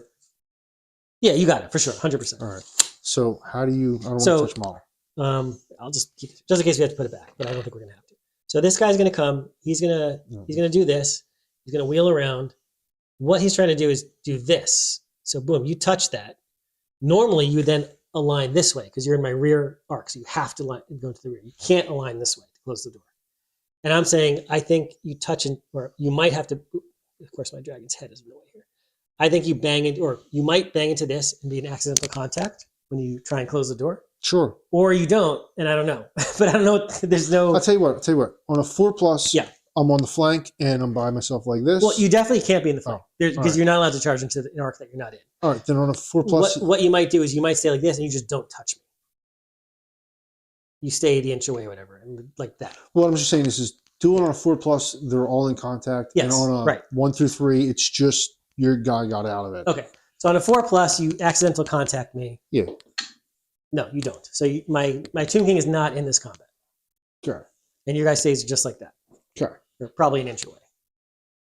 Yeah, you got it for sure, 100%. All right. So how do you? I don't So- want to touch them all. I'll just keep it, just in case we have to put it back, but I don't think we're gonna have to. So this guy's gonna come. He's gonna do this. He's gonna wheel around. What he's trying to do is do this. So boom, you touch that. Normally you would then align this way because you're in my rear arc, so you have to go to the rear. You can't align this way to close the door. And I'm saying I think you touch or you might have to. Of course, my dragon's head is in the way here. I think you bang it, or you might bang into this and be an accidental contact when you try and close the door. Sure. Or you don't, and I don't know. But I don't know. There's no. I'll tell you what. On a 4+, Yeah. I'm on the flank and I'm by myself like this. Well, you definitely can't be in the flank because right. you're not allowed to charge into an arc that you're not in. All right. Then on a 4+, What you might do is you might stay like this and you just don't touch me. You stay the inch away, or whatever, and like that. Well, I'm just saying this is do it on a 4+. They're all in contact. Yes, And on a 1 through 3, it's just your guy got out of it. Okay. So on a 4+, you accidental contact me. Yeah. No, you don't. So my Tomb King is not in this combat, Okay. and your guy stays just like that. Okay. You're probably an inch away.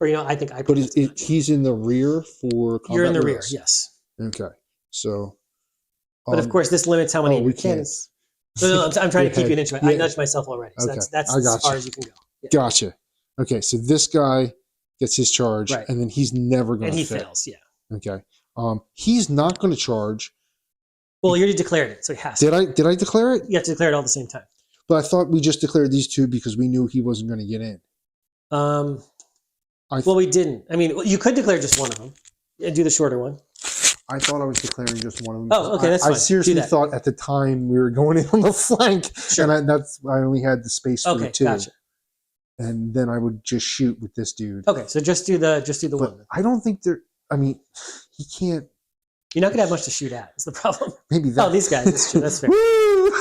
Or I think I. But he's in the rear for combat. You're in the rear, rules. yes. Okay. So. But of course, this limits how many we you can. No, I'm trying to keep you an inch away. I nudged myself already, so Okay. that's I as gotcha. far as you can go. Yeah. Gotcha. Okay. So this guy gets his charge, Right. and then he's never going And to he fit. fails, yeah. Okay. He's not going to charge. Well, you already declared it, so he has to. Did I declare it? You have to declare it all at the same time. But I thought we just declared these two because we knew he wasn't going to get in. Well, we didn't. I mean, you could declare just one of them and do the shorter one. I thought I was declaring just one of them. Oh, okay, that's I fine. seriously Do that. thought at the time we were going in on the flank, Sure. and I only had the space for the Okay, two. gotcha. And then I would just shoot with this dude. Okay, so just do the But one. I don't think there. I mean, he can't. You're not gonna have much to shoot at. Is the problem? Maybe that. Oh, these guys. That's true. That's fair. Woo!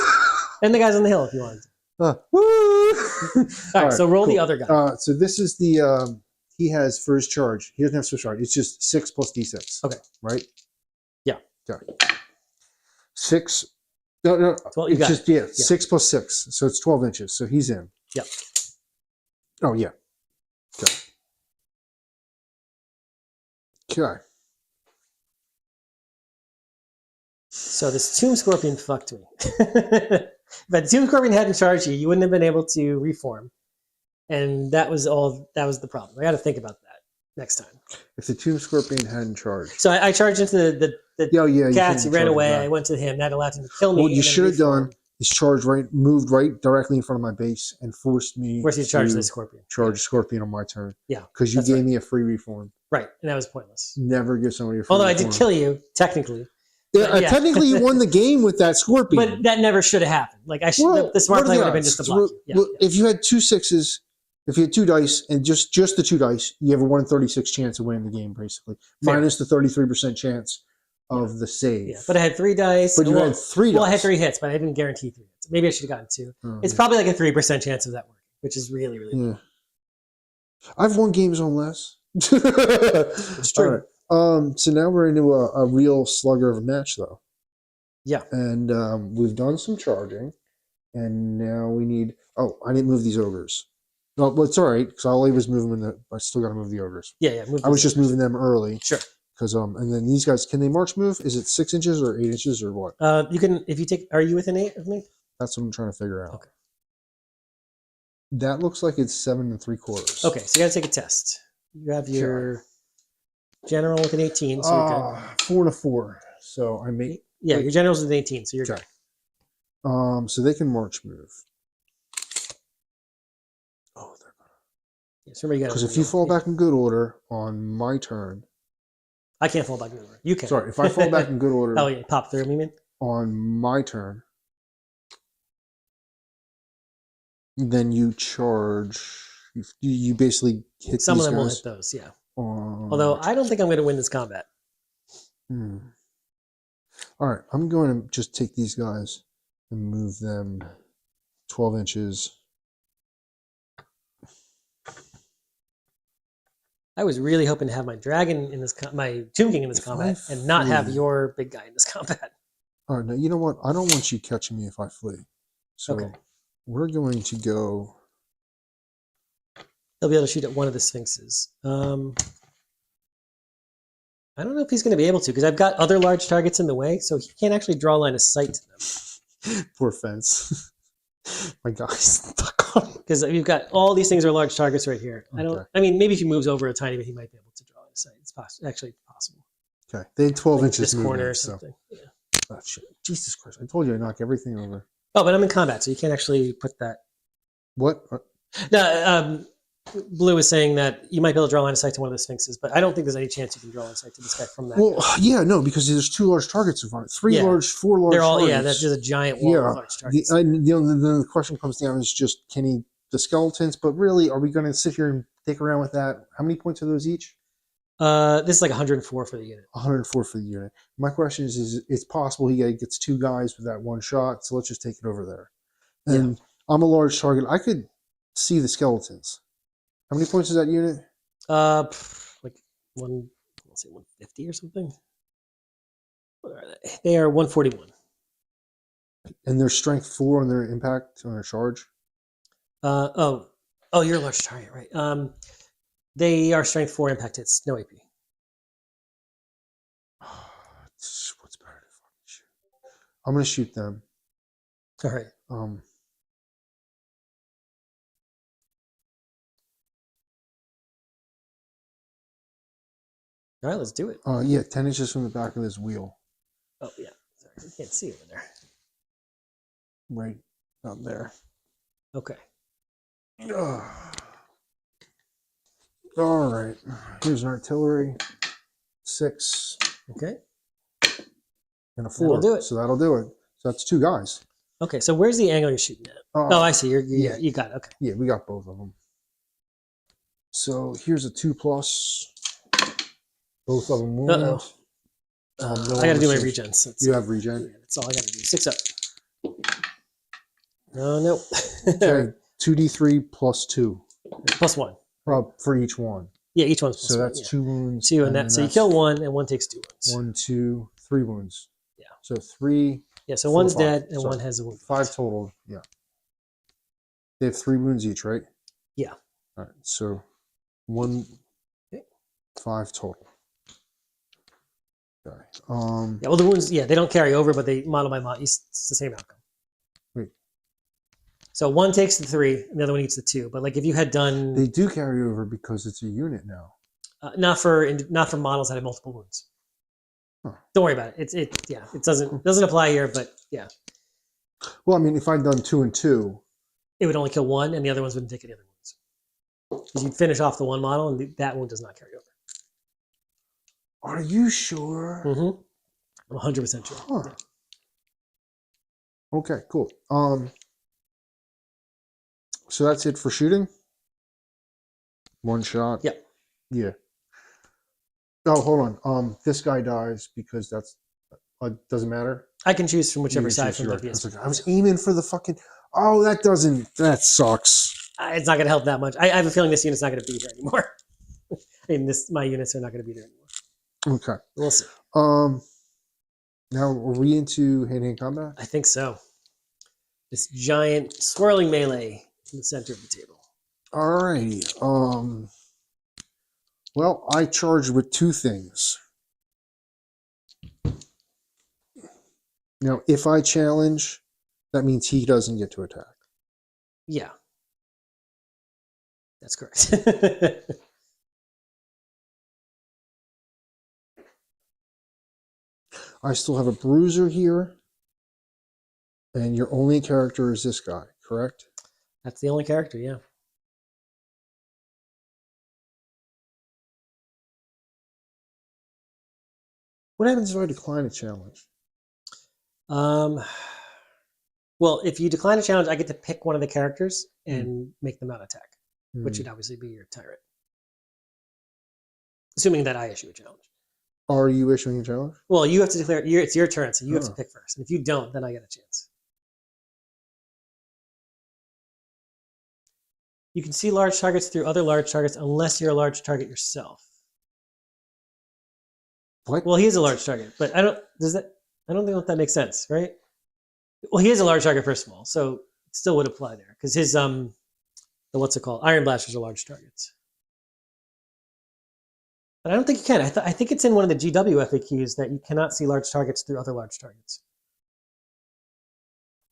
And the guys on the hill, if you wanted to. Woo! All right, so roll the other guy. So this is the he has for his charge. He doesn't have Swift charge. It's just 6 plus d6. Okay. Right. Yeah. Okay. 6. No. Well, you it's got just it. 6 plus 6, so it's 12 inches. So he's in. Yeah. Oh yeah. Okay. Okay. So this Tomb Scorpion fucked me. If the Tomb Scorpion hadn't charged you, you wouldn't have been able to reform. And that was all. That was the problem. I got to think about that next time. If the Tomb Scorpion hadn't charged. So I charged into the You cats. He can't ran charge away. back. I went to him. That allowed him to kill me. What you and then should have done reform. is moved right directly in front of my base and forced me Forced you to charge the scorpion. Charge Scorpion on my turn. Yeah, Because you that's gave right. me a free reform. Right, and that was pointless. Never give somebody a free Although I reform. did kill you technically, Yeah, yeah. technically, you won the game with that Scorpion. but that never should have happened. Like I should. Well, the smart what are play the would have been odds? just to block you. Yeah, Well, if you had 2 6s, if you had 2 dice and just the 2 dice, you have a 1/36 chance of winning the game, basically. Fair. Minus the 33% chance of the save. yeah. But I had 3 dice. But you had 3 dice. Well, I had 3 hits, but I didn't guarantee 3 hits. Maybe I should have gotten 2. Oh, It's yeah. probably like a 3% chance of that working, which is really, really low. Yeah. I've won games on less. It's true. All right. So now we're into a real slugger of a match, though. Yeah. And we've done some charging. And now we need... Oh, I didn't move these ogres. No, well, it's all right, because all I was moving I still got to move the ogres. Yeah. I was just moving them early. Sure. Because and then these guys, can they march move? Is it 6 inches or 8 inches or what? You can, if you take, are you within 8 of me? That's what I'm trying to figure out. Okay. That looks like it's 7 3/4. Okay, so you got to take a test. You have your general with an 18, so you're good. 4 and a 4. So I make... Yeah, your general's with an 18, so you're Okay. good. So they can march move. Oh, they're gonna... Yeah, so remember you Because if you fall back in good order on my turn... I can't fall back in order. You can. Sorry, if I fall back in good order Oh, yeah, pop through, you mean? on my turn, then you charge... You basically hit Some of these them will guys hit those, yeah. on- Although I don't think I'm going to win this combat. Hmm. All right, I'm going to just take these guys and move them 12 inches. I was really hoping to have my dragon in this, my Tomb King in this If combat, I and not have flee- your big guy in this combat. All right, now you know what? I don't want you catching me if I flee. So Okay. we're going to go... He'll be able to shoot at one of the Sphinxes. I don't know if he's going to be able to, because I've got other large targets in the way, so he can't actually draw line of sight to them. Poor fence. My guy's stuck on. Because you've got all these things are large targets right here. Okay. I mean, maybe if he moves over a tiny bit, he might be able to draw line of sight. It's actually possible. Okay, they had 12 Like inches this corner movement, or so- something. Yeah. Oh, shit. Jesus Christ! I told you I knock everything over. Oh, but I'm in combat, so you can't actually put that. What? No, Blue is saying that you might be able to draw line of sight to one of the Sphinxes, but I don't think there's any chance you can draw line of sight to this guy from that. Well, yeah, no, because there's 2 large targets in front. 4 Yeah. large. They're all, targets. yeah, that's just a giant wall Yeah. of large targets. The question comes down is just the skeletons, but really, are we going to sit here and dick around with that? How many points are those each? This is like 104 for the unit. 104 for the unit. My question is it's possible he gets 2 guys with that one shot, so let's just take it over there. And I'm a large target. I could see the skeletons. How many points is that unit? Like let's say 150 or something. What are they? They are 141. And their strength 4 on their impact, on their charge? Oh, you're a large target, right? They are strength 4 impact hits, no AP. What's better to fucking shoot? I'm going to shoot them. All right. All right, let's do it. Yeah, 10 inches from the back of this wheel. Oh, yeah. Sorry, you can't see over there. Right out there. Okay. All right. Here's an artillery. 6 Okay. and a 4. That'll do it. So that'll do it. So that's 2 guys. Okay, so where's the angle you're shooting at? Oh, I see. You got it. Okay. Yeah, we got both of them. So here's a 2+. Both of them wound. Uh-oh. No I got to do my one regens. So You have regen? yeah, that's all I got to do. 6 up. No, nope. Okay. 2d3 plus 2 +1. for each one. Yeah, each one's So +1. that's Yeah. 2 wounds. 2 and that. then So you that's kill 1 and 1 takes 2 wounds. 1, 2, 3 wounds. Yeah. So 3, Yeah, so 4, 1's 5. dead and Sorry. 1 has a wound. 5 total. Yeah. They have 3 wounds each, right? Yeah. All right. So 1, Okay. 5 total. Okay. Yeah, well, the wounds, they don't carry over, but they model by model. It's the same outcome. Wait. So one takes the 3, and the other one eats the 2. But like if you had done They do carry over because it's a unit now. not for models that have multiple wounds. Huh. Don't worry about it. It doesn't apply here, but yeah, Well, I mean, if I'd done 2 and 2, it would only kill 1, and the other ones wouldn't take any other wounds. Because you'd finish off the one model, and that wound does not carry over. are you sure? I'm 100% sure. Huh. Okay, cool. So that's it for shooting. One shot. Yep. Yeah. Oh, hold on. This guy dies because that's doesn't matter. I can choose from whichever You side choose from the your- PS. I was aiming for the fucking. Oh, that sucks. It's not going to help that much. I have a feeling this unit's not going to be there anymore. I mean, my units are not going to be there anymore. Okay. We'll see. Now are we into hand-to-hand combat? I think so. This giant swirling melee in the center of the table. Alrighty. Well, I charged with 2 things. Now, if I challenge, that means he doesn't get to attack. Yeah. That's correct. I still have a bruiser here. And your only character is this guy, correct? That's the only character, yeah. What happens if I decline a challenge? Well, if you decline a challenge, I get to pick one of the characters and make them out attack, which would obviously be your tyrant. Assuming that I issue a challenge. Are you issuing a challenge? Well, you have to declare it's your turn, so you have to pick first. And if you don't, then I get a chance. You can see large targets through other large targets unless you're a large target yourself. What? Well, he is a large target, but I don't think that makes sense, right? Well, he is a large target first of all, so it still would apply there because his what's it called? Iron blasters are large targets. But I don't think you can. I think it's in one of the GW FAQs that you cannot see large targets through other large targets.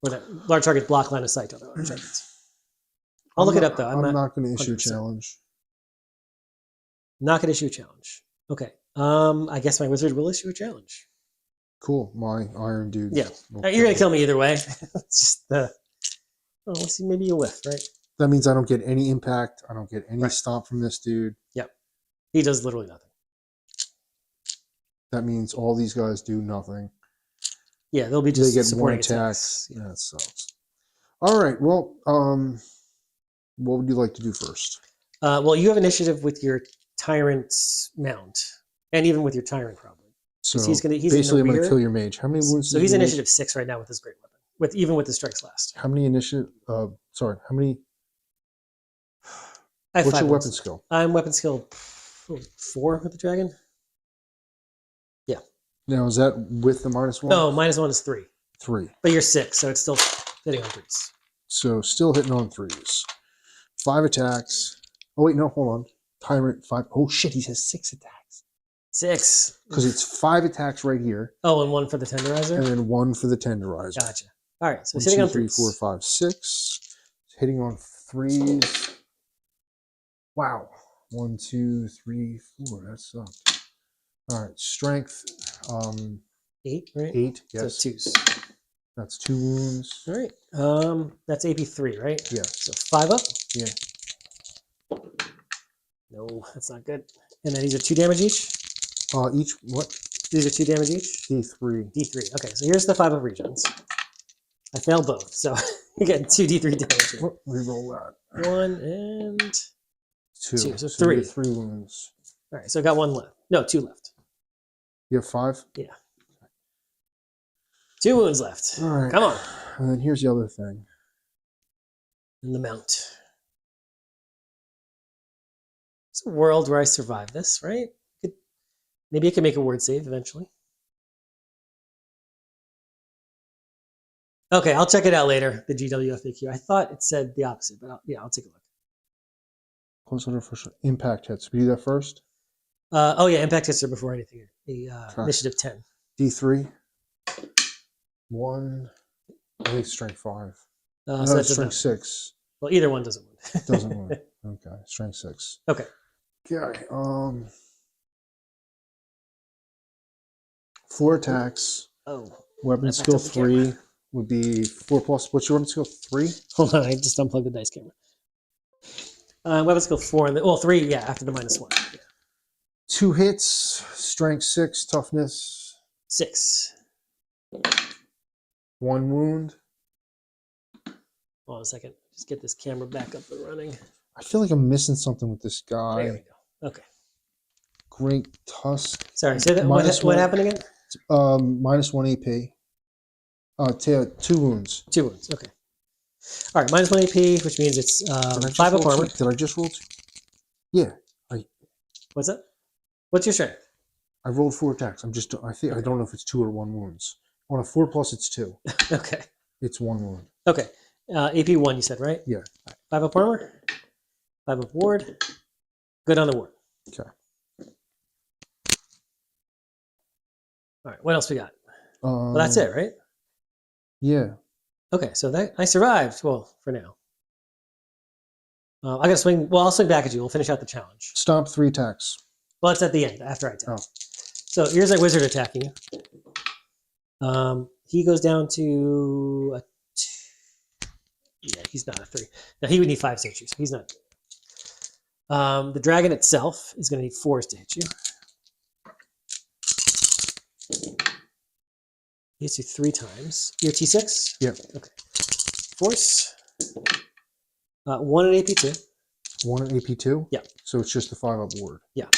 Or that large target block line of sight to other large targets. I'll look it up though. I'm not going to issue a 100%. challenge. Not going to issue a challenge. Okay. I guess my wizard will issue a challenge. Cool. My iron dude. Yeah. You're going to kill me either way. It's just let's see, maybe you whiff, right? That means I don't get any impact. I don't get any stomp from this dude. Yep. He does literally nothing. That means all these guys do nothing. Yeah, they'll be just they get one supporting attack. attacks. Yeah. That sucks. All right. Well, what would you like to do first? Well, you have initiative with your tyrant's mount, and even with your tyrant probably. So he's basically, in I'm the going to rear. kill your mage. How many wounds? So he's initiative 6 right now with his great weapon. Even with the strikes last. How many initiative? Sorry. How many? I have What's 5 your weapon wounds. skill? I'm weapon skill 4 with the dragon. Yeah. Now is that with the -1? No, -1 is 3. 3. But you're 6, so it's still hitting on 3s. So still hitting on 3s. 5 attacks. Oh wait, no, hold on. Tyrant 5. Oh shit, he has 6 attacks. 6. Because it's 5 attacks right here. Oh, and 1 for the tenderizer? And then 1 for the tenderizer. Gotcha. All right, so 1, it's hitting 2, on 3, 3s. 4, 5, 6. It's hitting on 3s. Wow. 1, 2, 3, 4. That sucked. All right, strength. 8, right? 8. Yes. So 2s. That's 2 wounds. All right. That's AP 3, right? Yeah. So 5 up. Yeah. No, that's not good. And then these are 2 damage each. Each what? These are 2 damage each. D3. D3. Okay, so here's the 5 up regions. I failed both, so you're getting 2 D3 damage. Here. Oh, reroll that. 1 and 2. 2. So you 3. get 3 wounds. All right, so I got 1 left. No, 2 left. You have 5? Yeah. 2 wounds left. All right. Come on. And then here's the other thing. And the mount. It's a world where I survive this, right? Maybe I can make a word save eventually. Okay, I'll check it out later, the GW FAQ. I thought it said the opposite, but I'll take a look. Close order for impact hits. We do that first? Oh yeah, impact hits are before anything. The initiative 10. D3. 1. I think strength 5. So No, that does strength not. 6 Well, either one doesn't wound. doesn't wound. Okay, strength 6. Okay. Okay. 4 attacks. Oh, Weapon that skill backed up the camera. 3 would be 4 plus. What's your weapon skill? 3. Hold on, I just unplugged the dice camera. Weapon skill 4 and 3. Yeah, after the -1. Yeah. 2 hits. Strength 6. Toughness 6. 1 wound. Hold on a second. Just get this camera back up and running. I feel like I'm missing something with this There we guy. go. Okay. Great Tusk. Sorry. Say that. Minus What one. happened again? -1 AP. 2 wounds. 2 wounds. Okay. All right. -1 AP, which means it's Did I just 5 up roll armor. 2? Did I just roll 2? Yeah, What's that? What's your strength? I rolled 4 attacks. I don't know if it's 2 or 1 wounds. On a 4 plus, it's 2. Okay. It's 1 wound. Okay. AP 1, you said, right? Yeah. All right. 5 up armor. 5 up ward. Good on the ward. Okay. All right. What else we got? Well, Well, that's it, right? Yeah. Okay. So that I survived. Well, for now. I got to swing. Well, I'll swing back at you. We'll finish out the challenge. Stomp 3 attacks. Well, it's at the end after I attack. Oh. So here's a wizard attacking you. He goes down to a 2. Yeah, he's not a 3. Now he would need 5 centuries. So he's not. The dragon itself is going to need 4s to hit you. He hits you 3 times. You're T6? Yep. Okay. Force. 1 at AP2. 1 at AP2? Yeah. So it's just the 5 up ward. Yeah.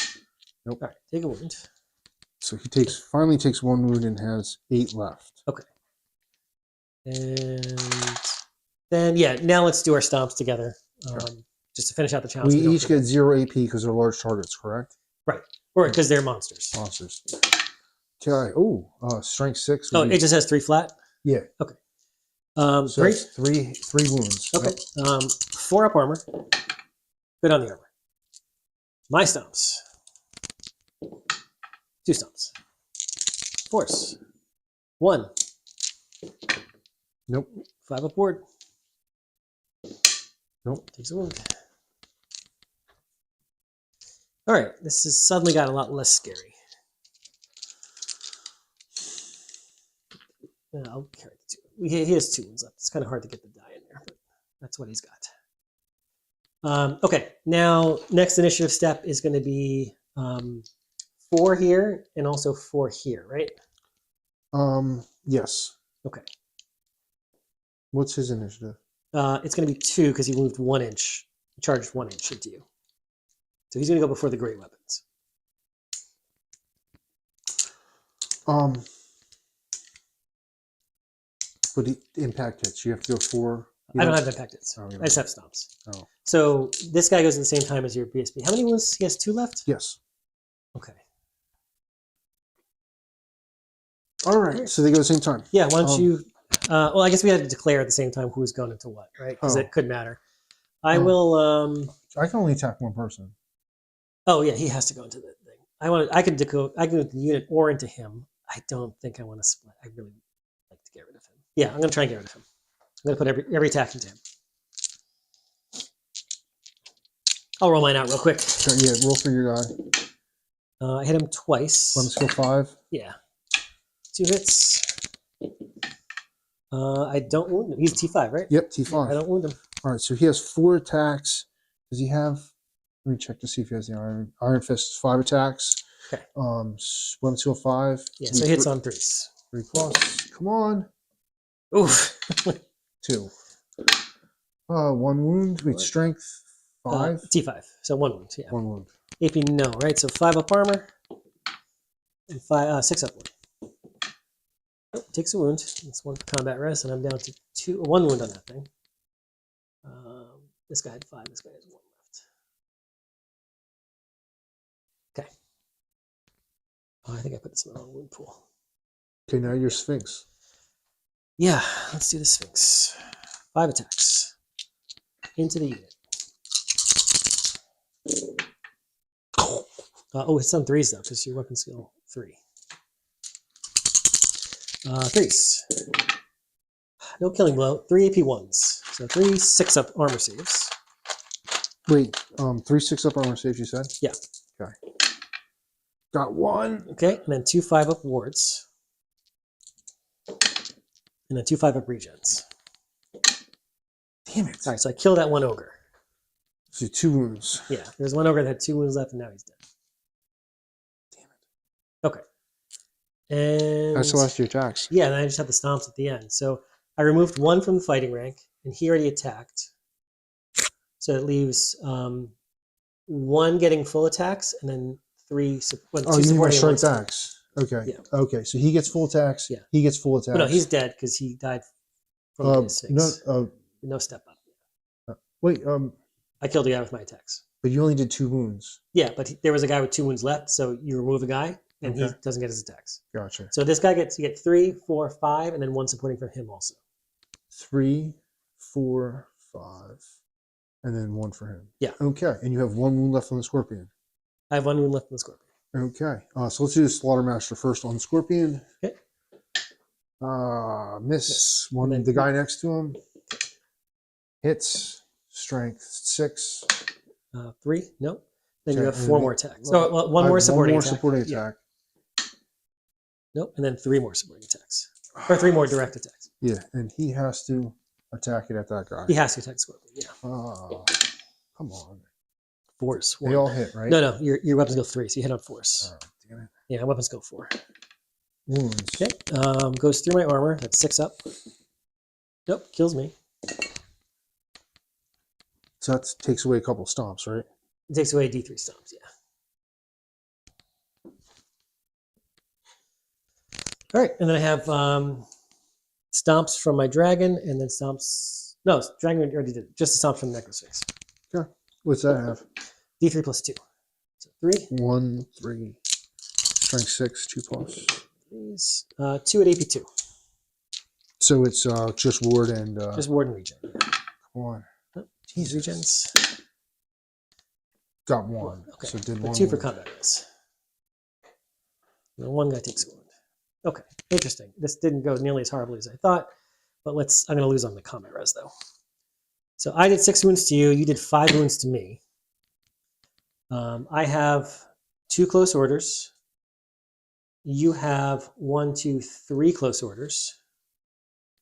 Nope. All right. Take a wound. So he finally takes 1 wound and has 8 left. Okay. And then, yeah, now let's do our stomps together. Just to finish out the challenge. We don't each forget. get 0 AP because they're large targets, correct? Right. Or because they're monsters. Monsters. Okay. Oh, strength 6. Oh, would be- it just has 3 flat? yeah. So 3? that's three wounds. Okay. Yep. 4 up armor. Good on the armor. My stomps. 2 stomps. Force. 1. Nope. 5 up ward. Nope. Takes a wound. All right. This has suddenly got a lot less scary. I'll carry the 2. He has 2 wounds left. It's kind of hard to get the die in there, but that's what he's got. Okay, now next initiative step is going to be 4 here and also 4 here, right? Yes. Okay. What's his initiative? It's going to be 2 because he moved 1 inch. He charged 1 inch into you. So he's going to go before the great weapons. But the impact hits. You have to go 4. I don't have impact hits. Oh, you I just have stomps. Oh. So this guy goes at the same time as your BSB. How many wounds? He has 2 left? Yes. Okay. All right. So they go at the same time. Yeah, why don't you... well, I guess we had to declare at the same time who's going into what, right? Because Oh. it could matter. I will... I can only attack 1 person. Oh, yeah, he has to go into the thing. I can go into the unit or into him. I don't think I want to split. I really like to get rid of him. Yeah, I'm going to try and get rid of him. I'm going to put every attack into him. I'll roll mine out real quick. So, yeah, roll for your guy. I hit him twice. Let us go 5. Yeah. 2 hits. I don't wound him. He's T5, right? Yep, T5. I don't wound him. All right, so he has 4 attacks. Does he have? Let me check to see if he has the Iron Fist. Is 5 attacks. Okay. Weapon skill 5. Yeah, so he hits on 3s. 3 plus. Come on. Oof. 2. 1 wound. Wait, strength 5. T5. So 1 wound. Yeah. 1 wound. AP no, right? So 5 up armor and 6 up wound. Oh, takes a wound. It's 1 for combat res, and I'm down to 1 wound on that thing. This guy had 5. This guy has 1 left. Okay. Oh, I think I put this in the wrong wound pool. Okay, now you're Sphinx. Yeah, let's do the Sphinx. 5 attacks into the unit. Oh, it's on 3s though, because your weapon skill 3. 3s. No killing blow. 3 AP ones. So 3 6-up armor saves. Wait, 3 6-up armor saves, you said? Yeah. Okay. Got 1. Okay, and then 2 5-up wards. And then 2 5-up regens. Damn it. All right, so I killed that one ogre. So 2 wounds. Yeah, there's one ogre that had 2 wounds left, and now he's dead. Damn it. Okay. And That's the last of your attacks. yeah, and I just had the stomps at the end. So I removed 1 from the fighting rank, and he already attacked. So it leaves 1 getting full attacks, and then 3. Oh, you mean my short attacks. Okay. Yeah. Okay, so he gets full attacks. Yeah. He gets full attacks. But no, he's dead because he died from his face. No step up. Wait, I killed a guy with my attacks. but you only did 2 wounds. Yeah, but there was a guy with 2 wounds left, so you remove a guy, and he doesn't get his attacks. Gotcha. So this guy you get 3, 4, 5, and then 1 supporting for him also. 3, 4, 5, and then 1 for him. Yeah. Okay, and you have 1 wound left on the scorpion. I have 1 wound left on the scorpion. Okay, so let's do the Slaughtermaster first on the scorpion. Okay. Miss. And then The guy next to him hits. Strength 6. 3, no. Then Okay, you have and 4 then- more attacks. So one I more have supporting one more attack. supporting Yeah. attack. Nope, and then 3 more supporting attacks. Or 3 more direct attacks. Yeah, and he has to attack it at that guy. He has to attack the scorpion, yeah. Come on. Force. They all hit, right? No, your weapons go 3, so you hit on force. Oh, damn it. Yeah, weapons go 4. Wounds. Okay, goes through my armor. That's 6 up. Nope, kills me. So that takes away a couple stomps, right? It takes away D3 stomps, yeah. All right, and then I have stomps from my dragon, and then stomps. No, dragon already did it. Just the stomps from the necrosphinx. Okay. What's that have? D3 plus 2. So 3. 1, 3. Strength 6, 2 plus. Please. 2 at AP2. So it's just ward and Just ward and regen. come on. These regens. Got 1. Okay. So did But 1. 2 for wound. combat rolls. And 1 guy takes a wound. Okay, interesting. This didn't go nearly as horribly as I thought, but I'm going to lose on the combat res though. So I did 6 wounds to you. You did 5 wounds to me. I have 2 close orders. You have 1, 2, 3 close orders.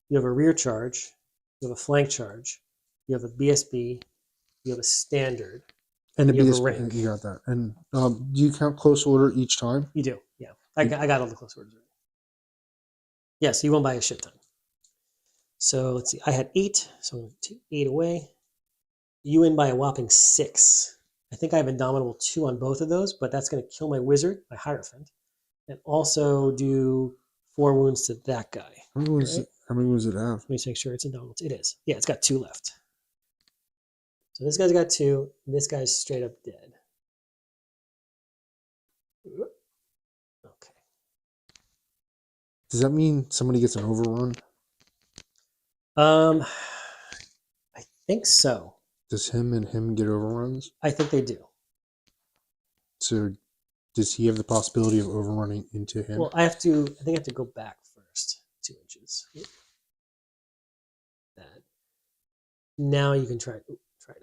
You have a rear charge. You have a flank charge. You have a BSB. You have a standard. And the You have a BSB, rank. you got that. And do you count close order each time? You do, yeah. I got all the close orders. Yeah, so you won by a shit ton. So let's see. I had 8, so I'm going to take 8 away. You win by a whopping 6. I think I have Indomitable 2 on both of those, but that's going to kill my wizard, my Hierophant, and also do 4 wounds to that guy. How many wounds did it have? Let me just make sure it's Indomitable. It is. Yeah, it's got 2 left. So this guy's got 2. And this guy's straight up dead. Okay. Does that mean somebody gets an overrun? I think so. Does him and him get overruns? I think they do. So does he have the possibility of overrunning into him? Well, I think I have to go back first 2 inches. That. Now you can try to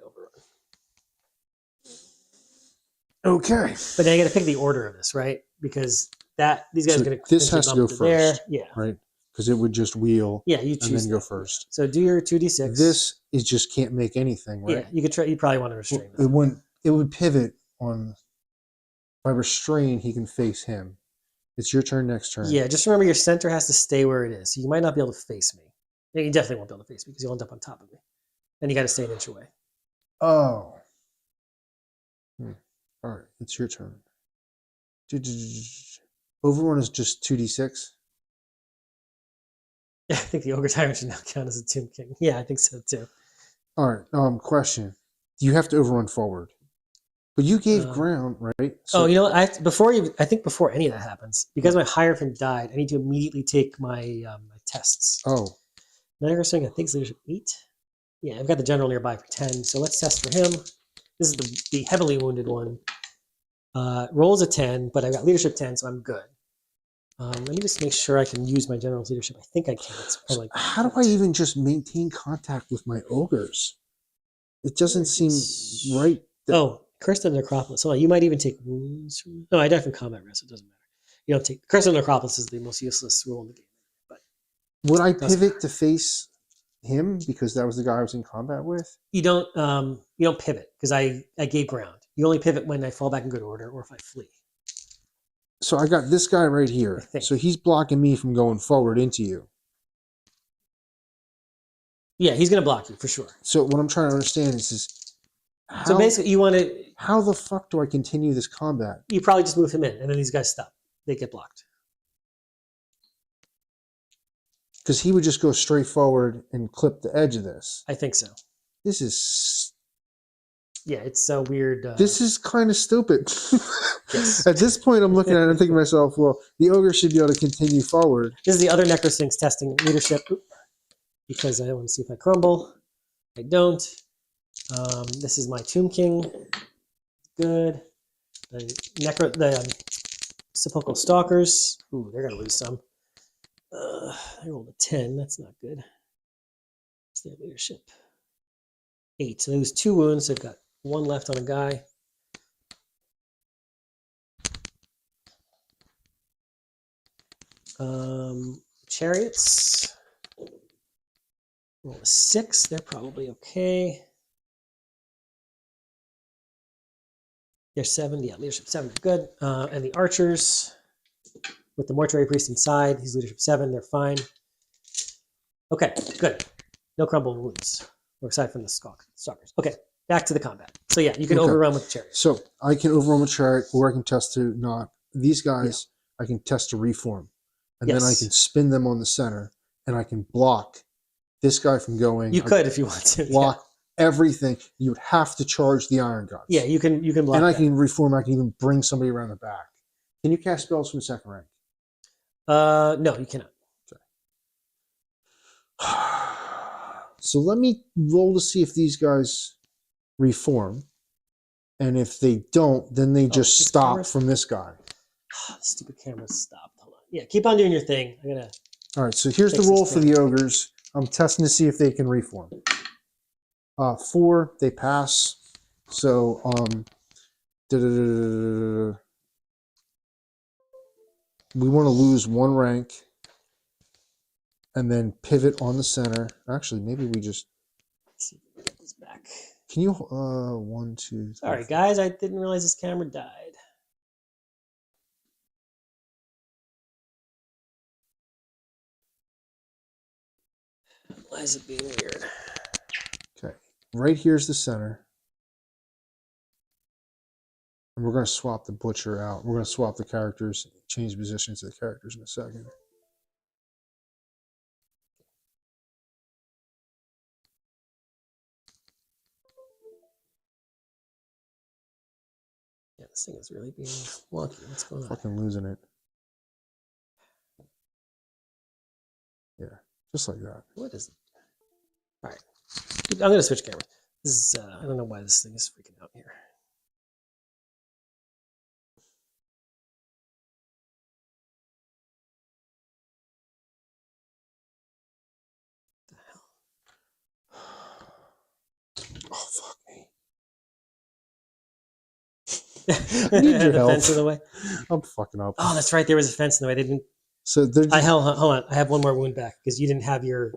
overrun. Okay. But then I got to pick the order of this, right? Because these guys So are going to this has to go there. first. Yeah. Right? Because it would just wheel Yeah, you and choose then go that. first. So do your 2d6. This is just can't make anything, right? Yeah, you could try. You probably want to restrain It that. wouldn't. It would pivot on. By restrain, he can face him. It's your turn next turn. Yeah, just remember your center has to stay where it is. So you might not be able to face me. Yeah, you definitely won't be able to face me because you'll end up on top of me. Then you got to stay an inch away. Oh. All right, it's your turn. Overrun is just 2d6. Yeah, I think the Ogre Tyrant should now count as a Tomb King. Yeah, I think so too. All right. Question: you have to overrun forward, but you gave ground, right? So, You know what? I think before any of that happens, because my Hierophant died, I need to immediately take my my tests. Oh, Necrosphinx, I think is leadership 8. Yeah, I've got the general nearby for 10. So let's test for him. This is the heavily wounded one. Rolls a 10, but I've got leadership 10, so I'm good. Let me just make sure I can use my general's leadership. I think I can. It's probably like How do I even just maintain contact with my ogres? It doesn't seem right. Oh, Curse of the Necropolis. Hold on, you might even take wounds from. No, I die from combat rest. It doesn't matter. You don't take Curse of the Necropolis is the most useless rule in the game. But Would I doesn't pivot matter. to face him because that was the guy I was in combat with? You don't pivot because I gave ground. You only pivot when I fall back in good order or if I flee. So I got this guy right I here. think. So he's blocking me from going forward into you. Yeah, he's gonna block you for sure. So what I'm trying to understand is how, So basically, you want to. how the fuck do I continue this combat? You probably just move him in, and then these guys stop. They get blocked. Because he would just go straight forward and clip the edge of this. I think so. This is Yeah, it's so weird. this is kind of stupid. Yes. At this point, I'm looking at it and thinking to myself, well, the ogre should be able to continue forward. This is the other Necrosphinx testing leadership. Oop. Because I want to see if I crumble. I don't. This is my Tomb King. Good. The Sepulchral Stalkers. Ooh, they're gonna lose some. I rolled a 10. That's not good. What's their leadership? 8. So they lose 2 wounds. They've got 1 left on a guy. Chariots. Roll a 6. They're probably okay. They're 7. Yeah, leadership 7. Good. And the archers with the mortuary priest inside. He's leadership 7. They're fine. Okay, good. No crumble wounds. Or aside from the stalkers. Okay, back to the combat. So yeah, you can overrun with chariots. So I can overrun with chariot, or I can test to not. These guys, I can test to reform. And then I Yes. can spin them on the center, and I can block this guy from going. You could if you want to. Block everything. You would have to charge the Iron Guns. Yeah, you can block And I that. can reform. I can even bring somebody around the back. Can you cast spells from second rank? No, you cannot. So let me roll to see if these guys reform. And if they don't, then they just this stop camera's- from this guy. Stupid camera stopped. Hold on. Yeah, keep on doing your thing. I'm gonna. All right, so here's the Fix roll this for the ogres. I'm testing to see if they can reform. 4, they pass. So, we want to lose 1 rank and then pivot on the center. Actually, maybe we just. Let's see if we can get this back. Can you? 1, 2, 3. Sorry, guys. I didn't realize this camera died. Why is it being weird? Okay, right here's the center. And we're going to swap the butcher out. We're going to swap the characters, change positions of the characters in a second. Yeah, this thing is really being wonky. What's going on? Fucking losing it. Yeah, just like that. What is it? All right, I'm gonna switch cameras. This is I don't know why this thing is freaking out here. Oh, fuck me. I need your help. Fence in the way. I'm fucking up. Oh, that's right. There was a fence in the way. They didn't. So they're just, Hold on. I have 1 more wound back because you didn't have your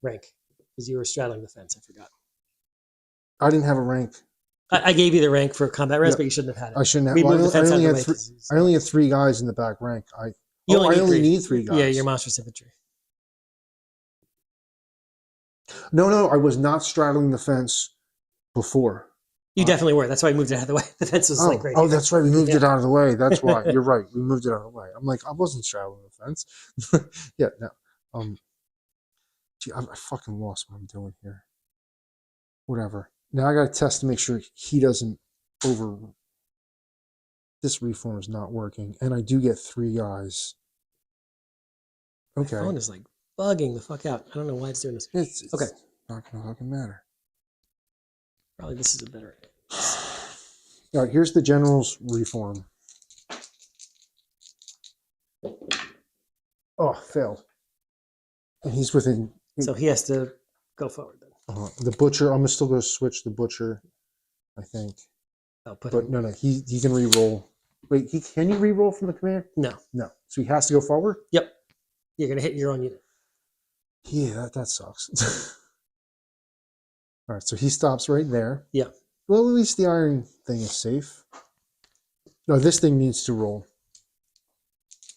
rank because you were straddling the fence. I forgot. I didn't have a rank. I gave you the rank for combat rest, Yeah. but you shouldn't have had it. I shouldn't have. We Well, moved the fence out of the way. I only had 3 guys in the back rank. I only need 3 guys. Yeah, your monstrous infantry. No, I was not straddling the fence before. You definitely were. That's why I moved it out of the way. The fence was like right Oh, here. that's right. We moved it Yeah. out of the way. That's why. You're right. We moved it out of the way. I'm like, I wasn't straddling the fence. Yeah, no. Gee, I fucking lost what I'm doing here. Whatever. Now I got to test to make sure he doesn't over. This reform is not working, and I do get 3 guys. Okay. My phone is like bugging the fuck out. I don't know why it's doing this. It's Okay. not gonna fucking matter. Probably this is a better. All right, here's the general's reform. Oh, failed. And he's within. So he has to go forward then. The butcher. I'm still going to switch the butcher. I think. I'll put But him. no, he can re-roll. Wait, can you re-roll from the command? No. No. So he has to go forward. Yep. You're gonna hit your own unit. Yeah, that sucks. All right, so he stops right there. Yeah. Well, at least the iron thing is safe. No, this thing needs to roll.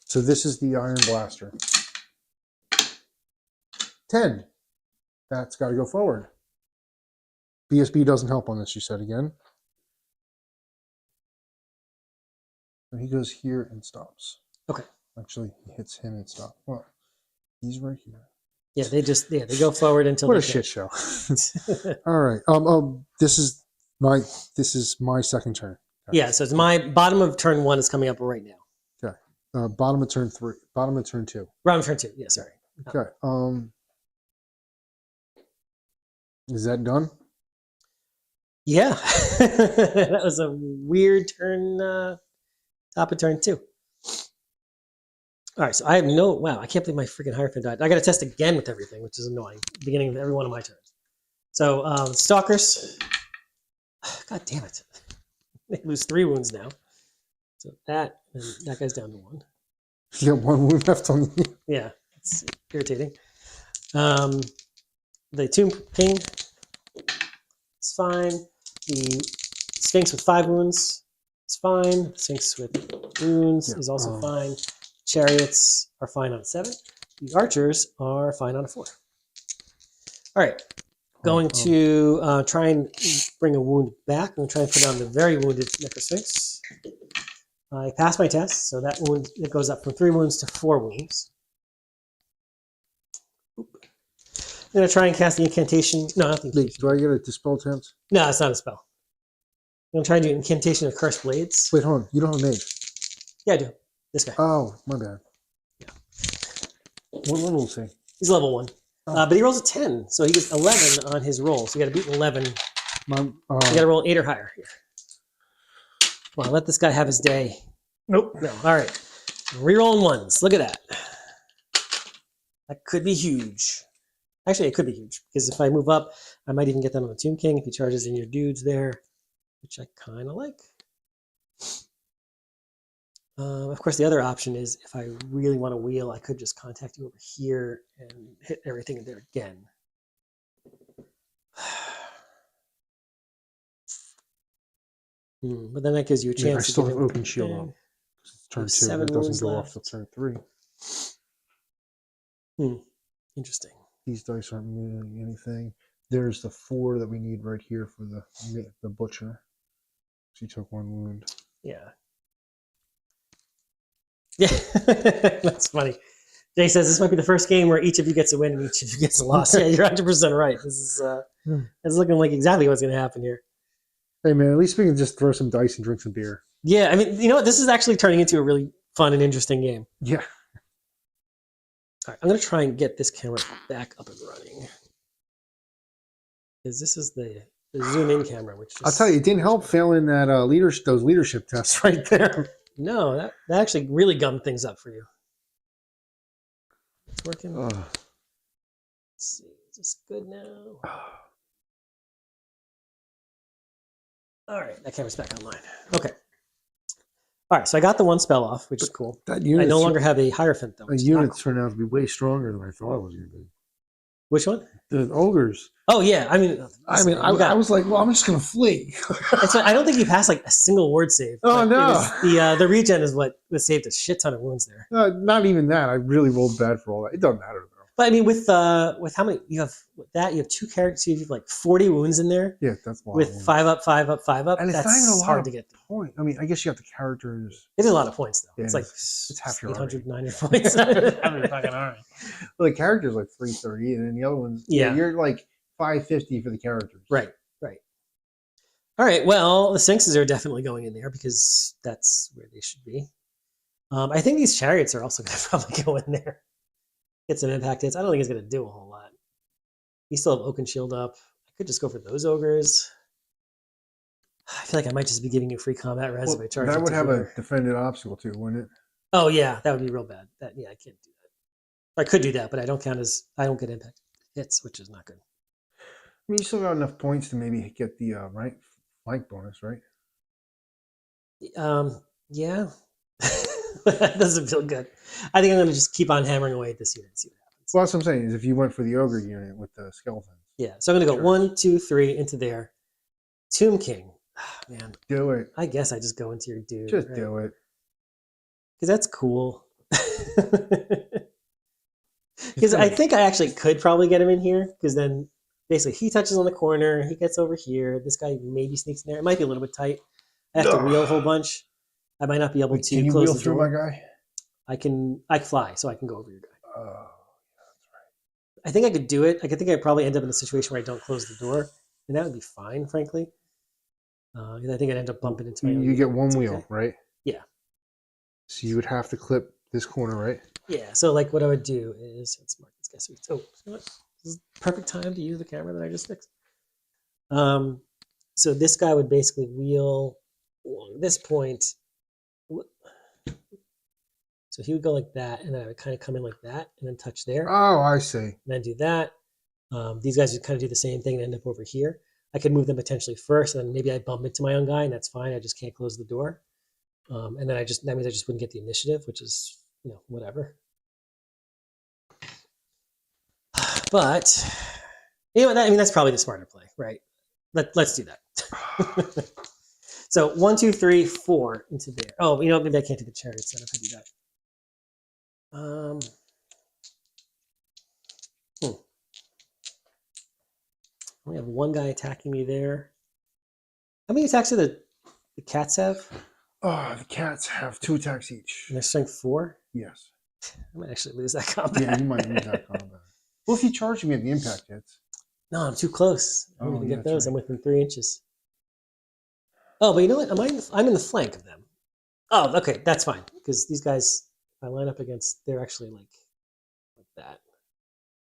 So this is the iron blaster. 10. That's got to go forward. BSB doesn't help on this, you said again. So he goes here and stops. Okay. Actually, he hits him and stops. Well, he's right here. Yeah, they go forward until What a they shit show. All right. This is my second turn. Okay. Yeah, so it's my bottom of turn 1 is coming up right now. Okay. Bottom of turn 3. Bottom of turn 2. Bottom of turn 2. Yeah, sorry. Okay. Is that done? Yeah. That was a weird turn, top of turn 2. All right, so I have wow, I can't believe my freaking Hierophant died. I got to test again with everything, which is annoying. Beginning of every one of my turns. So, Stalkers. God damn it. They lose 3 wounds now. So that guy's down to 1. You got 1 wound left on you. Yeah, it's irritating. The Tomb King, it's fine. The Sphinx with 5 wounds is fine. The Sphinx with wounds is also fine. Chariots are fine on 7. The Archers are fine on a 4. All right, going to try and bring a wound back. I'm going to try and put on the very wounded Necrosphinx. I passed my test, so that wound it goes up from 3 wounds to 4 wounds. Oop. I'm going to try and cast the incantation. No, not the incantation. Wait, do I get a dispel chance? No, it's not a spell. I'm going to try and do incantation of Cursed Blades. Wait, hold on. You don't have a mage. Yeah, I do. This guy. Oh, my bad. Yeah. What level is he? He's level 1. But he rolls a 10, so he gets 11 on his roll. So you got to beat an 11. You got to roll 8 or higher here. Come on, let this guy have his day. Nope. No. All right. Rerolling 1s. Look at that. That could be huge. Actually, it could be huge because if I move up, I might even get that on the Tomb King if he charges in your dudes there, which I kind of like. Of course, the other option is if I really want to wheel, I could just contact you over here and hit everything in there again. But then that gives you a chance. I still have open shield on. It's turn 2. It doesn't go off till turn 3. Interesting. These dice aren't moving anything. There's the 4 that we need right here for the butcher. She took 1 wound. Yeah. Yeah, that's funny. Jay says this might be the first game where each of you gets a win and each of you gets a loss. Yeah, you're 100% right. This is it's looking like exactly what's going to happen here. Hey man, at least we can just throw some dice and drink some beer. Yeah, I mean, you know what? This is actually turning into a really fun and interesting game. Yeah. All right, I'm going to try and get this camera back up and running. Because this is the zoom in camera, which I'll tell you, it didn't help failing that those leadership tests right there. No, that actually really gummed things up for you. It's working. Let's see, is this good now? All right, that camera's back online. Okay. All right, so I got the 1 spell off, which is cool. I no longer have a Hierophant, though. A unit turned out to be way stronger than I thought it was going to be. Which one? The ogres. Oh, yeah. I was like, well, I'm just going to flee. I don't think you passed like a single word save. Oh, no. The regen is what saved a shit ton of wounds there. Not even that. I really rolled bad for all that. It doesn't matter, though. But I mean, with how many you have with that, you have 2 characters, you have like 40 wounds in there. Yeah, that's a lot. With 5 up, 5 up, 5 up. And it's that's not even a lot hard of to get. Point. I mean, I guess you have the characters. It is a lot of points, though. Yeah, it's like it's half your 800, 900 points. Well, the characters like 330, and then the other ones, you're like 550 for the characters. Right. All right. Well, the Sphinxes are definitely going in there because that's where they should be. I think these chariots are also going to probably go in there. Get some impact hits. I don't think it's going to do a whole lot. You still have Oaken Shield up. I could just go for those ogres. I feel like I might just be giving you free combat res if I charge. That would have a defended obstacle too, wouldn't it? Oh yeah, that would be real bad. I can't do that. I could do that, but I don't get impact hits, which is not good. I mean, you still got enough points to maybe get the right flank bonus, right? Yeah. That doesn't feel good. I think I'm going to just keep on hammering away at this unit and see what happens. Well, that's what I'm saying. Is if you went for the ogre unit with the skeletons. Yeah, so I'm going to go 1, 2, 3 into there. Tomb King. Man, Do it. I guess I just go into your dude. Just do it. Because that's cool. Because I think I actually could probably get him in here. Because then basically he touches on the corner. He gets over here. This guy maybe sneaks in there. It might be a little bit tight. I have to wheel a whole bunch. I might not be able to Can you close wheel the through door. my guy? I can fly, so I can go over your guy. Oh, that's right. I think I could do it. I think I'd probably end up in a situation where I don't close the door. And that would be fine, frankly. And I think I'd end up bumping into my own You get one It's wheel, okay. right? Yeah. So you would have to clip this corner, right? Yeah, so like what I would do is let's mark this guy. So you know what? This is the perfect time to use the camera that I just fixed. So this guy would basically wheel along this point. So he would go like that, and then I would kind of come in like that, and then touch there, Oh, I see. and then do that. These guys would kind of do the same thing and end up over here. I could move them potentially first, and then maybe I bump into my own guy, and that's fine. I just can't close the door. And then that means I just wouldn't get the initiative, which is, whatever. But that's probably the smarter play, right? Let's do that. So 1, 2, 3, 4 into there. Oh, maybe I can't do the chariots then if I do that. I only have one guy attacking me there. How many attacks do the cats have? Oh, the cats have 2 attacks each. And they're strength 4? Yes. I might actually lose that combat. Yeah, you might lose that combat. Well, if you charge me at the impact hits. No, I'm too close. I don't even get that's those. right. I'm within 3 inches. Oh, but you know what? I'm in the flank of them. Oh, okay, that's fine. Because these guys, if I line up against, they're actually like that.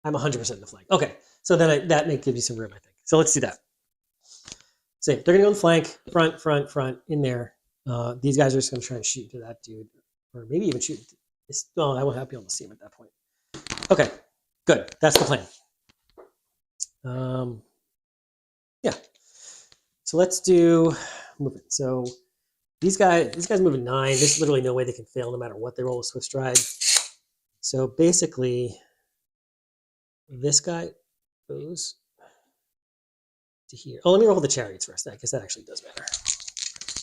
I'm 100% in the flank. Okay, so then that may give you some room, I think. So let's do that. So they're going to go in the flank, front, in there. These guys are just going to try and shoot to that dude. Or maybe even shoot. I won't have to be able to see him at that point. Okay, good. That's the plan. Yeah. So let's do movement. So these guys moving 9. There's literally no way they can fail no matter what they roll with Swift Stride. So basically, this guy goes to here. Oh, let me roll the chariots first. I guess that actually does matter.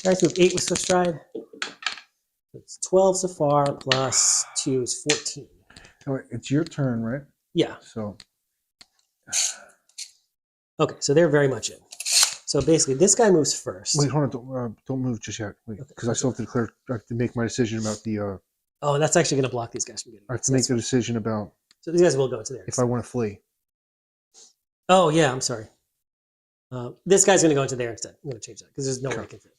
Chariots move 8 with Swift Stride. It's 12 so far, plus 2 is 14. So it's your turn, right? Yeah. So. Okay, so they're very much in. So basically, this guy moves first. Wait, hold on. Don't move just yet. Wait, because I still have to declare. I have to make my decision about the. Oh, that's actually going to block these guys from getting. I have to make the decision about. So these guys will go into there. If I want to flee. Oh yeah, I'm sorry. This guy's going to go into there instead. I'm going to change that because there's no way I can fit.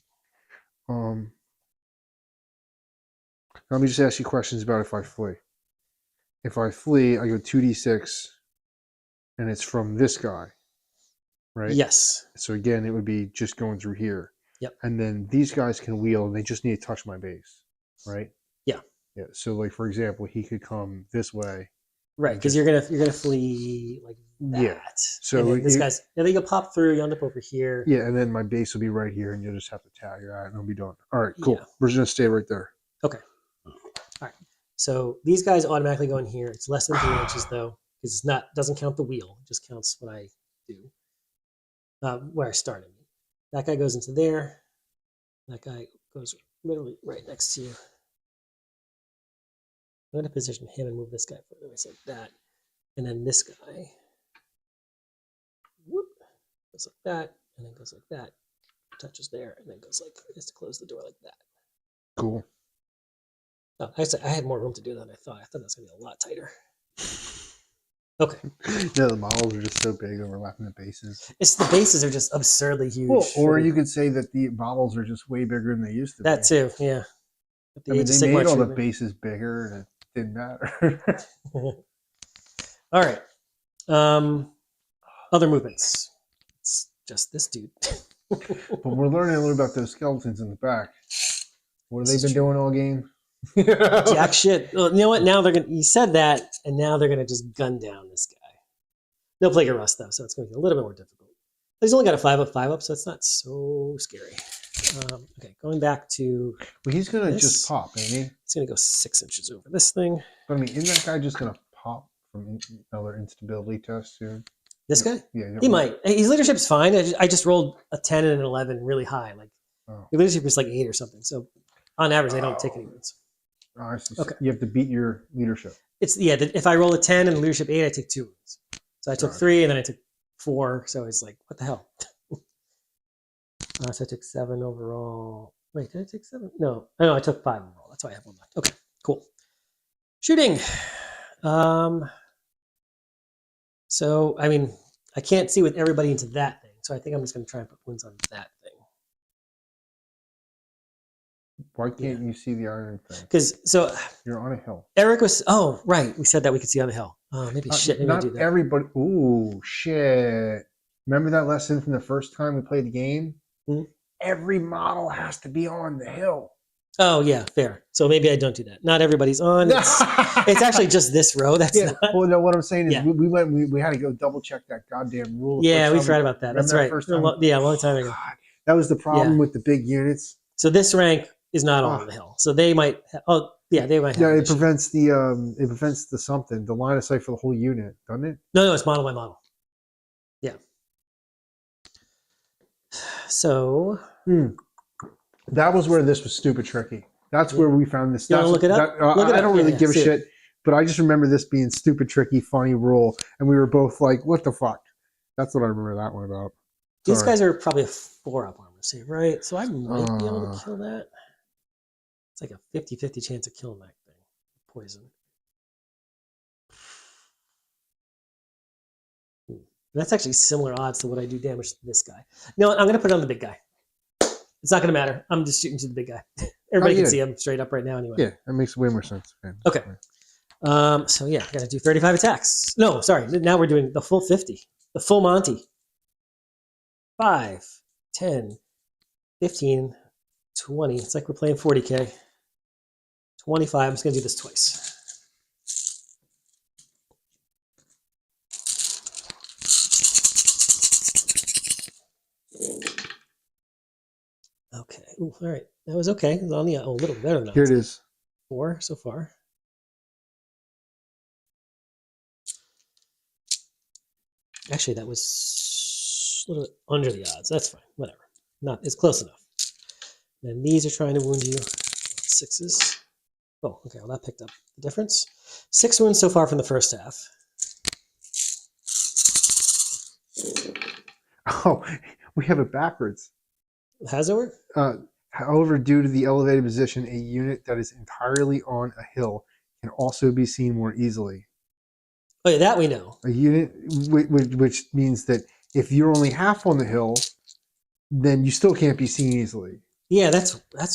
Let me just ask you questions about if I flee. If I flee, I go 2d6, and it's from this guy, right? Yes. So again, it would be just going through here. Yep. And then these guys can wheel, and they just need to touch my base, right? Yeah. Yeah. So, like for example, he could come this way. Right, because you're gonna flee like that. Yeah. So this guy's, and then you'll pop through. You end up over here. Yeah, and then my base will be right here, and you'll just have to tag it out, and it'll be done. All right, cool. Yeah. We're just gonna stay right there. Okay. All right. So these guys automatically go in here. It's less than 3 inches though, because doesn't count the wheel. It just counts what I do. Where I started. That guy goes into there. That guy goes literally right next to you. I'm going to position him and move this guy further away like that. And then this guy goes like that, and then goes like that, touches there, and then goes like this to close the door like that. Cool. Oh, I had more room to do than I thought. I thought that was going to be a lot tighter. Okay. Yeah, the models are just so big, overlapping the bases. It's the bases are just absurdly huge. Well, or you could say that the models are just way bigger than they used to be. That too, yeah. I mean, they made all the bases bigger, and it didn't matter. All right. Other movements. It's just this dude. But we're learning a little about those skeletons in the back. What have they been doing all game? Jack shit. Well, you know what? Now they're gonna. You said that, and now they're gonna just gun down this guy. No plague of rust though, so it's gonna be a little bit more difficult. But he's only got a 5/5, so it's not so scary. Okay, going back to. Well, he's gonna this. just pop, ain't he? He's gonna go 6 inches over this thing. But I mean, isn't that guy just gonna pop from another instability test soon? This guy? Yeah, He might. His leadership's fine. I just rolled a 10 and an 11 really high. Like Oh. your leadership is like 8 or something. So on average, they don't take any wounds. Oh, I see. Okay. You have to beat your leadership. It's if I roll a 10 and leadership 8, I take 2 wounds. So I took Right. 3 and then I took 4. So it's like, what the hell? So I took 7 overall. Wait, did I take 7? No, I took 5 overall. That's why I have 1 left. Okay, cool. Shooting. So I mean, I can't see with everybody into that thing. So I think I'm just going to try and put wounds on that thing. Why can't you see the iron thing? Because so You're on a hill. Eric was. Oh, right. We said that we could see on the hill. Oh, maybe shit. Maybe I Not do that. everybody. Ooh, shit. Remember that lesson from the first time we played the game? Mhm. Every model has to be on the hill. Oh yeah, fair. So maybe I don't do that. Not everybody's on. It's actually just this row. That's Yeah. not. Well, no, what I'm saying is Yeah. we had to go double check that goddamn rule. the Yeah, first we time forgot about that. That's remember right. first time? Yeah, a long time ago. God, that was the problem Yeah. with the big units. So this rank is not on the hill. So they might. Oh yeah, they might have. Yeah, an it issue. prevents the something, the line of sight for the whole unit, doesn't it? No, it's model by model. Yeah. So That was where this was stupid tricky. That's where we found this. You wanna That's- look it up? that- Look it I up. don't really Yeah, give a see it. shit, but I just remember this being stupid tricky, funny rule, and we were both like, "What the fuck?" That's what I remember that one about. these Sorry. guys are probably a 4-up armor save, right? So I might be able to kill that. It's like a 50-50 chance of killing that thing. Poison. That's actually similar odds to what I do damage to this guy. No, I'm going to put it on the big guy. It's not going to matter. I'm just shooting to the big guy. Everybody can yeah. see him straight up right now anyway. Yeah, that makes way more sense. Okay. So yeah, I got to do 35 attacks. No, sorry. Now we're doing the full 50. The full Monty. 5, 10, 15, 20. It's like we're playing 40K. 25. I'm just going to do this twice. Okay. Ooh, all right. That was okay. It was on the a little better than that. Here it is. 4 so far. Actually, that was a little bit under the odds. That's fine. Whatever. Not. It's close enough. Then these are trying to wound you. 6s. Oh, okay. Well, that picked up the difference. 6 wounds so far from the first half. Oh, we have it backwards. How's it work? However, due to the elevated position, a unit that is entirely on a hill can also be seen more easily. Oh, yeah, that we know. A unit, which means that if you're only half on the hill, then you still can't be seen easily. Yeah, that's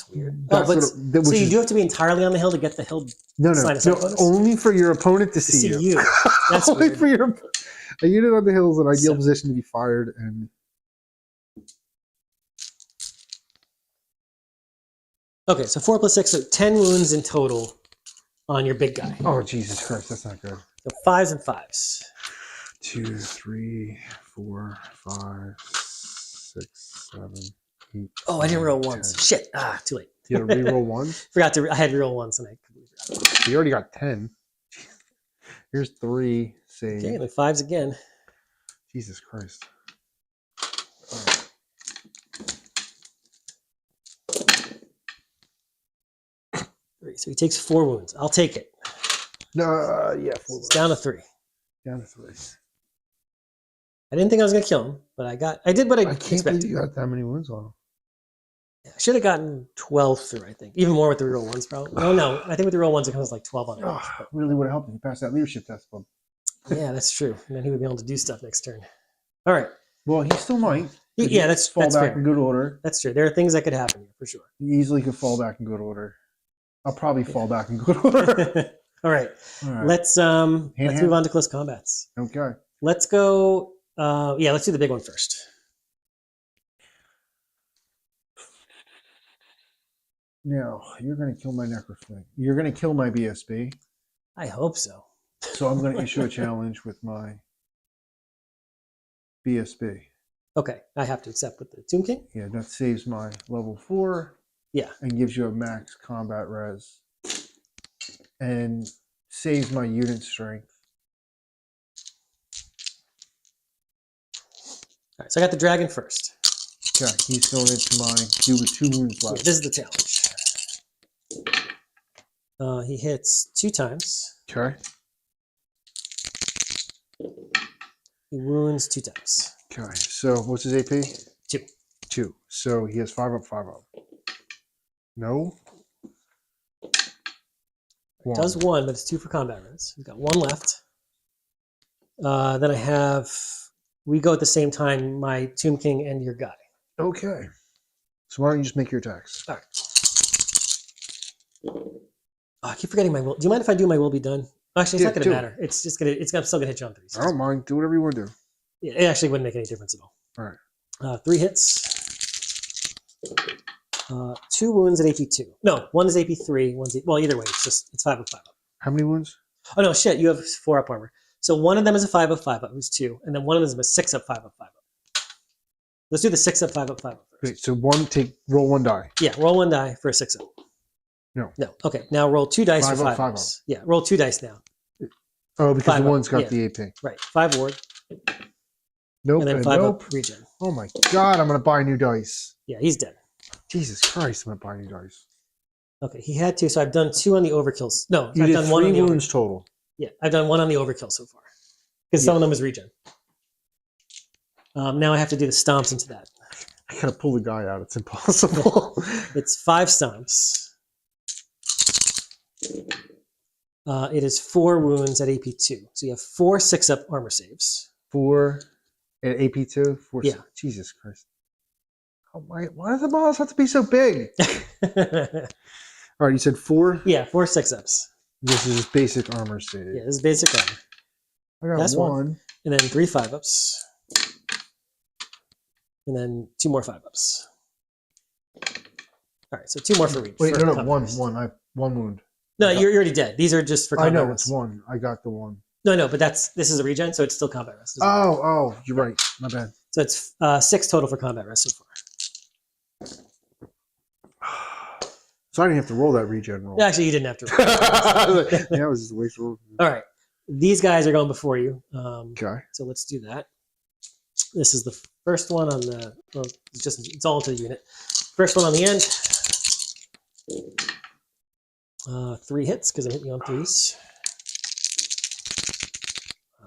weird. That's oh, but, sort of- so which you is- do have to be entirely on the hill to get the hill. No, Sign of sight bonus? only for your opponent to To see you. you. That's Only weird. for your a unit on the hill is an ideal So- position to be fired, and Okay, so 4 plus 6, so 10 wounds in total on your big guy. oh Jesus Christ, that's not good. So 5s and 5s. 2, 3, 4, 5, 6, 7, 8. Oh, I didn't roll 10. ones. Shit. Too late. You had to reroll ones. Forgot to. I had reroll once, and I completely forgot. You already got 10. Here's 3. Save. Okay, and then 5s again. Jesus Christ. Three. So he takes 4 wounds. I'll take it. No, yeah, 4. It's down to 3. Down to 3. I didn't think I was gonna kill him, but I did what I I can't believe expected. you got that many wounds on him. I should have gotten 12 through. I think even more with the reroll ones, probably. No. I think with the reroll ones it comes like 12 on it. Oh, really would have helped if you passed that leadership test, bub. Yeah, that's true. And then he would be able to do stuff next turn. All right. Well, he still might. Yeah, that's fall that's back fair. in good order. That's true. There are things that could happen here for sure. He easily could fall back in good order. I'll probably fall back in good order. All right. All right. Let's Hand. move on to close combats. Okay. Let's go. Let's do the big one first. Now, you're going to kill my Necroflame. You're going to kill my BSB. I hope so. So I'm going to issue a challenge with my BSB. Okay, I have to accept with the Tomb King. Yeah, that saves my level 4. Yeah. And gives you a max combat res. And saves my unit strength. All right, so I got the dragon first. Okay, he's going into my queue with 2 wounds Yeah, left. this is the challenge. He hits 2 times. Okay. He wounds 2 times. Okay, so what's his AP? 2. 2. So he has 5 up, 5 up. No. 1. Does 1, but it's 2 for combat res. We've got 1 left. Then I have, we go at the same time, my Tomb King and your guy. Okay. So why don't you just make your attacks? All right. Oh, I keep forgetting my will. Do you mind if I do my will be done? Actually, it's Yeah, not going do to it. matter. It's just going to, it's still going to hit you on 3. I don't mind. Do whatever you want to do. Yeah, it actually wouldn't make any difference at all. All right. 3 hits. 2 wounds at AP 2. No, 1 is AP 3. One's well, either way, it's 5 of 5 up. How many wounds? Oh no, shit! You have 4 up armor. So one of them is a 5 of 5 up. It was 2, and then one of them is a 6 up 5 of 5 up. Let's do the 6 up 5 up 5 up first. Wait, so roll 1 die. Yeah, roll 1 die for a 6 up. No. No. Okay, now roll 2 dice 5 for up, 5 5 ups. Yeah, roll 2 dice now. Oh, because 5 the up, one's got yeah. the AP. Right, 5 ward, Nope. and then 5 nope. up regen. Oh my god, I'm going to buy new dice. Yeah, he's dead. Jesus Christ, I'm going to buy new dice. Okay, he had 2, so I've done 2 on the overkills. No, You I've did done 1 on 3 the wounds total. Yeah, I've done 1 on the overkill so far. Because some of them is regen. Now I have to do the stomps into that. I got to pull the guy out. It's impossible. It's 5 stomps. It is 4 wounds at AP2. So you have 4 6-up armor saves. 4 at AP2? 4. Yeah. Jesus Christ. Oh my, why do the models have to be so big? All right, you said 4? Yeah, 4 6-ups. This is basic armor save. Yeah, this is basic armor. I got That's 1. And then 3 5-ups. And then 2 more 5-ups. All right, so 2 more for each. Wait, for no, combat 1. rest. 1. I have 1 wound. No, you're already dead. These are just for I combat know, rest. it's 1. I got the 1. No, but this is a regen, so it's still combat rest. as well. Oh, you're right. My bad. So it's 6 total for combat rest so far. So I didn't have to roll that regen roll. Actually, you didn't have to. Yeah, it was just a waste roll. All right. These guys are going before you. Okay. So let's do that. This is the first one on the, well, it's all to the unit. First one on the end. 3 hits because I hit you on 3s.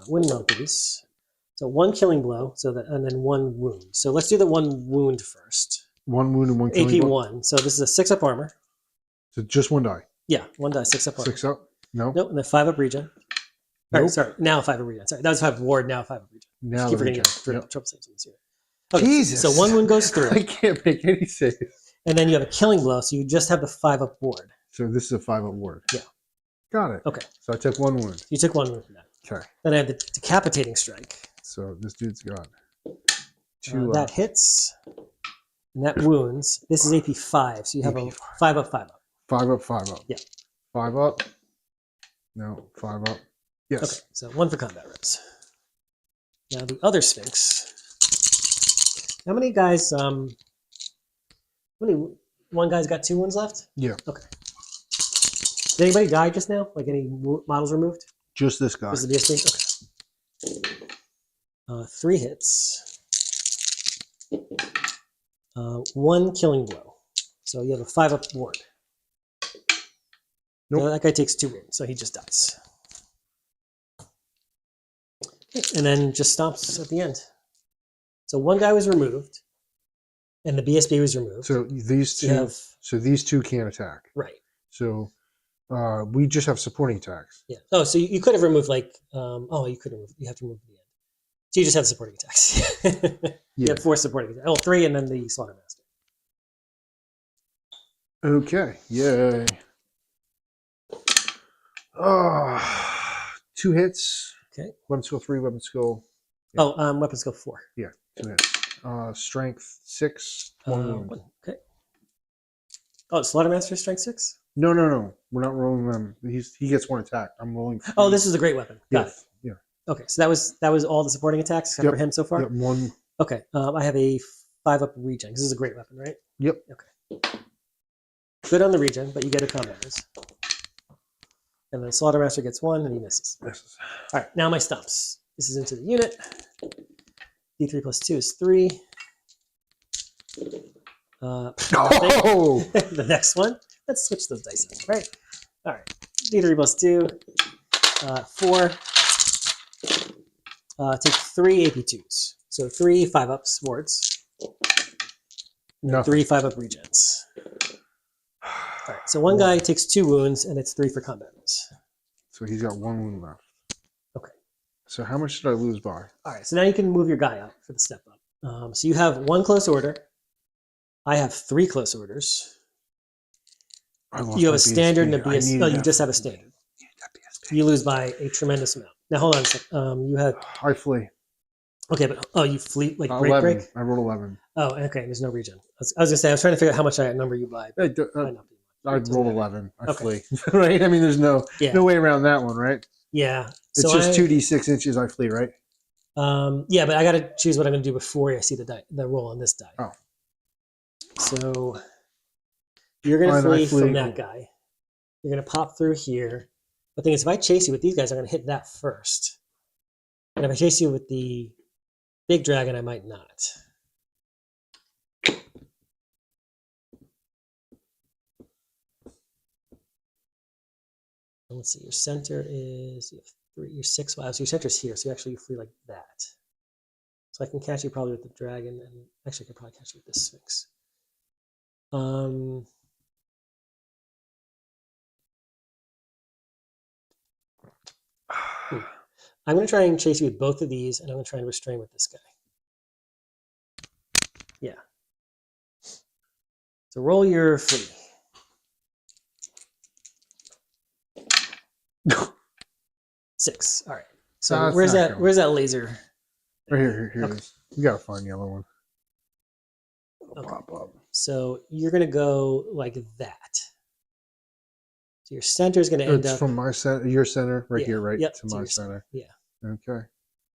Winning on 3s. So 1 killing blow, and then 1 wound. So let's do the 1 wound first. 1 wound and 1 killing AP blow? 1. So this is a 6-up armor. So just 1 die. Yeah, 1 die, 6-up armor. 6 up? No. Nope, and then 5-up regen. Nope. Sorry, now 5-up regen. Sorry, that was 5 ward, now 5-up regen. Now Keep the forgetting regen. for Yep. triple saves in this unit. Okay, Jesus. so 1 wound goes through. I can't make any saves. And then you have a killing blow, so you just have the 5-up ward. So this is a 5-up ward. Yeah. Got it. Okay. So I took 1 wound. You took 1 wound from that. Okay. Then I have the decapitating strike. So this dude's got 2 That hits, and that wounds. This is AP 5, so you have a AP 5-up, 5-up. 5 up, 5 up. Yeah. 5 up. No, 5 up. Yes. Okay, so 1 for combat res. Now the other Sphinx. How many guys? One guy's got 2 wounds left. Yeah. Okay. Did anybody die just now? Like any models removed? Just this guy. Was the BSB? Okay. 3 hits. 1 killing blow. So you have a 5-up ward. Nope. So that guy takes 2 wounds, so he just dies. And then just stomps at the end. So 1 guy was removed, and the BSB was removed. So these 2. You have, So these 2 can't attack. right. So we just have supporting attacks. Yeah. Oh, so you could have removed you could remove. You have to remove the end. So you just have supporting attacks. You have 4 supporting attacks. Oh, 3, and then the Slaughtermaster. Okay. Yay. 2 hits. Okay. Weapon skill 3, weapon skill. Oh, weapon skill 4. Yeah, 2 hits. Strength 6, 1 wound. 1. Okay. Oh, Slaughtermaster strength 6? No. We're not rolling them. He gets 1 attack. I'm rolling. 3. Oh, this is a great weapon. Got it. Yeah. Okay, so that was all the supporting attacks except for him so far? Yep, 1. Okay, I have a 5-up regen. This is a great weapon, right? Yep. Okay. Good on the regen, but you get a combat miss. And then Slaughtermaster gets 1 and he misses. All right, now my stomps. This is into the unit. D3 plus 2 is 3. The next one. Let's switch those dice up, right? All right. D3 plus 2. 4. Take 3 AP2s. So 3 5-up swords. And 3 5-up regens. All right. So one guy takes 2 wounds, and it's 3 for combat miss. So he's got 1 wound left. Okay. So how much did I lose by? All right. So now you can move your guy up for the step up. So you have 1 close order. I have 3 close orders. You have a standard and a BS. No, you just have a standard. You lose by a tremendous amount. Now hold on a second. You had. I flee. Okay, but you flee like 11. break. I rolled 11. Oh, okay. There's no regen. I was gonna say I was trying to figure out how much I outnumber you by. I rolled 11. I Okay. flee. Right? I mean, there's no way around that one, right? Yeah. It's So just 2d6 inches. I flee, right? Yeah, but I got to choose what I'm gonna do before I see the roll on this die. Oh. So you're gonna flee from that guy. You're gonna pop through here. The thing is, if I chase you with these guys, I'm gonna hit that first. And if I chase you with the big dragon, I might not. Let's see. Your center is you have 3. You're 6. Wow. So your center's here. So you actually flee like that. So I can catch you probably with the dragon, and actually I could probably catch you with this Sphinx. I'm going to try and chase you with both of these, and I'm going to try and restrain with this guy. Yeah. So roll your flee. Six. All right. So where's that laser? Right here. Here Okay. it is. You gotta find yellow one. Okay. Pop up. So you're going to go like that. So your center is going to end It's up from my center, your center, right here, right Yep, to my your center. Yeah. Okay.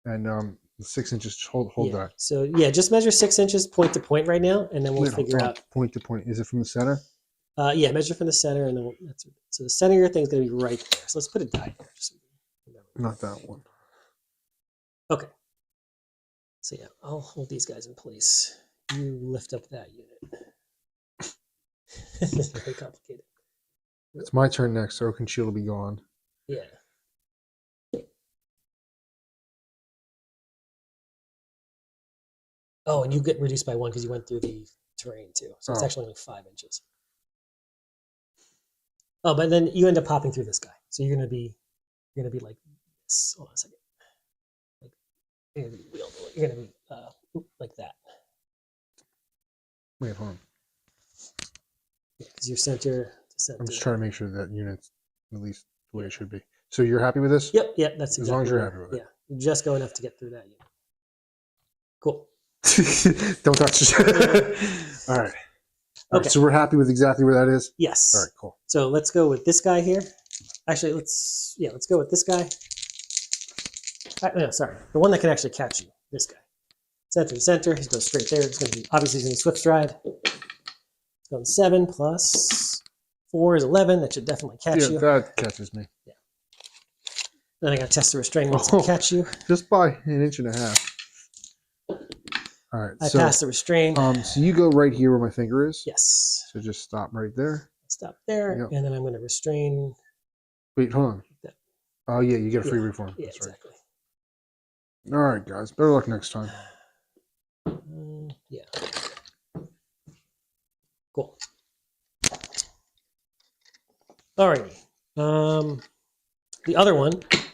And 6 inches. Hold Yeah. that. So yeah, just measure 6 inches point to point right now, and then we'll Wait, figure hold on. out. Point to point. Is it from the center? Yeah, measure from the center, and then so the center of your thing is going to be right there. So let's put a die there. Just so we remember. Not that one. Okay. So yeah, I'll hold these guys in place. You lift up that unit. It's very complicated. It's my turn next. So Oaken Shield will be gone. Yeah. Oh, and you get reduced by 1 because you went through the terrain too. So it's actually only 5 inches. Oh, but then you end up popping through this guy. So you're gonna be like this. Hold on a second. Like you're gonna be you're gonna be like that. Wait, hold on. Yeah, because your center to center. I'm just trying to make sure that unit's at least the way it should be. So you're happy with this? Yep, that's exactly. As long as you're right. happy with it. Yeah, you just go enough to get through that unit. Cool. Don't touch it. All right. All Okay. right. So we're happy with exactly where that is? Yes. All right, cool. So let's go with this guy here. Actually, let's go with this guy. No, sorry, the one that can actually catch you. This guy. Center to center. He goes straight there. It's going to be obviously he's going to swift stride. It's going 7 plus 4 is 11. That should definitely catch you. That catches me. Yeah. Then I got to test the restraint once I catch you. Just by 1.5 inches. All right. I passed the restraint. So you go right here where my finger is. Yes. So just stop right there. Stop there, Yep. and then I'm going to restrain. Wait, hold on. That. Oh yeah, you get a free reform. Yeah, That's right. exactly. All right, guys. Better luck next time. Yeah. Cool. Alrighty. The other one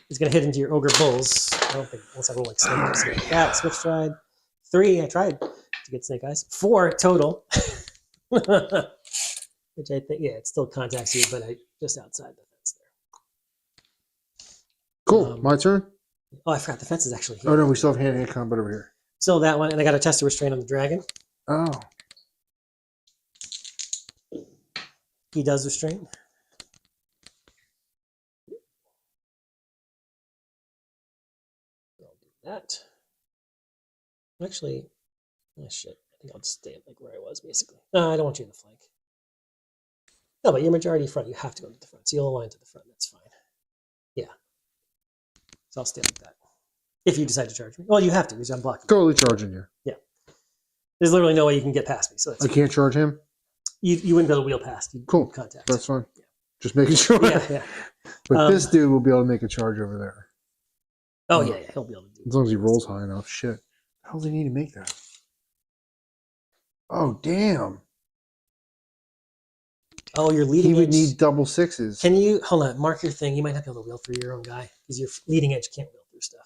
is going to hit into your ogre bulls. I don't think unless I roll like snake eyes like that. Swift stride. 3. I tried to get snake eyes. 4 total. Which I think, yeah, it still contacts you, but just outside the fence there. Cool. My turn. Oh, I forgot the fence is actually here. Oh no, we still have hand-to-hand combat over here. Still that one, and I got to test a restraint on the dragon. Oh. He does restrain. I'll do that. Actually, oh shit. I think I'll just stay like where I was basically. No, I don't want you in the flank. No, but you're majority front. You have to go to the front. So you'll align to the front. That's fine. Yeah. So I'll stay like that. If you decide to charge me. Well, you have to because I'm blocking. Totally charging you. Yeah. There's literally no way you can get past me. So that's I can't charge him? you wouldn't be able to wheel past. You'd Cool. contact. That's fine. Yeah. Just making sure. Yeah, yeah. But this dude will be able to make a charge over there. Oh, yeah, he'll be able to do it. As long as he rolls high enough. Shit. How does he need to make that? Oh, damn. Oh, you're leading He would edge. need double sixes. Can you, hold on, mark your thing. You might not be able to wheel through your own guy because your leading edge can't wheel through stuff.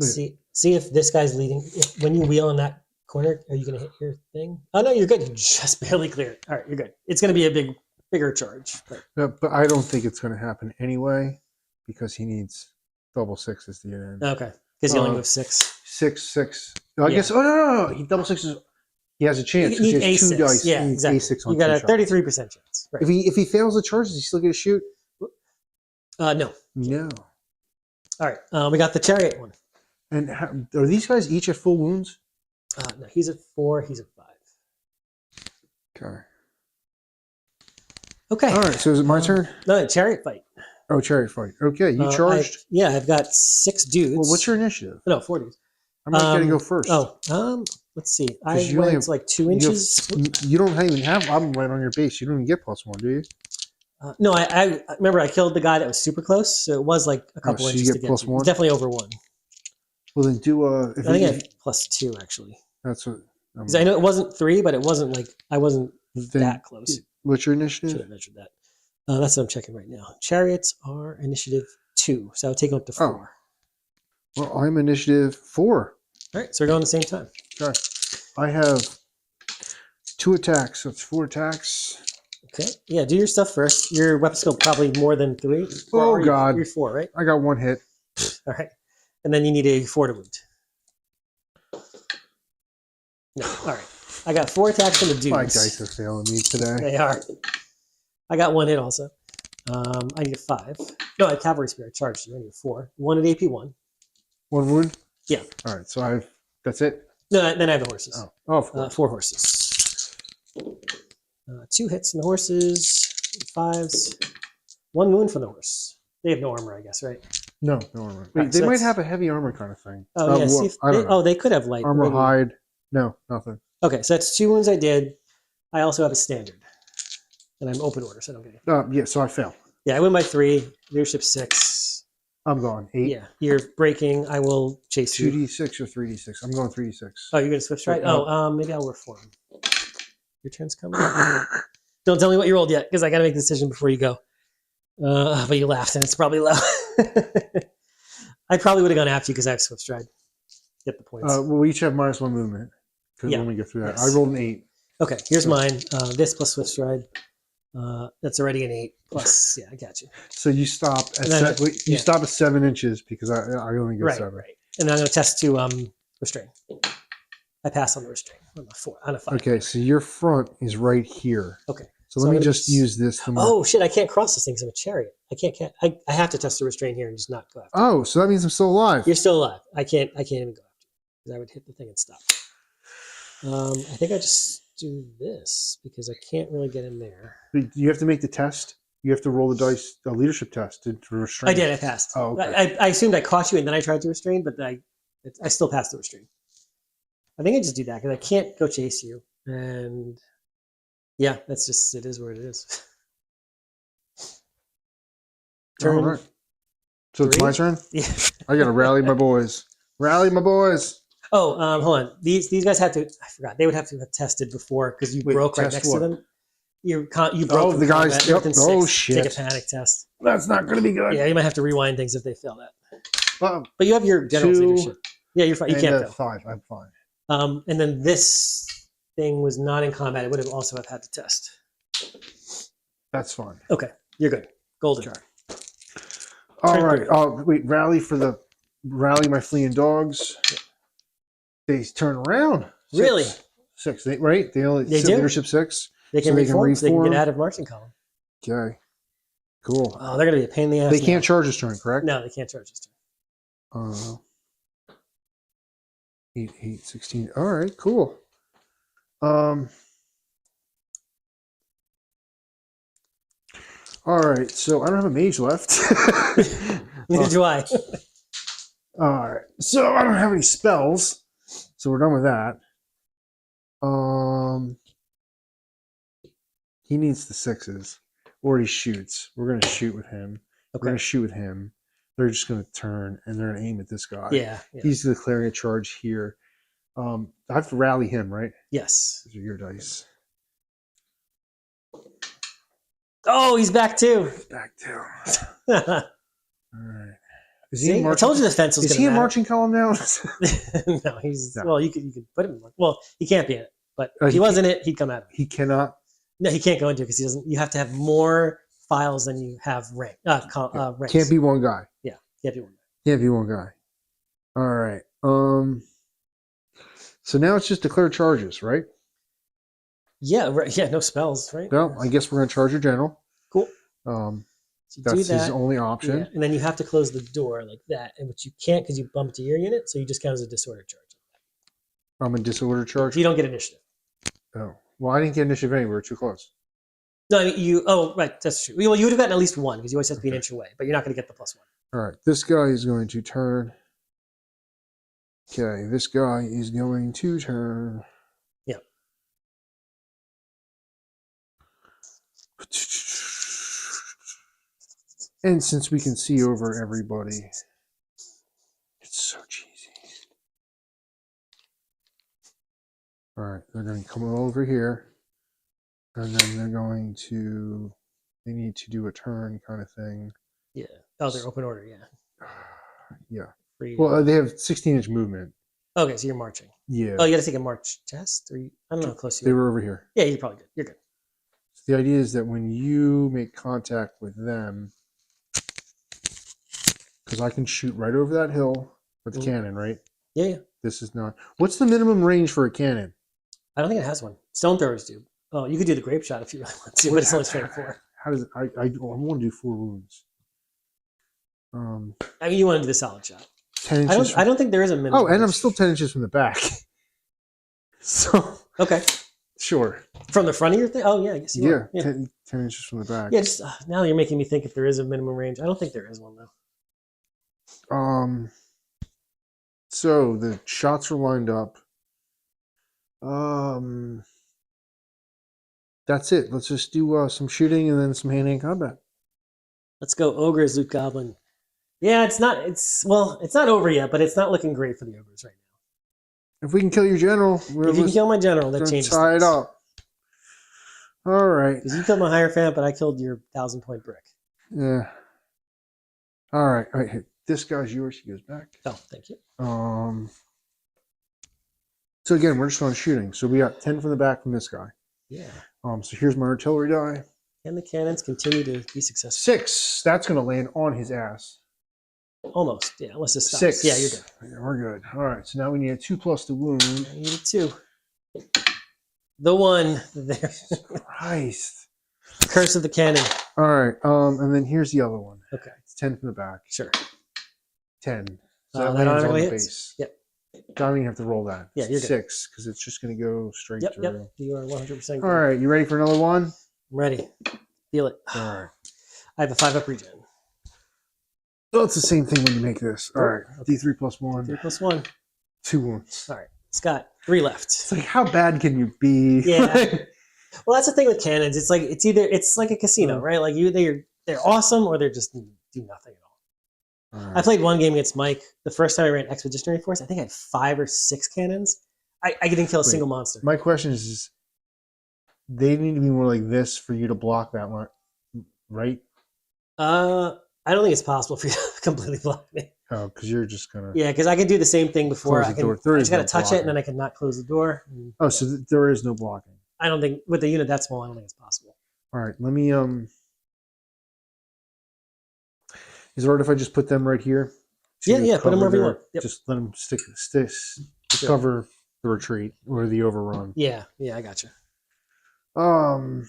Wait. See if this guy's leading. When you wheel in that corner, are you going to hit your thing? Oh, no, you're good. You just barely cleared it. All right, you're good. It's going to be a bigger charge. But But I don't think it's going to happen anyway because he needs double sixes to get in. okay, because he only moves 6. 6, 6. No, I Yeah. guess. Oh, no. He double sixes. He has a chance. You need He has A6. two dice. Yeah, he needs exactly. A6 on You got a two shots. 33% chance. Right. If he fails the charge, does he still get to shoot? No. No. All right, we got the chariot one. And are these guys each at full wounds? No, he's at 4. He's at 5. Okay. Okay. All right. So is it my turn? No, chariot fight. Oh, chariot fight. Okay. You charged. I've got 6 dudes. Well, what's your initiative? No, 4 dudes. I'm not going to go first. Let's see. I you went only have- like 2 You inches. You don't even have. I'm right on your base. You don't even get +1, do you? No, I remember I killed the guy that was super close, so it was like a couple so you inches get to get plus to. one? It's definitely over 1. Well, then do I think I have +2 actually. That's what. Because I know it wasn't 3, but it wasn't like I wasn't Then- that close. What's your Should initiative? have measured that. That's what I'm checking right now. Chariots are initiative 2, so I'll take them up to 4. Well, I'm initiative 4. All right, so we're going the same time. Okay. I have 2 attacks. So it's 4 attacks. Okay. Yeah, do your stuff first. Your weapon skill probably more than 3. Oh, God. You're 4, right? I got 1 hit. All right. And then you need a 4 to wound. No. All right. I got 4 attacks from the dudes. My dice are failing me today. They are. I got 1 hit also. I need a 5. No, I have cavalry spear. I charged you. I need a 4. 1 at AP 1. 1 wound? Yeah. All right. So that's it? No, then I have the horses. Oh, of course. 4 horses. 2 hits on the horses. 5s. 1 wound from the horse. They have no armor, I guess, right? No armor. Wait, Alright, they so might that's- have a heavy armor kind of thing. Oh, yeah. See if I don't know. they could have light. Armor maybe. hide. No, nothing. Okay, so that's 2 wounds I did. I also have a standard. And I'm open order, so I don't get it. Yeah, so I fail. Yeah, I win by 3. Leadership 6. I'm going 8. Yeah, you're breaking. I will chase you. 2d6 or 3d6? I'm going 3d6. Oh, you're going to swift strike? No. Oh, maybe I'll reform. Your turn's coming. Don't tell me what you rolled yet, because I got to make the decision before you go. But you laughed, and it's probably low. I probably would have gone after you because I have swift stride. Get the points. Well, we each have -1 movement. Yeah. When we get through that. Yes. I rolled an 8. Okay, here's mine. This plus swift stride. That's already an 8 plus. Yeah, I got you. So you stop at And then- you yeah. stop at 7 inches because I only get Right, 7. right. And then I'm going to test to restrain. I pass on the restrain on a 4, on a 5. Okay, so your front is right here. Okay. So So let me I'm just gonna- use this to mark. Oh shit! I can't cross this thing because I'm a chariot. I can't. I have to test the restrain here and just not go after. Oh, so that means I'm still alive. You're still alive. I can't even go after because I would hit the thing and stop. I think I just do this because I can't really get in there. You have to make the test. You have to roll the dice, the leadership test to restrain. I did. I passed. Oh, okay. I assumed I caught you and then I tried to restrain, but I still passed the restrain. I think I just do that because I can't go chase you. And yeah, that's just, it is what it is. All right. So it's 3? my turn? Yeah. I got to rally my boys. Rally my boys. Oh, hold on. These guys had to. I forgot. They would have to have tested before because you Wait, broke right test next what? to them. You broke. Oh, from the guys- combat yep. within Oh, 6. shit. Take a panic test. That's not going to be good. Yeah, you might have to rewind things if they fail that. Well, But you have your general's 2 leadership. Yeah, you're fine. You and can't a go. 5. I'm fine. And then this thing was not in combat. It would have also have had to test. That's fine. Okay, you're good. Golden. Okay. All Turn right. 3. Oh, wait. Rally my fleeing dogs. They turn around. 6. Really? 6. Right? They only They sit do? leadership 6. They can reform. So they can get out of marching column. Okay. Cool. Oh, they're going to be a pain in the ass. They can't charge this turn, correct? No, they can't charge this turn. 8, 8, 16. All right, cool. All right, so I don't have a mage left. Neither do I. All right, so I don't have any spells, so we're done with that. He needs the 6s, or he shoots. We're gonna shoot with him. Okay. We're gonna shoot with him. They're just gonna turn and they're gonna aim at this guy. Yeah. He's declaring a charge here. I have to rally him, right? Yes. These are your dice. Oh, he's back too. Back down. See, All right. Is he in I told you the fence was Is going he to in matter. marching column now? No, he's No. well. You could put him. Well, he can't be in it. But Oh, if he he was in it, he'd come out of it. He cannot. No, he can't go into it because he doesn't. You have to have more files than you have rank. Ranks. Can't be one guy. Yeah, can't be one. Can't be one guy. All right. So now it's just declare charges, right? Yeah, right. Yeah, no spells, right? Well, I guess we're gonna charge your general. Cool. Um, So you that's do his that, only option. yeah, and then you have to close the door like that, and which you can't because you bumped to your unit, so you just count as a disorder charge. I'm a disorder charge. You don't get initiative. Oh, well, I didn't get initiative anywhere. Too close. No, I mean you. Oh, right, that's true. Well, you would have gotten at least one because you always have to be an inch away, but you're not going to get the +1. All right. This guy is going to turn. Okay. This guy is going to turn. Yeah. And since we can see over everybody, it's so cheesy. All right, they're going to come over here, and then they're going to, they need to do a turn kind of thing. Yeah. Oh, they're open order. Yeah. Yeah. Free. Well, they have 16-inch movement. Okay, so you're marching. Yeah. Oh, you got to take a march test, or I don't know how close you They are. were over here. Yeah, you're probably good. You're good. The idea is that when you make contact with them, because I can shoot right over that hill with the cannon, right? Yeah, yeah. This is not. What's the minimum range for a cannon? I don't think it has one. Stone throwers do. Oh, you could do the grape shot if you really want to, but it's only straight 4. How does it, I want to do 4 wounds. I mean, you want to do the solid shot. 10 inches. I don't think there is a minimum. Oh, and I'm still 10 inches from the back. So Okay. sure. From the front of your thing? Oh, yeah, I guess you Yeah, are. Yeah. 10 inches from the back. Yeah, just now you're making me think if there is a minimum range. I don't think there is one though. So the shots are lined up. That's it. Let's just do some shooting and then some hand-to-hand combat. Let's go ogres, loot goblin. Yeah, it's not over yet, but it's not looking great for the ogres right now. If we can kill your general, we're If you can kill my general, that gonna changes tie it things. up. All right. Because you killed my Hierophant, but I killed your 1,000-point brick. Yeah. All right. All right. Hey, this guy's yours. He goes back. Oh, thank you. So again, we're just on shooting. So we got 10 from the back from this guy. Yeah. So here's my artillery die. And the cannons continue to be successful. 6. That's going to land on his ass. Almost, yeah, unless it stops. 6. Yeah, you're good. Yeah, we're good. All right. So now we need a 2+ to wound. I need a 2. The 1 there. Christ. Curse of the cannon. All right. And then here's the other one. Okay. It's 10 from the back. Sure. 10. So That that lands on automatically the hits? base. Yep. Don't even have to roll that. Yeah, you're good. 6, because it's just going to go straight Yep, through. yep. You are 100% good. All right. You ready for another one? I'm ready. Feel it. All right. I have a 5-up regen. Oh, it's the same thing when you make this. All right. Okay. D3 plus 1. 3 + 1. 2 wounds. All right. Scott, 3 left. It's like, how bad can you be? Yeah. Well, that's the thing with cannons. It's like a casino, right? Like they're awesome or they're just do nothing at all. All I right. played one game against Mike. The first time I ran Expeditionary Force, I think I had 5 or 6 cannons. I didn't kill a single monster. My question is, they need to be more like this for you to block that one, right? I don't think it's possible for you to completely block me. Oh, because you're just going to... Yeah, because I can do the same thing before. Close I the door. can. There I is just got to no touch it, blocking. and then I can not close the door. And, Oh, yeah. so there is no blocking. I don't think with a unit that small, I don't think it's possible. All right, let me... Is it all right if I just put them right here? Yeah, to yeah, put them cover wherever you their- want. Yep. Just let them stick to Sure. cover the retreat or the overrun. Yeah, I got you. All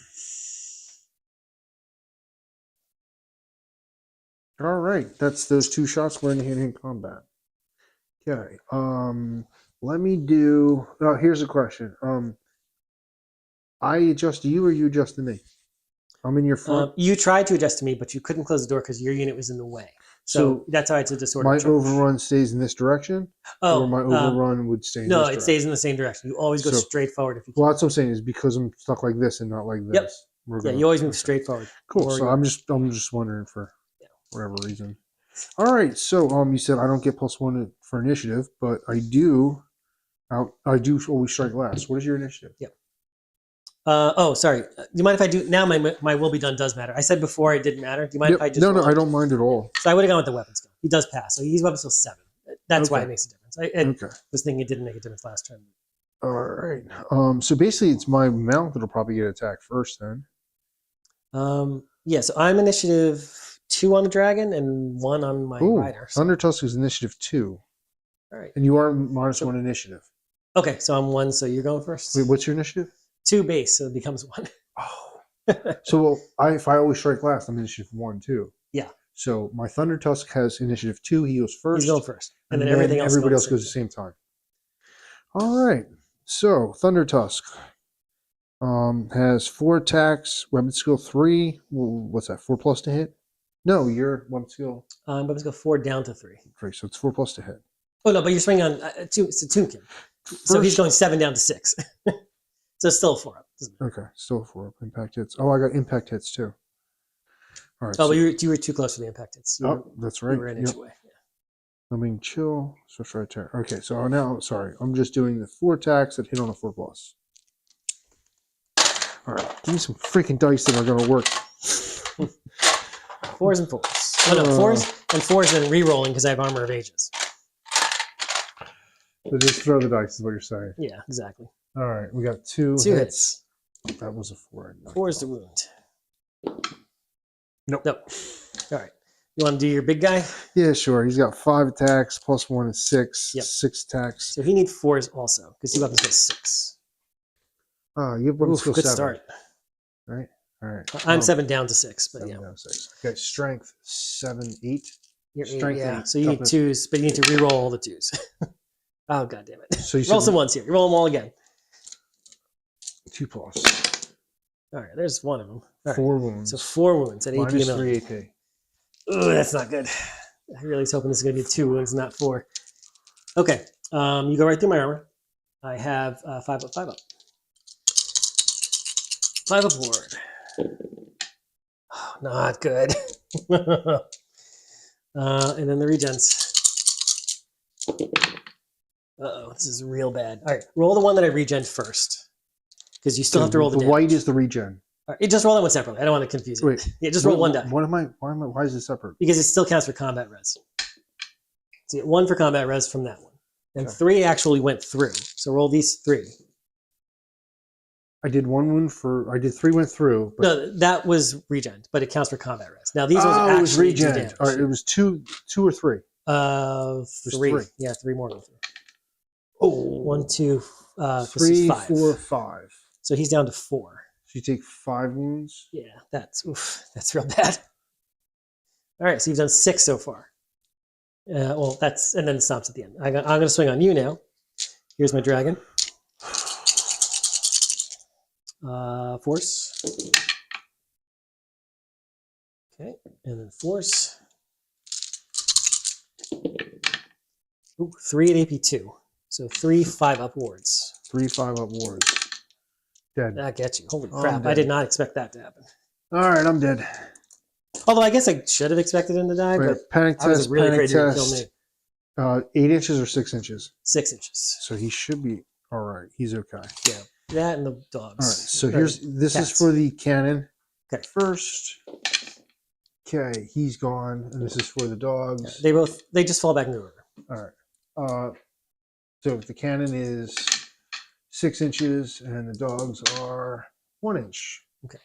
right, that's those 2 shots were in hand-to-hand combat. Okay. Let me do. Here's a question. I adjust to you, or you adjust to me? I'm in your front. You tried to adjust to me, but you couldn't close the door because your unit was in the way. So that's how it's a disorder. My charge. overrun stays in this direction, or my overrun would stay in this direction? No, it stays in the same direction. You always go straight forward if you can. Well, that's what I'm saying is because I'm stuck like this and not like this. Yep. Yeah, you always move straight forward. Cool. So I'm just wondering for whatever reason. All right. So you said I don't get +1 for initiative, but I do. I do always strike last. What is your initiative? Yep. Sorry. Do you mind if I do now? My will be done does matter. I said before it didn't matter. Do you mind if I just? No, I don't mind at all. So I would have gone with the weapon skill. He does pass, so he's weapon skill 7. That's why it makes a difference. I was thinking it didn't make a difference last turn. All right. So basically, it's my mount that'll probably get attacked first then. Yeah. So I'm initiative 2 on the dragon and 1 on my rider. So. Thunder Tusk is initiative 2. All right. And you are -1 initiative. Okay, so I'm 1. So you're going first. Wait, what's your initiative? 2 base, so it becomes 1. Oh. So if I always strike last, I'm initiative 1 too. Yeah. So my Thunder Tusk has initiative 2. He goes first. He's going first, and then everybody else goes at the same time. All right. So Thunder Tusk has 4 attacks, weapon skill 3. Well, what's that? 4+ to hit? No, your weapon skill. Weapon skill 4 down to 3. 3. So it's 4+ to hit. Oh no, but you're swinging on 2. It's a Toonkin. So he's going 7 down to 6. So it's still 4 up. Okay, still 4 up. Impact hits. Oh, I got impact hits too. All right. Oh, but you were too close for the impact hits. That's right. You were an inch away. Yeah. I mean, chill. Switch right attack. Okay, so now, sorry, I'm just doing the 4 attacks that hit on a 4+. All right, give me some freaking dice that are going to work. 4s and 4s. Oh, no, 4s and 4s and re-rolling because I have Armor of Ages. So just throw the dice is what you're saying. Yeah, exactly. All right, we got 2 hits. That was a 4. 4 is the wound. Nope. All right. You want to do your big guy? Yeah, sure. He's got 5 attacks, +1 is 6. Yep. 6 attacks. So he needs 4s also because you weapon skill 6. You have weapon skill good 7. Start. Right? All right. I'm 7 down to 6, but 7 yeah. down to 6. Okay, strength 7, 8. You're 8, Strength yeah. 8. So you need 2s, but you need to re-roll all the 2s. Oh, God damn it. So you roll some 1s here. You roll them all again. 2+. All right, there's one of them. All 4 right. wounds. So 4 wounds at AP Minus million. 3 AP. Ooh, that's not good. I really was hoping this is going to be 2 wounds, not 4. Okay, you go right through my armor. I have 5 up, 5 up. 5 up ward. Oh, not good. And then the regens. Uh-oh, this is real bad. All right, roll the one that I regen first. Because you still have to roll the damage. White is the regen. All right, just roll that one separately. I don't want to confuse you. Wait. Yeah, just roll 1 die. Why is it separate? Because it still counts for combat res. So you get 1 for combat res from that one. And 3 actually went through. So roll these 3. I did 1 wound for. I did 3 went through. But No, that was regen, but it counts for combat res. Now these ones actually it was regen. do damage. All right, it was 2 or 3. 3. 3. Yeah, 3 more go through. Oh, 1, 2, 3, 5. 4, 5. So he's down to 4. So you take 5 wounds. Yeah, that's real bad. All right, so you've done 6 so far. Well, that's and then it stops at the end. I'm going to swing on you now. Here's my dragon. Force. Okay, and then force. Ooh, 3 at AP2. So 3, 5 upwards. 3, 5 up wards. Dead. That gets you. Holy I'm crap. I dead. did not expect that to happen. All right, I'm dead. Although I guess I should have expected him to die, Wait, but panic I was test. really Panic afraid he would kill test. me. 8 inches or 6 inches. 6 inches. So he should be all right. He's okay. Yeah. That and the dogs. All right. So Or this is cats. for the cannon. Okay. First. Okay, he's gone, and this is for the dogs. They just fall back in the river. All right. So the cannon is 6 inches, and the dogs are 1 inch. Okay.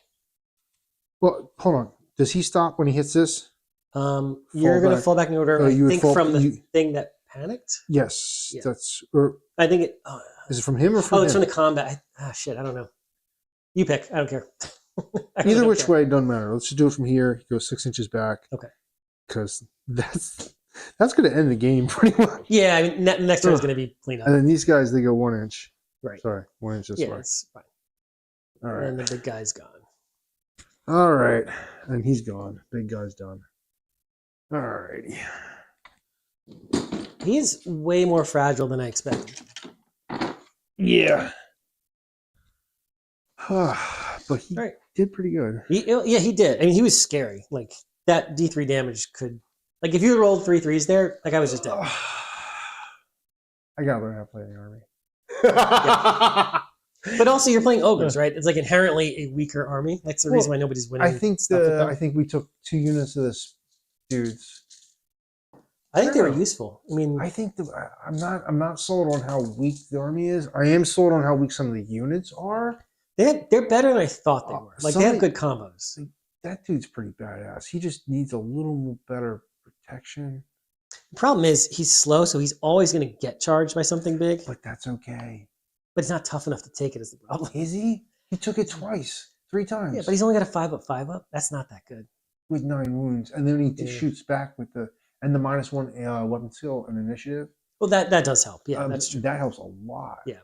Well, hold on. Does he stop when he hits this? You're going to back. fall back in order. Oh, I you would think fall- from the you- thing that panicked. Yes. Yeah. That's. Or I think it. is it from him or from Oh, him? it's from the combat. Shit, I don't know. You pick. I don't care. I Either don't which care. way, it doesn't matter. Let's just do it from here. He goes 6 inches back. Okay. Because that's going to end the game pretty much. Yeah, I mean, next turn is Ugh. going to be clean up. And then these guys, they go 1 inch. Right. Sorry, 1 inch this Yeah, way. it's fine. All right. And the big guy's gone. All right. And he's gone. Big guy's done. All righty. He's way more fragile than I expected. Yeah. But he Right. did pretty good. Yeah, he did. I mean, he was scary. Like, that D3 damage could... Like, if you rolled 3 3s there, like, I was just dead. I got to learn how to play the army. But also, you're playing ogres, right? It's like inherently a weaker army. That's the reason why nobody's winning. I think I think we took 2 units of this dudes. I think they were useful. I mean, I think I'm not sold on how weak the army is. I am sold on how weak some of the units are. they're better than I thought they were. Like, they have good combos. That dude's pretty badass. He just needs a little more better protection. The problem is he's slow, so he's always going to get charged by something big. But that's okay. But he's not tough enough to take it is the problem. Is he? He took it twice, 3 times. Yeah, but he's only got a 5 up, 5 up. That's not that good. With 9 wounds, and then he shoots back with the -1 weapon skill and initiative. Well, that does help. Yeah, that's true. That helps a lot. Yeah.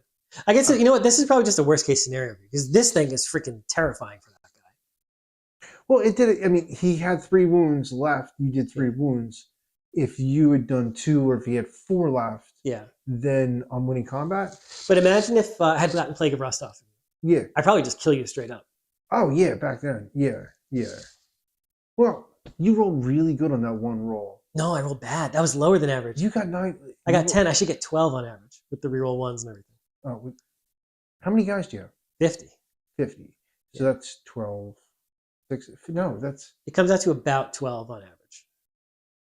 I guess, you know what? This is probably just a worst case scenario because this thing is freaking terrifying for that guy. Well, it did. I mean, he had 3 wounds left. You did 3 wounds. If you had done 2, or if he had 4 left, Yeah. then I'm winning combat. But imagine if I had gotten Plague of Rust off of you. Yeah. I'd probably just kill you straight up. Oh yeah, back then. Yeah. Well, you rolled really good on that one roll. No, I rolled bad. That was lower than average. You got 9. I got 10. I should get 12 on average with the reroll ones and everything. Oh, how many guys do you have? 50. 50. So that's 12. 6. No, that's. It comes out to about 12 on average.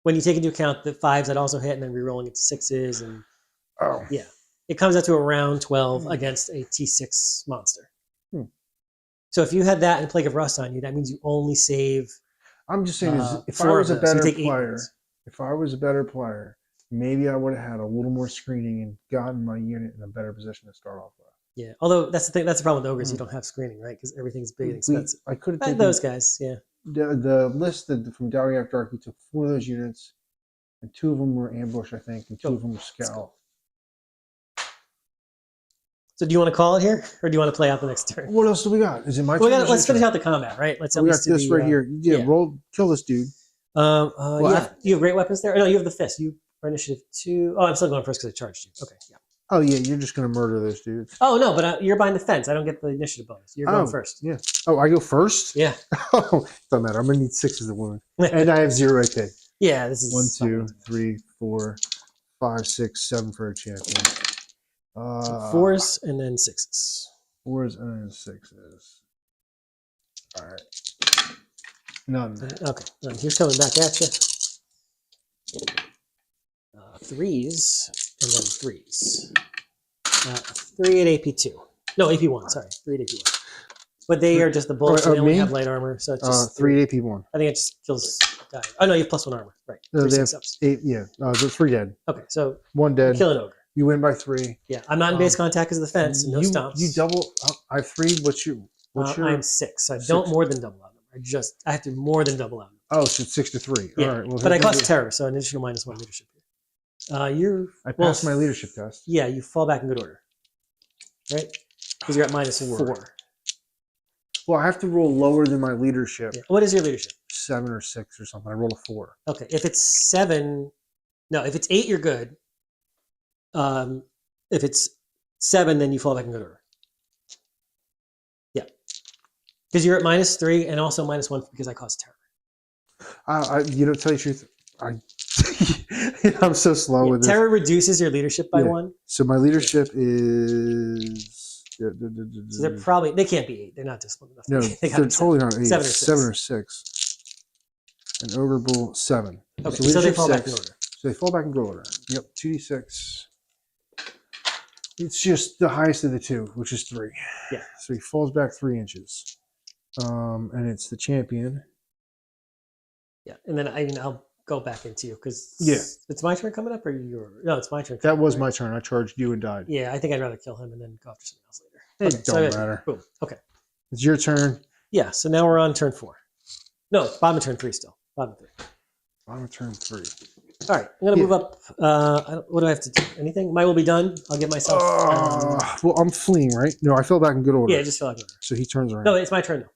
When you take into account the 5s that also hit and then rerolling it to 6s and Oh. yeah. It comes out to around 12 against a T6 monster. So if you had that and Plague of Rust on you, that means you only save. I'm just saying, if I 4 was a of those. So you better take 8 player, wounds. if I was a better player, maybe I would have had a little more screening and gotten my unit in a better position to start off with. Yeah. Although that's the thing. That's the problem with ogres. You don't have screening, right? Because everything's big and expensive. I could have But taken those guys. Yeah. the list from Dowry After Dark. He took 4 of those units, and 2 of them were ambush, I think, and 2 of them were scout. So do you want to call it here, or do you want to play out the next turn? What else do we got? Is it my turn? Let's finish out the combat, right? Let's. We got this right here. Yeah, roll, kill this dude. Yeah. You have great weapons there. No, you have the fist. You are initiative 2. Oh, I'm still going first because I charged you. Okay. Yeah. Oh yeah, you're just gonna murder those dudes. Oh no, but you're behind the fence. I don't get the initiative bonus. You're going first. Yeah. Oh, I go first. Yeah. Oh, doesn't matter. I'm gonna need 6 as a wound, and I have 0 AK. Yeah. This is 1, 2, 3, 4, 5, 6, 7 for a champion. 4s and then 6s. 4s and then 6s. All right. None. Okay. Here's coming back at you. 3s and then 3s. 3 at AP2. No, AP1. Sorry, 3 at AP1. But they are just the bullets. They only have light armor, so it's just 3 at AP1. I think it just kills guys. Oh no, you have +1 armor. Right. No, they have 6 ups. 8. Yeah. There's 3 dead. Okay, so 1 dead. kill an ogre. You win by 3. Yeah, I'm not in base contact because of the fence. No stomps. You double. I have 3. What's your? I'm 6. So I don't more than double out them. I have to more than double out them. Oh, so it's 6 to 3. Yeah, all right. Well, but I cost terror, so an additional -1 leadership here. I passed my leadership test. Yeah, you fall back in good order, right? Because you're at -4. Well, I have to roll lower than my leadership. Yeah. What is your leadership? 7 or 6 or something. I rolled a 4. Okay, if it's 7, no, if it's 8, you're good. If it's 7, then you fall back in good order. Yeah, because you're at -3 and also -1 because I cost terror. You know, to tell you the truth, I'm so slow with this. Terror reduces your leadership by 1. So my leadership is. So they can't be 8. They're not disciplined enough. No, they they're totally not 8. 7 or 6. And Ogre Bull 7. Okay, so they fall back in order. So they fall back in good order. Yep, 2d6. It's just the highest of the 2, which is 3. Yeah. So he falls back 3 inches. And it's the champion. Yeah, and then I'll go back into you because it's my turn coming up, or no, it's my turn. That was my turn. I charged you and died. Yeah, I think I'd rather kill him and then go after something else later. It don't matter. Boom. Okay. It's your turn. Yeah, so now we're on turn 4. No, bottom of turn 3 still. Bottom of 3. Bottom of turn 3. All right, I'm going to move up. What do I have to do? Anything? My will be done. I'll give myself... Well, I'm fleeing, right? No, I fell back in good order. yeah, just feel like... So he turns around. No, it's my turn now.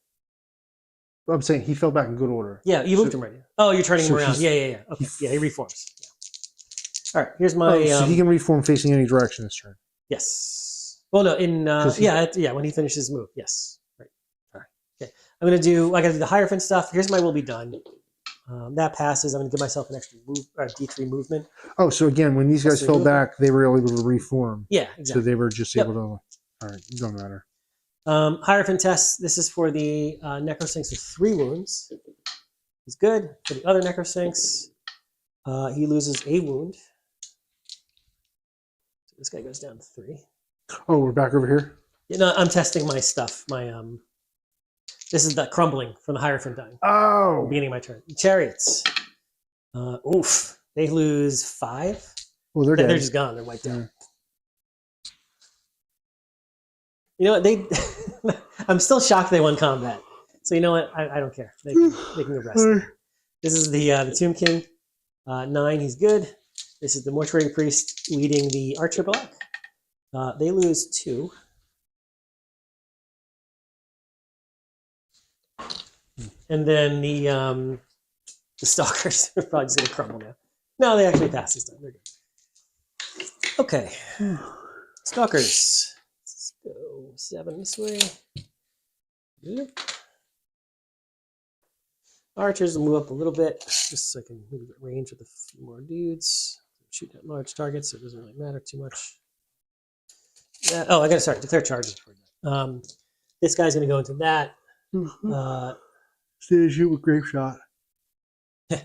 I'm saying he fell back in good order. Yeah, you moved him right. Oh, you're turning him around. Yeah. Okay. Yeah, he reforms. Yeah. All right, here's my... so he can reform facing any direction this turn. Yes. Well, no, in... when he finishes his move. Yes. Right. All right. Okay. I got to do the Hierophant stuff. Here's my will be done. That passes. I'm going to give myself an extra D3 movement. Oh, so again, when these guys fell back, they were able to reform. Yeah, exactly. So they were just able to... All right, it doesn't matter. Hierophant test. This is for the Necrosinks with 3 wounds. He's good. For the other Necrosinks, he loses a wound. So this guy goes down to 3. Oh, we're back over here? Yeah, no, I'm testing my stuff. This is the crumbling from the Hierophant dying. Oh! Beginning of my turn. Chariots. They lose 5. Well, they're dead. They're just gone. They're wiped out. You know what? I'm still shocked they won combat. So you know what? I don't care. They can go rest. This is the Tomb King. 9, he's good. This is the Mortuary Priest leading the Archer block. They lose 2. And then the Stalkers are probably just going to crumble now. No, they actually pass this time. They're good. Okay. Stalkers. Let's go 7 this way. Yep. Archers will move up a little bit, just so I can maybe get range with a few more dudes. Shoot at large targets, so it doesn't really matter too much. I gotta declare charges for that. This guy's gonna go into that. Stay shoot with grape shot. Can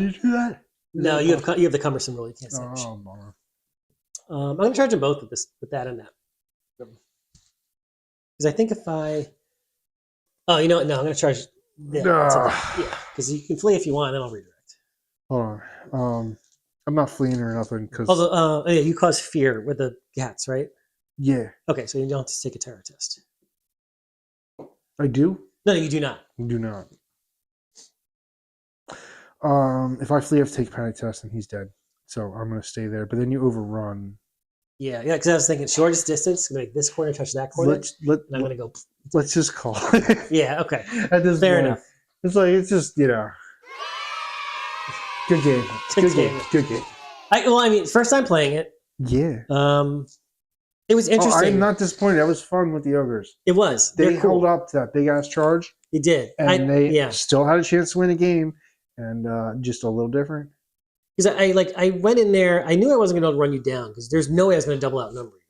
you do that? No, you have the cumbersome rule. You can't say that. I'm gonna charge them both with that and that. Because I think if I... Oh, you know what? No, I'm gonna charge... Yeah, because you can flee if you want, then I'll redirect. Hold on. I'm not fleeing or nothing because. Although, you cause fear with the cats, right? Yeah. Okay, so you don't have to take a terror test. I do. No, you do not. You do not. If I flee, I have to take a panic test, and he's dead. So I'm gonna stay there. But then you overrun. Yeah, because I was thinking shortest distance, gonna make this corner touch that corner, and I'm gonna go. Let's just call it. Yeah. Okay. Fair enough. It's just good game. Good game. First time playing it. Yeah. It was interesting. I'm not disappointed. That was fun with the ogres. It was. They held up to that big ass charge. They did, and they still had a chance to win a game, and just a little different. Because I went in there, I knew I wasn't going to run you down because there's no way I was going to double outnumber you.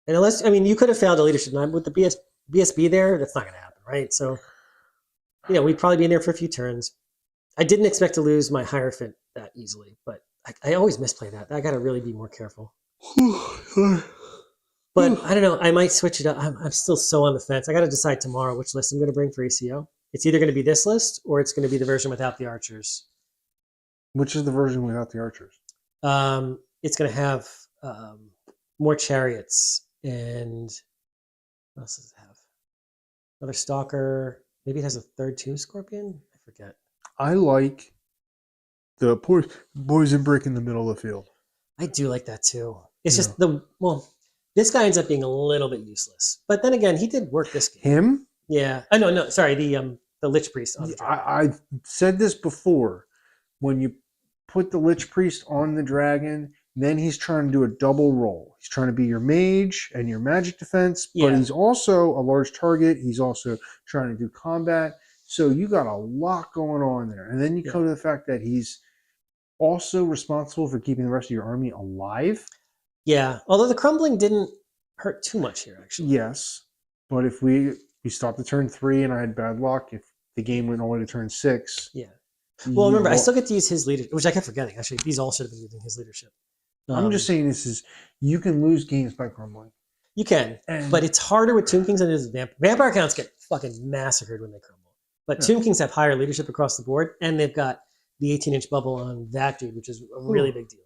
And unless, you could have failed a leadership. And with the BSB there, that's not going to happen, right? So, we'd probably be in there for a few turns. I didn't expect to lose my Hierophant that easily, but I always misplay that. I got to really be more careful. But I don't know, I might switch it up. I'm still so on the fence. I got to decide tomorrow which list I'm going to bring for ACO. It's either going to be this list or it's going to be the version without the archers. Which is the version without the archers? It's going to have more chariots and what else does it have? Another stalker. Maybe it has a third tomb scorpion. I forget. I like the poison brick in the middle of the field. I do like that too. It's just this guy ends up being a little bit useless. But then again, he did work this game. Him? Yeah. No. Sorry, the Lich Priest. I've said this before. When you put the Lich Priest on the dragon, then he's trying to do a double role. He's trying to be your mage and your magic defense, but he's also a large target. He's also trying to do combat. So you got a lot going on there. And then you come to the fact that he's also responsible for keeping the rest of your army alive. Yeah, although the crumbling didn't hurt too much here, actually. Yes, but if we stopped at turn 3 and I had bad luck, if the game went all the way to turn 6... Yeah. Well, remember, I still get to use his leadership, which I kept forgetting. Actually, these all should have been using his leadership. I'm just saying you can lose games by crumbling. You can, but it's harder with Tomb Kings than it is with Vampire counts get fucking massacred when they crumble. But Tomb Kings have higher leadership across the board, and they've got the 18-inch bubble on that dude, which is a really big deal.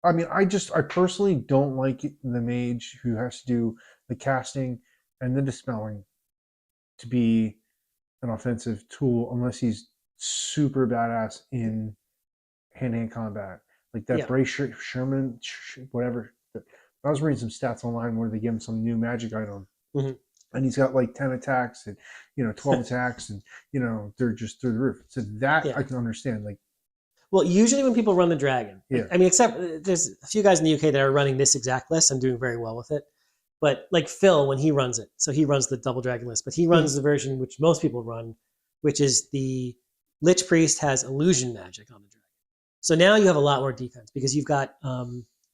I personally don't like the mage who has to do the casting and the dispelling to be an offensive tool unless he's super badass in hand-to-hand combat. Like that Bray Sherman, whatever. I was reading some stats online where they give him some new magic item. Mm-hmm. And he's got like 10 attacks and 12 attacks, and they're just through the roof. So that I can understand. Like, well, usually when people run the dragon, yeah. I mean, except there's a few guys in the UK that are running this exact list and doing very well with it. But like Phil, when he runs it, so he runs the double dragon list, but he runs the version which most people run, which is the Lich Priest has illusion magic on the dragon. So now you have a lot more defense because you've got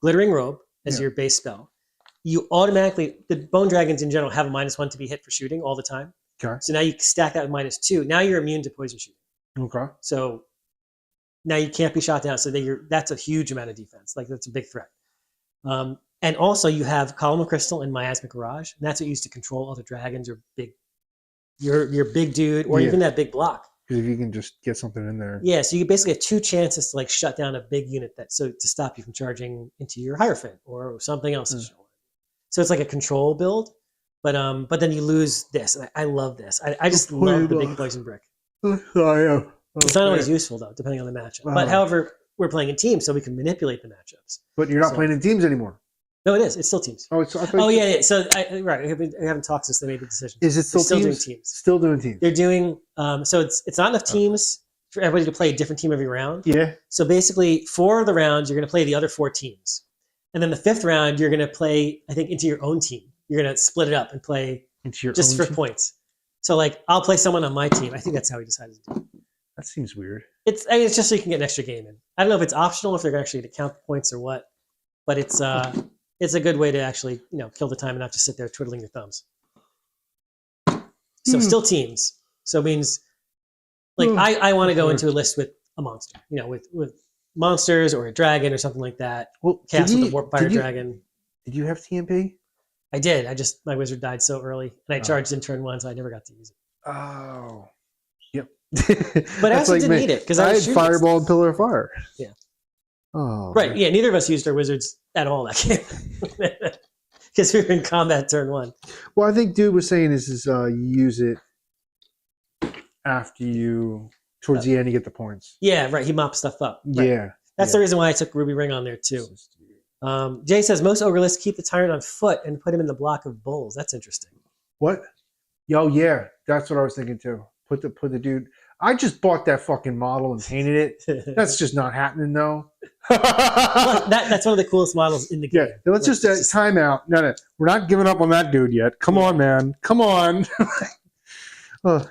Glittering Robe as your base spell. You automatically, the bone dragons in general have a -1 to be hit for shooting all the time. Okay. So now you stack that with -2. Now you're immune to poison shooting. Okay. So now you can't be shot down. So that's a huge amount of defense. Like that's a big threat. And also you have Column of Crystal and Miasmic Mirage. And that's what you use to control other dragons or your big dude or even that big block. Because if you can just get something in there. Yeah, so you basically have 2 chances to like shut down a big unit to stop you from charging into your Hierophant or something else. So it's like a control build, but then you lose this. And I love this. I just love the big poison brick. It's not always useful though, depending on the matchup. But however, we're playing in teams, so we can manipulate the matchups. But you're not playing in teams anymore. No, it is. It's still teams. Yeah. So we haven't talked since they made the decision. Is it still doing teams? Teams? Still doing teams. They're doing so it's not enough teams for everybody to play a different team every round. Yeah. So basically, 4 of the rounds you're going to play the other 4 teams. And then the 5th round, you're going to play, I think, into your own team. You're going to split it up and play into your just own for points. So, like, I'll play someone on my team. I think that's how we decided to do it. That seems weird. It's just so you can get an extra game in. I don't know if it's optional, if they're actually going to count the points or what, but it's a good way to actually kill the time and not just sit there twiddling your thumbs. So still teams. So it means like I want to go into a list with a monster, with monsters or a dragon or something like that. Well, cast with a warp fire dragon. Did you have TMP? I did. My wizard died so early, and I charged in turn 1, so I never got to use it. Oh, yep. But I also didn't need it because I had Fireball and Pillar of Fire. Yeah. Oh. Right. Man. Yeah. Neither of us used our wizards at all that game because we were in combat turn 1. Well, I think Dude was saying is use it after you. Towards the end, you get the points. Yeah, right. He mops stuff up. Right. Yeah. That's the reason why I took Ruby Ring on there, too. Jay says, most ogre lists keep the tyrant on foot and put him in the block of bulls. That's interesting. What? Oh, yeah. That's what I was thinking, too. Put the dude... I just bought that fucking model and painted it. That's just not happening, though. That's one of the coolest models in the game. Yeah. Let's just time out. No. We're not giving up on that dude yet. Come on, man. Come on. Caught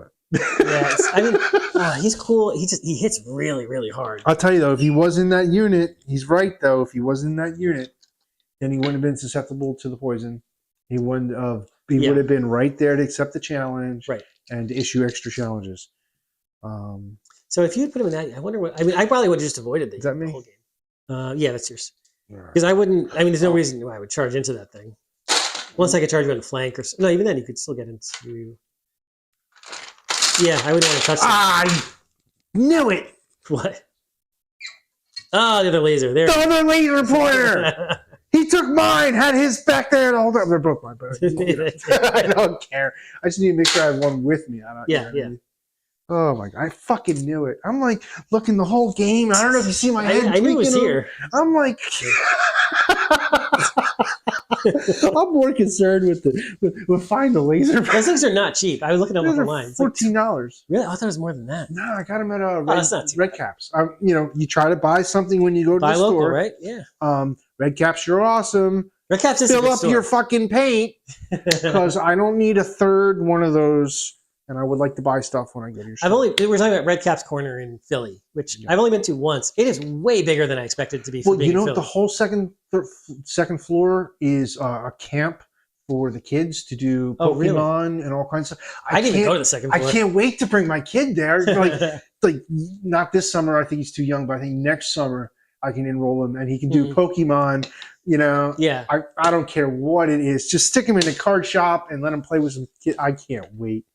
it. Yes, I mean, he's cool. He hits really, really hard. I'll tell you though, if he was in that unit, he's right though. If he was in that unit, then he wouldn't have been susceptible to the poison. He wouldn't have. He would have been right there to accept the challenge, right, and to issue extra challenges. So if you put him in that, I wonder what. I mean, I probably would have just avoided the whole game. Yeah, that's yours. Because I wouldn't. I mean, there's no reason why I would charge into that thing. Once I could charge you on the flank, or no, even then you could still get into. Yeah, I wouldn't want to touch that. I knew it. What? Oh, the other laser. There. The other laser pointer. He took mine. Had his back there the whole time. They're both mine, but I don't care. I just need to make sure I have one with me. Yeah. Oh my god! I fucking knew it. I'm like looking the whole game. I don't know if you see my head. I knew it was here. I'm like. I'm more concerned with finding the laser. Those things are not cheap. I was looking up online. $14. Really? I thought it was more than that. No, I got them at Red Caps. You try to buy something when you go to the local, store, right? Yeah. Red Caps, you're awesome. Red Caps is fill up your fucking paint because I don't need a third one of those. And I would like to buy stuff when I go to your store. We're talking about Red Cap's Corner in Philly, which I've only been to once. It is way bigger than I expected it to be. Well, the whole second floor is a camp for the kids to do Pokemon and all kinds of stuff. I didn't even go to the second floor. I can't wait to bring my kid there. like not this summer. I think he's too young, but I think next summer I can enroll him and he can do Pokemon. Yeah. I don't care what it is. Just stick him in a card shop and let him play with some kids. I can't wait.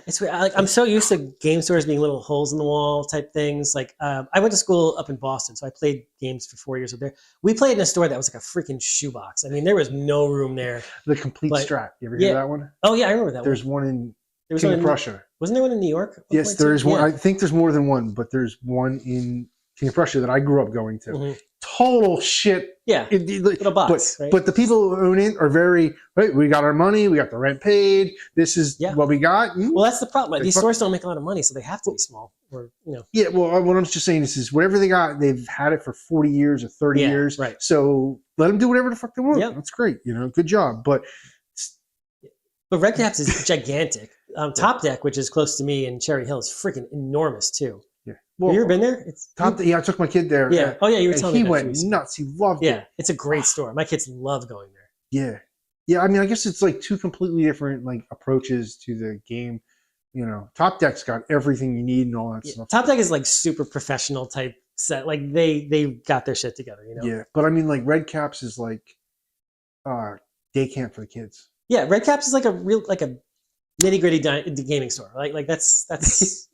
It's weird. I'm so used to game stores being little holes in the wall type things. Like I went to school up in Boston, so I played games for 4 years up there. We played in a store that was like a freaking shoebox. I mean, there was no room there. The complete But- strat. You ever hear that one? Oh yeah, I remember that There's one. one in There was King one of in, Prussia. wasn't there one in New York? at one Yes, point, there too? is one. Yeah. I think there's more than one, but there's one in King of Prussia that I grew up going to. Mhm. Total shit. Yeah, little box, but, right? but the people who own it are very, right, we got our money, we got the rent paid, this is Yeah. what we got. Well, that's the problem. They These fuck- stores don't make a lot of money, so they have to be small. Or Yeah, well, what I'm just saying is whatever they got, they've had it for 40 years or 30 Yeah, years. right. So let them do whatever the fuck they want. Yep. That's great. Good job. But Red Caps is gigantic. Top Deck, which is close to me in Cherry Hill, is freaking enormous too. yeah. Have you ever been there? It's I took my kid there. Yeah. Oh yeah, you were And telling me. he about went 2 weeks ago. nuts. He loved Yeah, it. it's a great store. My kids love going there. Yeah. Yeah, I mean, I guess it's like two completely different like approaches to the game. Top Deck's got everything you need and all that Yeah, stuff. Top Deck is like super professional type set. Like they got their shit together. Yeah, but I mean, like Red Caps is like day camp for the kids. Yeah, Red Caps is like a real nitty gritty gaming store. Like that's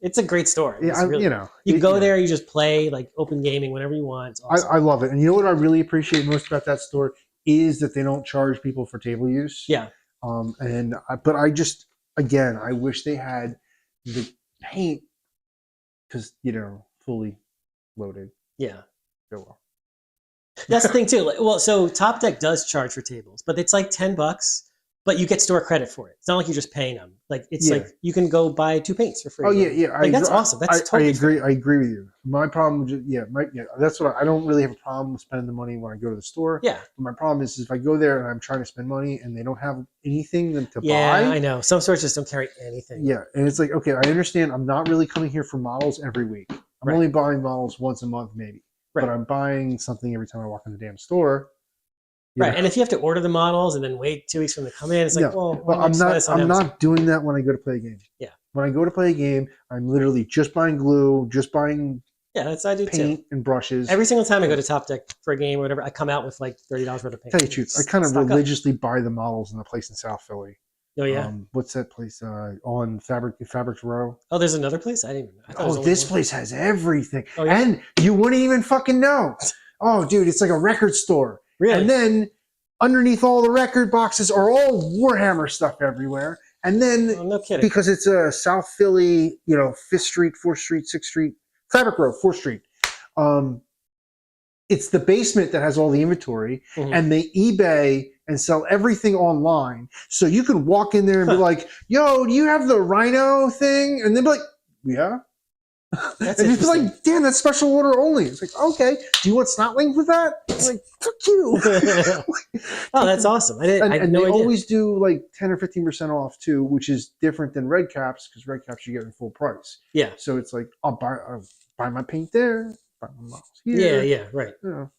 it's a great store. Yeah, It's really- you it- go there, you just play like open gaming whenever you want. It's awesome. I love it, and you know what I really appreciate most about that store is that they don't charge people for table use. Yeah. But I just again, I wish they had the paint because fully loaded. Yeah. Oh well. That's the thing too. So Top Deck does charge for tables, but it's like $10, but you get store credit for it. It's not like you're just paying them. Like it's Yeah. like you can go buy 2 paints for free. Oh yeah. Like that's awesome. That's totally I agree. I agree with you. My problem, that's what I don't really have a problem with spending the money when I go to the store. Yeah. But my problem is if I go there and I'm trying to spend money and they don't have anything to Yeah, buy. I know. Some stores just don't carry anything. Yeah, and it's like, okay, I understand. I'm not really coming here for models every week. I'm Right. only buying models once a month, maybe. Right. But I'm buying something every time I walk in the damn store. Right. And if you have to order the models and then wait 2 weeks for them to come in, it's like, Yeah, well, but I'm not doing that when I go to play a game. Yeah. When I go to play a game, I'm literally just buying glue, just buying Yeah, that's I do paint too. and brushes. Every single time I go to Top Deck for a game or whatever, I come out with like $30 worth of paint. Tell you the truth, I kind of Stock up. religiously buy the models in the place in South Philly. Oh yeah. What's that place on Fabrics Row? Oh, there's another place. I didn't even know. I thought it was Oh, only this one. place has everything, Oh, yeah? and you wouldn't even fucking know. Oh, dude, it's like a record store. Really? And then underneath all the record boxes are all Warhammer stuff everywhere. And then Oh, no kidding. because it's a South Philly, 5th Street, 4th Street, 6th Street, Fabric Row, 4th Street. It's the basement that has all the inventory, Mhm. and they eBay and sell everything online. So you can walk in there and be like, yo, do you have the Rhino thing? And they'll be like, yeah. That's And you'd be interesting. like, damn, that's special order only. It's like, okay, do you want Snotling with that? It's like, fuck you. Oh, that's awesome. I and had and no they idea. always do like 10 or 15% off too, which is different than Red Caps because Red Caps you get in full price. Yeah. So it's like, I'll buy my paint there, buy my models Yeah, here. yeah, right. You know.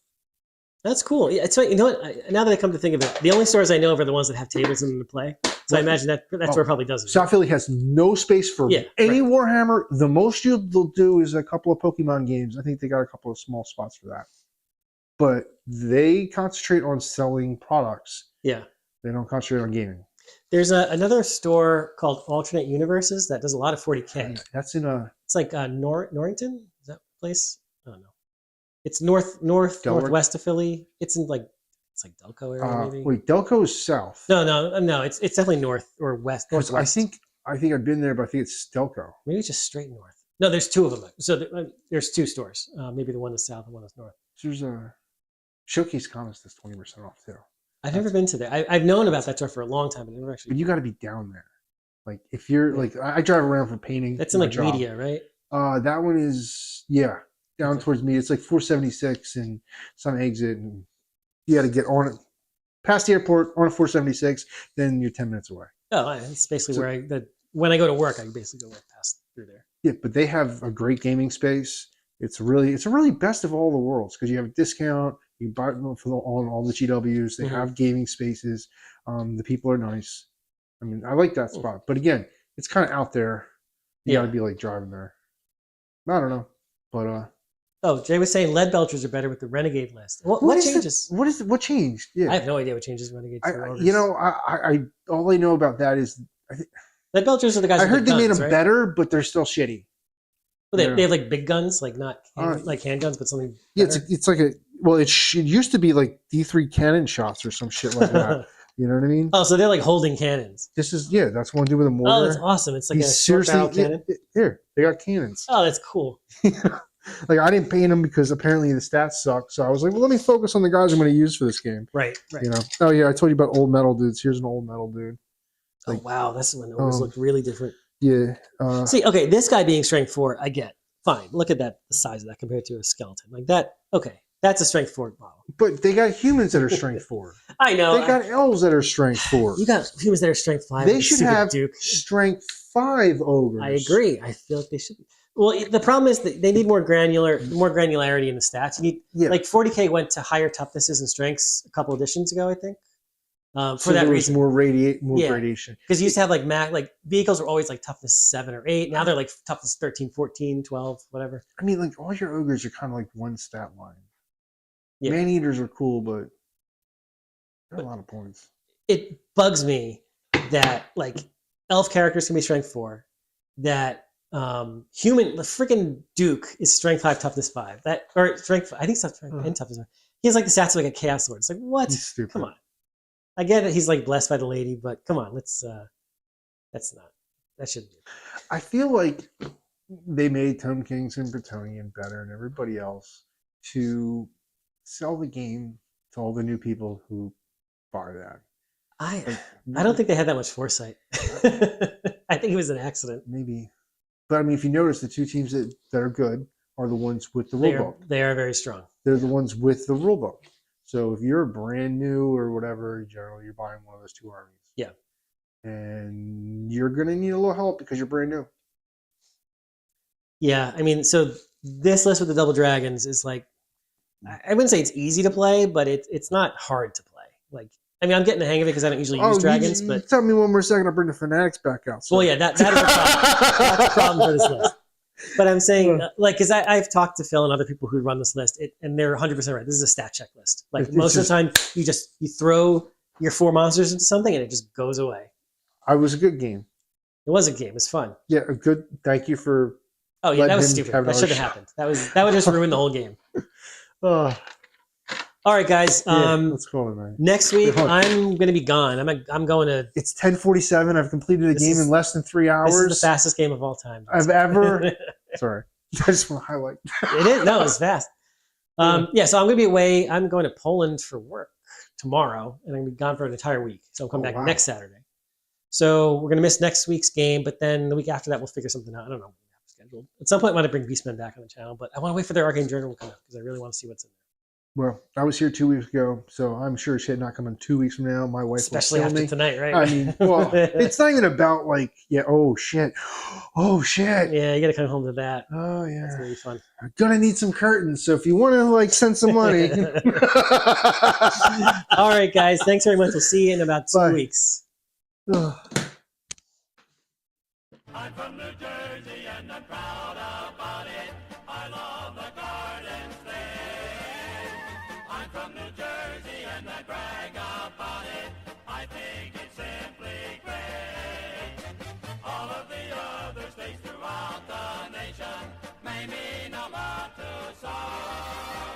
That's cool. Yeah, it's funny. You know what? Now that I come to think of it, the only stores I know of are the ones that have tables in them to play. So I imagine that's Oh, where it probably does it. South Philly has no space for Yeah, any Warhammer. The most they'll do is a couple of Pokemon games. I think they got a couple of small spots for that. But they concentrate on selling products. Yeah. They don't concentrate on gaming. There's another store called Alternate Universes that does a lot of 40K. That's in a It's like Norrington. Is that place? I don't know. It's northwest of Philly. It's in it's like Delco area maybe. wait, Delco is south. No. It's definitely north or west. 'Cause Northwest. I think I've been there, but I think it's Delco. Maybe it's just straight north. No, there's 2 of them. So there's 2 stores. Maybe the one is south and one is north. There's a Showcase Comics that's 20% off too. I've never been to there. I've known about that store for a long time, but I've never actually. But you got to be down there. Like if you're like, I drive around for painting. That's in my like job. media, right? That one is down towards me. It's like 476 and some exit, and you got to get on it past the airport on a 476. Then you're 10 minutes away. Oh, it's basically where when I go to work, I basically go right past through there. Yeah, but they have a great gaming space. It's a really best of all the worlds because you have a discount. You buy them on all the GWs. They Mhm. have gaming spaces. The people are nice. I mean, I like that spot. But again, it's kind of out there. You got to be like driving there. I don't know, but Oh, Jay was saying lead belchers are better with the Renegade list. What is changes? what changed? Yeah, I have no idea what changes Renegade. I all I know about that is Lead belchers are the guys. I with heard the they made guns, them right? better, but they're still shitty. Well, Yeah. they have like big guns, like not like handguns, but something. Yeah, Better. it's like a well, it used to be like D3 cannon shots or some shit like that. You know what I mean? Oh, so they're like holding cannons. This is that's one dude with a mortar. Oh, that's awesome! It's like He's a short barrel cannon. Here, they got cannons. Oh, that's cool. Like I didn't paint them because apparently the stats suck. So I was like, well, let me focus on the guys I'm going to use for this game. Right. You know? Oh yeah, I told you about old metal dudes. Here's an old metal dude. Oh wow, that's when ogres look really different. Yeah. See, okay, this guy being strength 4, I get. Fine. Look at that, the size of that compared to a skeleton. Like that, okay. That's a strength 4 model. But they got humans that are strength 4. I know. They got elves that are strength 4. You got humans that are strength 5. They should have Duke. strength 5 ogres. I agree. I feel like they should. Well, the problem is that they need more granularity in the stats. You need like 40k went to higher toughnesses and strengths a couple editions ago, I think. For that reason, more radiation. Because you used to have like vehicles were always like toughness 7 or 8. Now they're like toughness 13, 14, 12, whatever. I mean, like all your ogres are kind of like one stat line. Yeah. Man eaters are cool, but they're a lot of points. It bugs me that like elf characters can be strength 4, that the freaking Duke is strength 5, toughness 5. That or strength, I think it's strength and toughness 5. He has like the stats of like a chaos lord. It's like what? He's stupid. Come on. I get it. He's like blessed by the lady, but come on, that shouldn't be. I feel like they made Tomb Kings and Bretonnian better and everybody else to sell the game to all the new people who buy that. I don't think they had that much foresight. I think it was an accident. Maybe. But I mean, if you notice, the two teams that are good are the ones with the rulebook. They are very strong. They're the ones with the rulebook. So if you're brand new or whatever, generally you're buying one of those two armies. Yeah. And you're going to need a little help because you're brand new. Yeah. I mean, so this list with the double dragons is like, I wouldn't say it's easy to play, but it's not hard to play. Like, I mean, I'm getting the hang of it because I don't usually use dragons. But tell me one more second, I'll bring the fanatics back out. So. Well, yeah, that is a problem. That's a problem for this list. But I'm saying, like, because I've talked to Phil and other people who run this list, and they're 100% right. This is a stat check list. Like, most of the time, you throw your 4 monsters into something, and it just goes away. It was a good game. It was a game. It was fun. Yeah, a good. Thank you for. Oh yeah, that was stupid. That should have happened. That would just ruin the whole game. Oh. All right, guys. Let's call it, man. Next week, I'm going to be gone. I'm going to. It's 10:47. I've completed a game in less than 3 hours. This is the fastest game of all time. I've ever. Sorry, I just want to highlight. It is. No, it's fast. Yeah, so I'm going to be away. I'm going to Poland for work tomorrow, and I'm going to be gone for an entire week. So I'll come back next Saturday. So we're going to miss next week's game, but then the week after that, we'll figure something out. I don't know what we have scheduled. At some point, I want to bring Beastmen back on the channel, but I want to wait for their Arcane Journal to come out because I really want to see what's in there. Well, I was here 2 weeks ago, so I'm sure shit not coming 2 weeks from now. My wife especially will after me. Tonight, right? I mean, well, it's not even about like, oh shit. Yeah, you got to come home to that. Oh yeah, that's really fun. I'm gonna need some curtains, so if you want to like send some money. All right, guys. Thanks very much. We'll see you in about 2 weeks. I'm from New Jersey and I'm proud about it. I love the garden state. I'm from New Jersey and I brag about it. I think it's simply great. All of the other states throughout the nation may mean a lot to some.